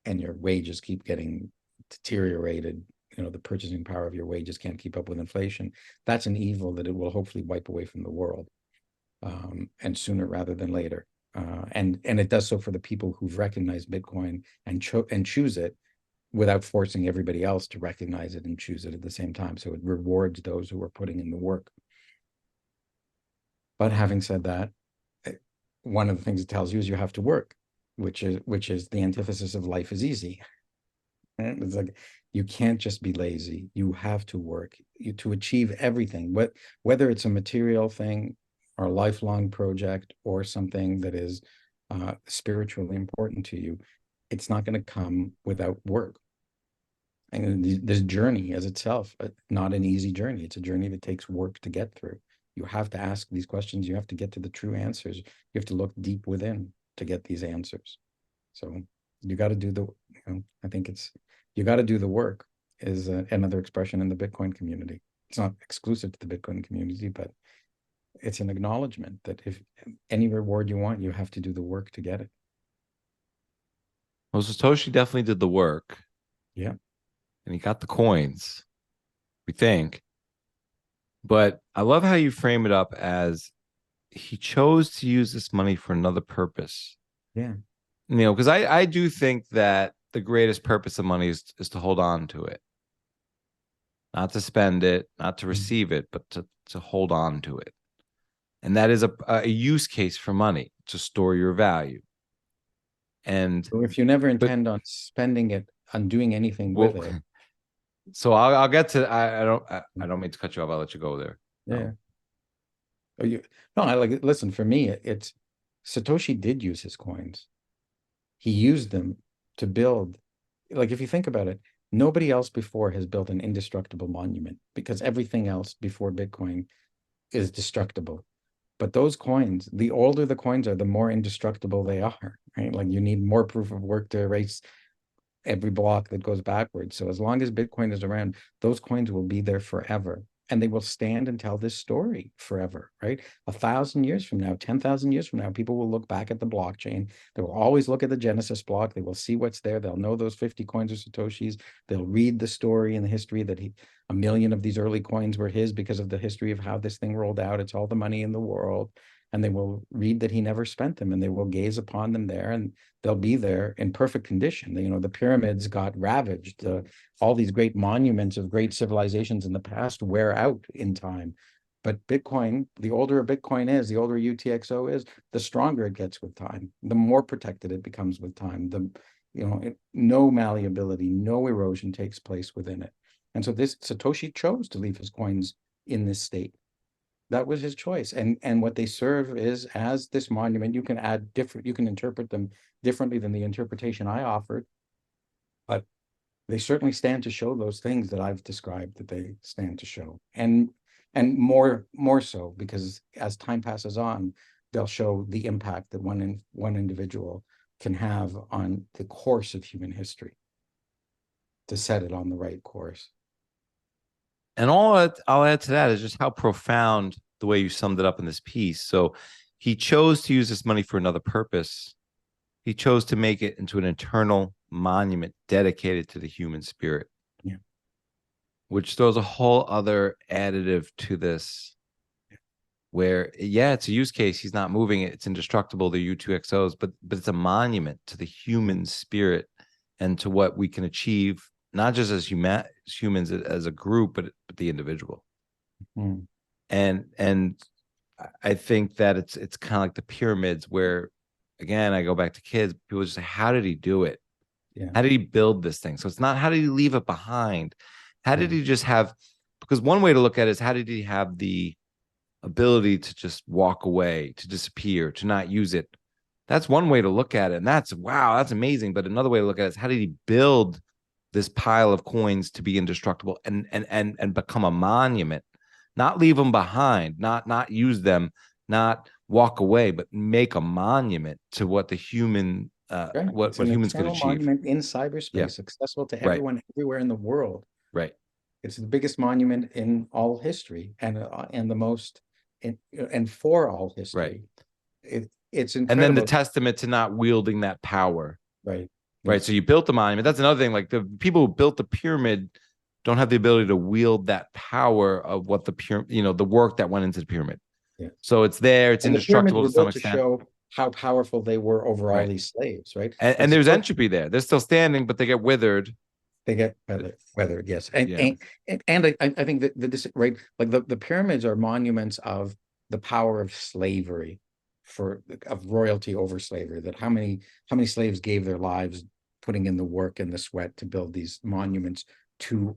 and your wages keep getting deteriorated. The purchasing power of your wages can't keep up with inflation. That's an evil that it will hopefully wipe away from the world, and sooner rather than later. And it does so for the people who've recognized Bitcoin and choose it without forcing everybody else to recognize it and choose it at the same time. So it rewards those who are putting in the work. But having said that, one of the things it tells you is you have to work, which is the antithesis of life is easy. Right? It's like you can't just be lazy. You have to work to achieve everything, whether it's a material thing or a lifelong project or something that is spiritually important to you. It's not going to come without work. And this journey as itself, not an easy journey. It's a journey that takes work to get through. You have to ask these questions. You have to get to the true answers. You have to look deep within to get these answers. So you got to do I think you got to do the work is another expression in the Bitcoin community. It's not exclusive to the Bitcoin community, but it's an acknowledgement that if any reward you want, you have to do the work to get it. Well, Satoshi definitely did the work. Yeah. And he got the coins, we think. But I love how you frame it up as he chose to use this money for another purpose. Yeah. Because I do think that the greatest purpose of money is to hold on to it. Not to spend it, not to receive it, but to hold on to it. And that is a use case for money, to store your value. And so if you never intend on spending it, on doing anything with it. So I'll get to I don't mean to cut you off. I'll let you go there. Yeah. Listen, for me, it's Satoshi did use his coins. He used them to build like if you think about it, nobody else before has built an indestructible monument because everything else before Bitcoin is destructible. But those coins, the older the coins are, the more indestructible they are, right? Like you need more proof of work to erase every block that goes backwards. So as long as Bitcoin is around, those coins will be there forever. And they will stand and tell this story forever, right? 1,000 years from now, 10,000 years from now, people will look back at the blockchain. They will always look at the Genesis block. They will see what's there. They'll know those 50 coins are Satoshi's. They'll read the story and the history that a million of these early coins were his because of the history of how this thing rolled out. It's all the money in the world. And they will read that he never spent them, and they will gaze upon them there, and they'll be there in perfect condition. You know, the pyramids got ravaged. All these great monuments of great civilizations in the past wear out in time. But Bitcoin, the older a Bitcoin is, the older UTXO is, the stronger it gets with time, the more protected it becomes with time. No malleability, no erosion takes place within it. And so this Satoshi chose to leave his coins in this state. That was his choice. And what they serve is as this monument. You can add different, you can interpret them differently than the interpretation I offered, but they certainly stand to show those things that I've described that they stand to show. And more so, because as time passes on, they'll show the impact that one individual can have on the course of human history to set it on the right course. And I'll add to that is just how profound the way you summed it up in this piece. So he chose to use this money for another purpose. He chose to make it into an eternal monument dedicated to the human spirit. Yeah. Which throws a whole other additive to this, where, yeah, it's a use case. He's not moving it. It's indestructible, the U2XOs, but it's a monument to the human spirit and to what we can achieve, not just as humans as a group, but the individual. Mm-hmm. And I think that it's kind of like the pyramids, where, again, I go back to kids. People just say, how did he do it? Yeah. How did he build this thing? So it's not how did he leave it behind? How did he just have, because one way to look at it is, how did he have the ability to just walk away, to disappear, to not use it? That's one way to look at it. And that's, wow, that's amazing. But another way to look at it is, how did he build this pile of coins to be indestructible and become a monument? Not leave them behind, not use them, not walk away, but make a monument to what the human, Right. what humans could achieve. Monument in cyberspace, accessible to everyone everywhere in the world. Right. It's the biggest monument in all history, and the most, and for all history. Right. It's incredible. And then the testament to not wielding that power. Right. Right. Yes. So you built the monument. That's another thing. Like, the people who built the pyramid don't have the ability to wield that power of what the pyramid, the work that went into the pyramid. Yeah. So it's there. It's indestructible to some extent. To show how powerful they were over all these slaves. Right. And there's entropy there. They're still standing, but they get withered. They get weathered, yes. And I think that this, right, like the pyramids are monuments of the power of slavery, of royalty over slavery. That how many slaves gave their lives putting in the work and the sweat to build these monuments to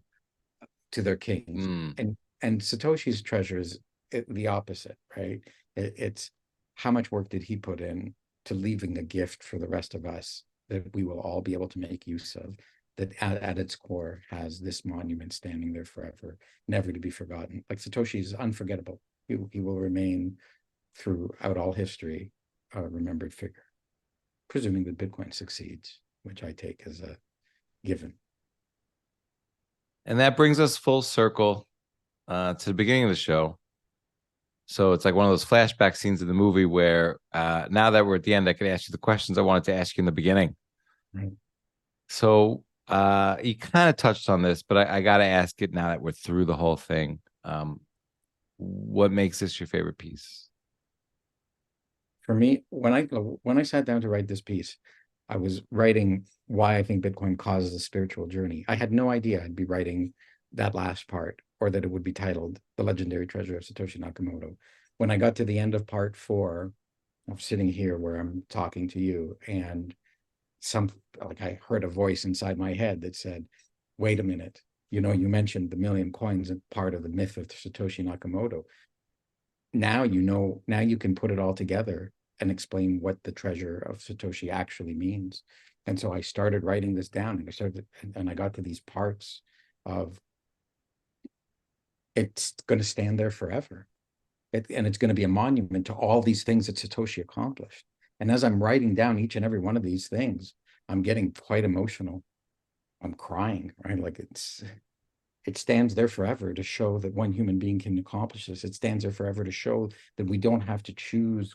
their kings. And Satoshi's treasure is the opposite, right? It's how much work did he put in to leaving a gift for the rest of us that we will all be able to make use of, that at its core has this monument standing there forever, never to be forgotten. Like, Satoshi is unforgettable. He will remain throughout all history a remembered figure, presuming that Bitcoin succeeds, which I take as a given. And that brings us full circle to the beginning of the show. So it's like one of those flashback scenes of the movie where now that we're at the end, I could ask you the questions I wanted to ask you in the beginning. Right. So you kind of touched on this, but I got to ask it now that we're through the whole thing. What makes this your favorite piece? For me, when I sat down to write this piece, I was writing why I think Bitcoin causes a spiritual journey. I had no idea I'd be writing that last part, or that it would be titled The Legendary Treasure of Satoshi Nakamoto. When I got to the end of part 4, I'm sitting here where I'm talking to you, and I heard a voice inside my head that said, wait a minute, you mentioned the million coins and part of the myth of Satoshi Nakamoto. Now you can put it all together and explain what the treasure of Satoshi actually means. And so I started writing this down, and I got to these parts of it's going to stand there forever. And it's going to be a monument to all these things that Satoshi accomplished. And as I'm writing down each and every one of these things, I'm getting quite emotional. I'm crying, right? Like it stands there forever to show that one human being can accomplish this. It stands there forever to show that we don't have to choose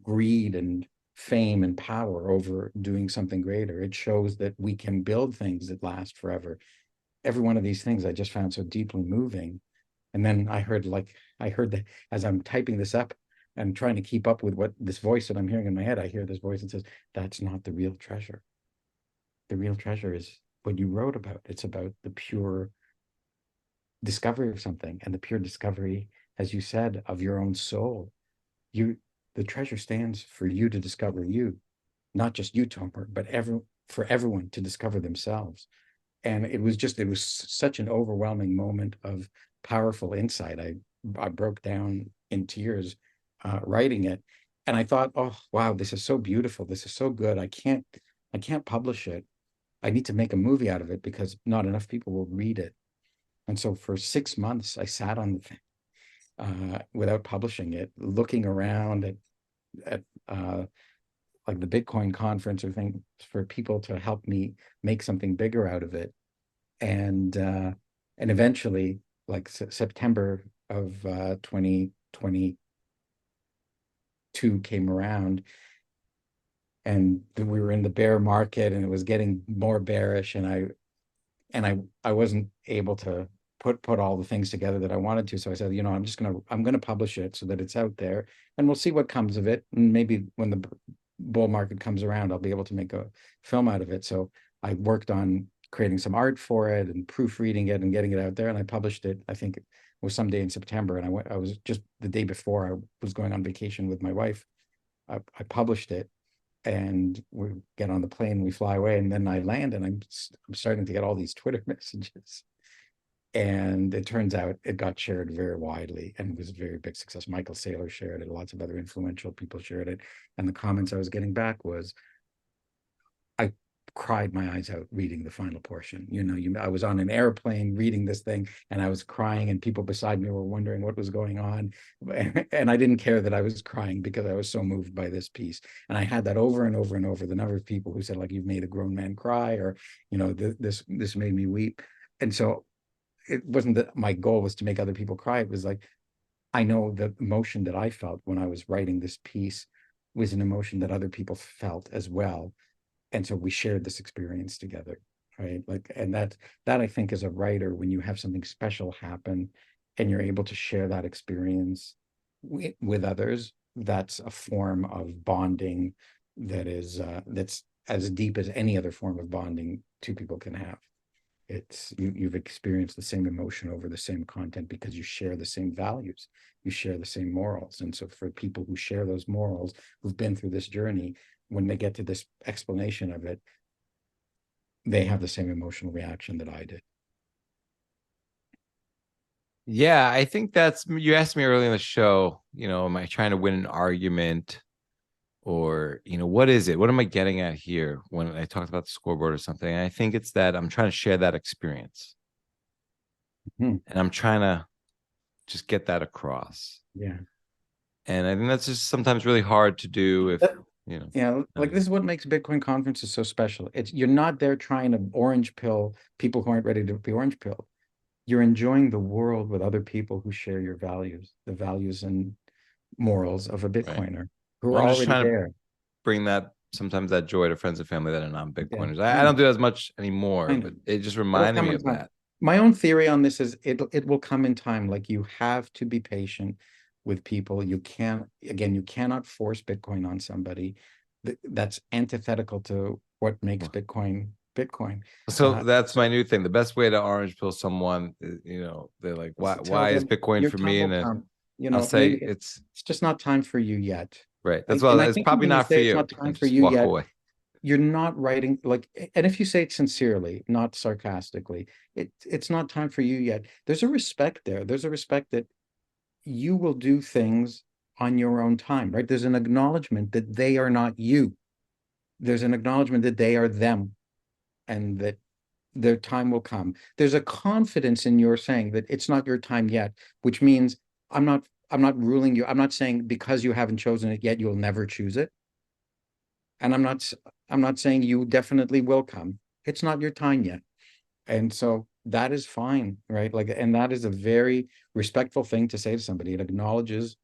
greed and fame and power over doing something greater. It shows that we can build things that last forever. Every one of these things I just found so deeply moving. And then I heard that as I'm typing this up and trying to keep up with what this voice that I'm hearing in my head, I hear this voice that says, that's not the real treasure. The real treasure is what you wrote about. It's about the pure discovery of something, and the pure discovery, as you said, of your own soul. The treasure stands for you to discover you, not just you, Tomer, but for everyone to discover themselves. And it was such an overwhelming moment of powerful insight. I broke down in tears writing it, and I thought, oh wow, this is so beautiful. This is so good. I can't publish it. I need to make a movie out of it because not enough people will read it. And so for 6 months, I sat on the thing without publishing it, looking around at like the Bitcoin conference or things for people to help me make something bigger out of it. And eventually, like September of 2022 came around, and we were in the bear market, and it was getting more bearish, and I wasn't able to put all the things together that I wanted to. So I said, I'm gonna publish it so that it's out there, and we'll see what comes of it. And maybe when the bull market comes around, I'll be able to make a film out of it. So I worked on creating some art for it and proofreading it and getting it out there, and I published it. I think it was someday in September, and I was just the day before I was going on vacation with my wife. I published it, and we get on the plane, we fly away, and then I land, and I'm starting to get all these Twitter messages. And it turns out it got shared very widely and was a very big success. Michael Saylor shared it, lots of other influential people shared it. And the comments I was getting back was, I cried my eyes out reading the final portion. I was on an airplane reading this thing, and I was crying, and people beside me were wondering what was going on. And I didn't care that I was crying because I was so moved by this piece. And I had that over and over and over, the number of people who said, like, you've made a grown man cry, or, this made me weep. And so it wasn't that my goal was to make other people cry. It was like, I know the emotion that I felt when I was writing this piece was an emotion that other people felt as well. And so we shared this experience together, right? Like, and that I think as a writer, when you have something special happen and you're able to share that experience with others, that's a form of bonding that is that's as deep as any other form of bonding two people can have. It's you've experienced the same emotion over the same content because you share the same values, you share the same morals. And so for people who share those morals, who've been through this journey, when they get to this explanation of it, they have the same emotional reaction that I did. Yeah, I think you asked me earlier in the show, am I trying to win an argument, or, what is it? What am I getting at here when I talked about the scoreboard or something? And I think it's that I'm trying to share that experience. And I'm trying to just get that across. Yeah. And I think that's just sometimes really hard to do if, Yeah, like this is what makes Bitcoin conferences so special. You're not there trying to orange pill people who aren't ready to be orange pilled. You're enjoying the world with other people who share your values, the values and morals of a Bitcoiner who are already there. Bring sometimes that joy to friends and family that are non-Bitcoiners. Yeah, I don't do it as much anymore, but it just reminded me of that. My own theory on this is it will come in time. Like, you have to be patient with people. You cannot force Bitcoin on somebody. That's antithetical to what makes Bitcoin. So that's my new thing. The best way to orange pill someone, they're like, why is Bitcoin for me? And I'll say it's just not time for you yet. Right. That's why it's probably not for you. It's not time for you yet. Away. You're not writing and if you say it sincerely, not sarcastically, it's not time for you yet. There's a respect there. There's a respect that you will do things on your own time, right? There's an acknowledgement that they are not you. There's an acknowledgement that they are them, and that their time will come. There's a confidence in your saying that it's not your time yet, which means I'm not ruling you. I'm not saying because you haven't chosen it yet, you'll never choose it. And I'm not saying you definitely will come. It's not your time yet. And so that is fine, right? Like, and that is a very respectful thing to say to somebody. It acknowledges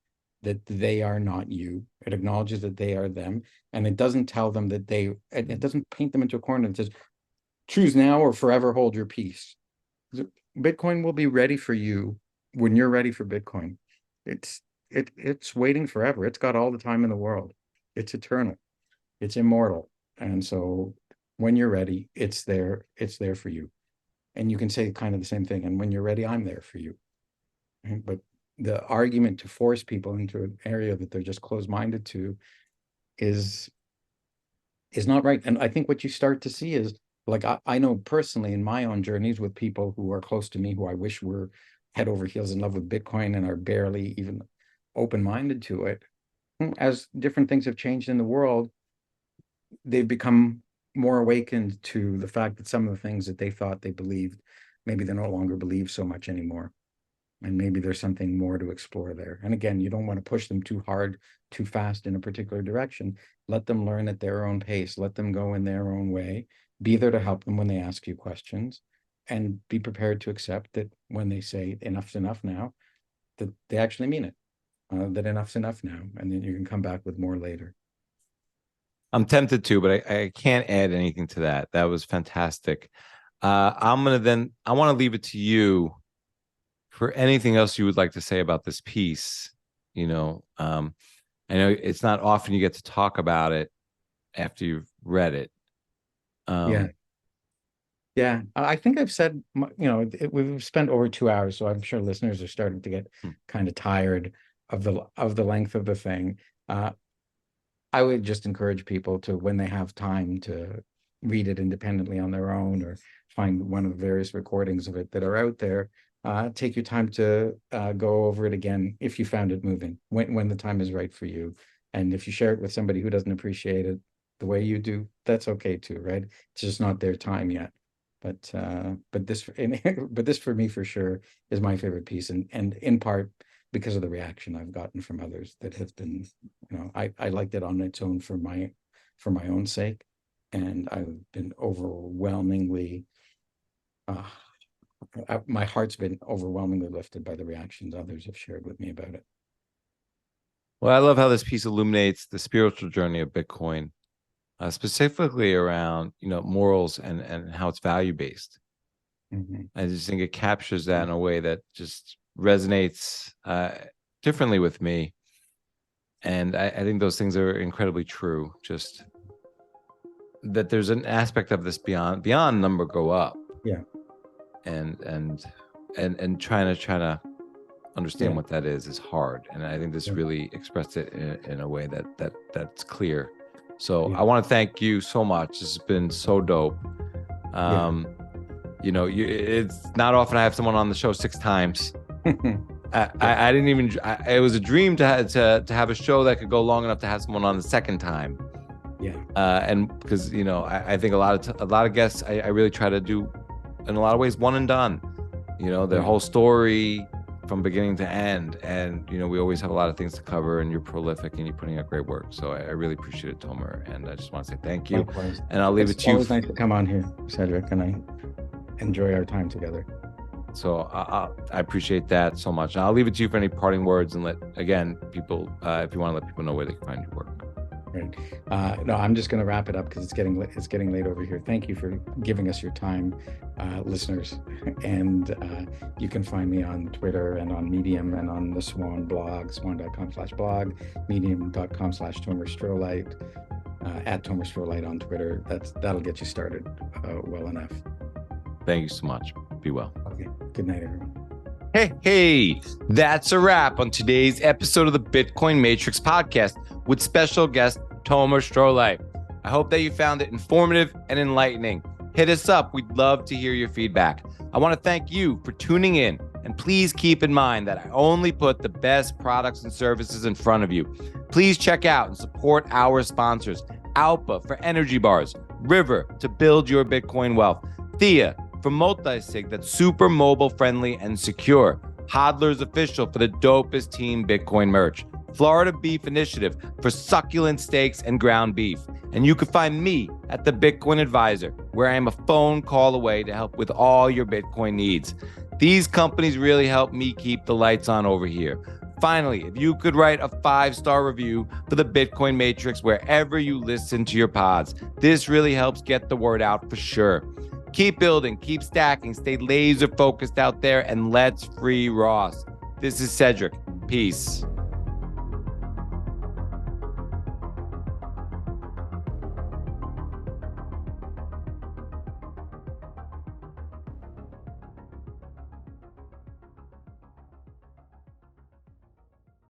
that they are not you. It acknowledges that they are them. And it doesn't tell them that it doesn't paint them into a corner. It says, choose now or forever hold your peace. Bitcoin will be ready for you when you're ready for Bitcoin. It's waiting forever. It's got all the time in the world. It's eternal. It's immortal. And so when you're ready, it's there for you. And you can say kind of the same thing. And when you're ready, I'm there for you. But the argument to force people into an area that they're just closed-minded to is not right. And I think what you start to see is, like, I know personally in my own journeys with people who are close to me, who I wish were head over heels in love with Bitcoin and are barely even open-minded to it, as different things have changed in the world, they've become more awakened to the fact that some of the things that they thought they believed, maybe they no longer believe so much anymore. And maybe there's something more to explore there. And again, you don't want to push them too hard, too fast in a particular direction. Let them learn at their own pace. Let them go in their own way. Be there to help them when they ask you questions, and be prepared to accept that when they say enough's enough now, that they actually mean it, that enough's enough now. And then you can come back with more later. I'm tempted to, but I can't add anything to that. That was fantastic. I want to leave it to you for anything else you would like to say about this piece. I know it's not often you get to talk about it after you've read it. Yeah. I think I've said, we've spent over 2 hours, so I'm sure listeners are starting to get kind of tired of the length of the thing. I would just encourage people to, when they have time, to read it independently on their own, or find one of the various recordings of it that are out there. Take your time to go over it again if you found it moving, when the time is right for you. And if you share it with somebody who doesn't appreciate it the way you do, that's okay too, right? It's just not their time yet. But this for me, for sure, is my favorite piece, and in part because of the reaction I've gotten from others that have been, I liked it on its own for my own sake, and I've been overwhelmingly, my heart's been overwhelmingly lifted by the reactions others have shared with me about it. Well, I love how this piece illuminates the spiritual journey of Bitcoin, specifically around, morals and how it's value-based. Mm-hmm. I just think it captures that in a way that just resonates differently with me. And I think those things are incredibly true. Just that there's an aspect of this beyond number go up. Yeah. And trying to understand what that is hard. And I think this really expressed it in a way that's clear. So I want to thank you so much. This has been so dope. It's not often I have someone on the show 6 times. I didn't even. It was a dream to have a show that could go long enough to have someone on the second time. Yeah. And because I think a lot of guests I really try to do, in a lot of ways, one and done. Their whole story from beginning to end, and we always have a lot of things to cover, and you're prolific and you're putting out great work. So I really appreciate it, Tomer, and I just want to say thank you. Likewise. And I'll leave it to you. It's always nice to come on here, Cedric, and I enjoy our time together. So I appreciate that so much. And I'll leave it to you for any parting words, and let people, if you want to let people know where they can find your work. Right. No, I'm just going to wrap it up because it's getting late over here. Thank you for giving us your time, listeners. And you can find me on Twitter and on Medium and on the Swan blog, swan.com/blog, medium.com/Tomer Strolight, at Tomer Strolight on Twitter. That'll get you started well enough. Thank you so much. Be well. Okay. Good night, everyone. Hey, that's a wrap on today's episode of the Bitcoin Matrix podcast with special guest Tomer Strolight. I hope that you found it informative and enlightening. Hit us up. We'd love to hear your feedback. I want to thank you for tuning in, and And please keep in mind that I only put the best products and services in front of you. Please check out and support our sponsors: Alpha for energy bars, River to build your Bitcoin wealth, Thea for multi-sig that's super mobile friendly and secure, Hodler's Official for the dopest Team Bitcoin merch, Florida Beef Initiative for succulent steaks and ground beef. And you can find me at the Bitcoin Advisor, where I am a phone call away to help with all your Bitcoin needs. These companies really help me keep the lights on over here. Finally, if you could write a 5-star review for the Bitcoin Matrix wherever you listen to your pods, this really helps get the word out for sure. Keep building, keep stacking, stay laser focused out there, and let's free Ross. This is Cedric. Peace.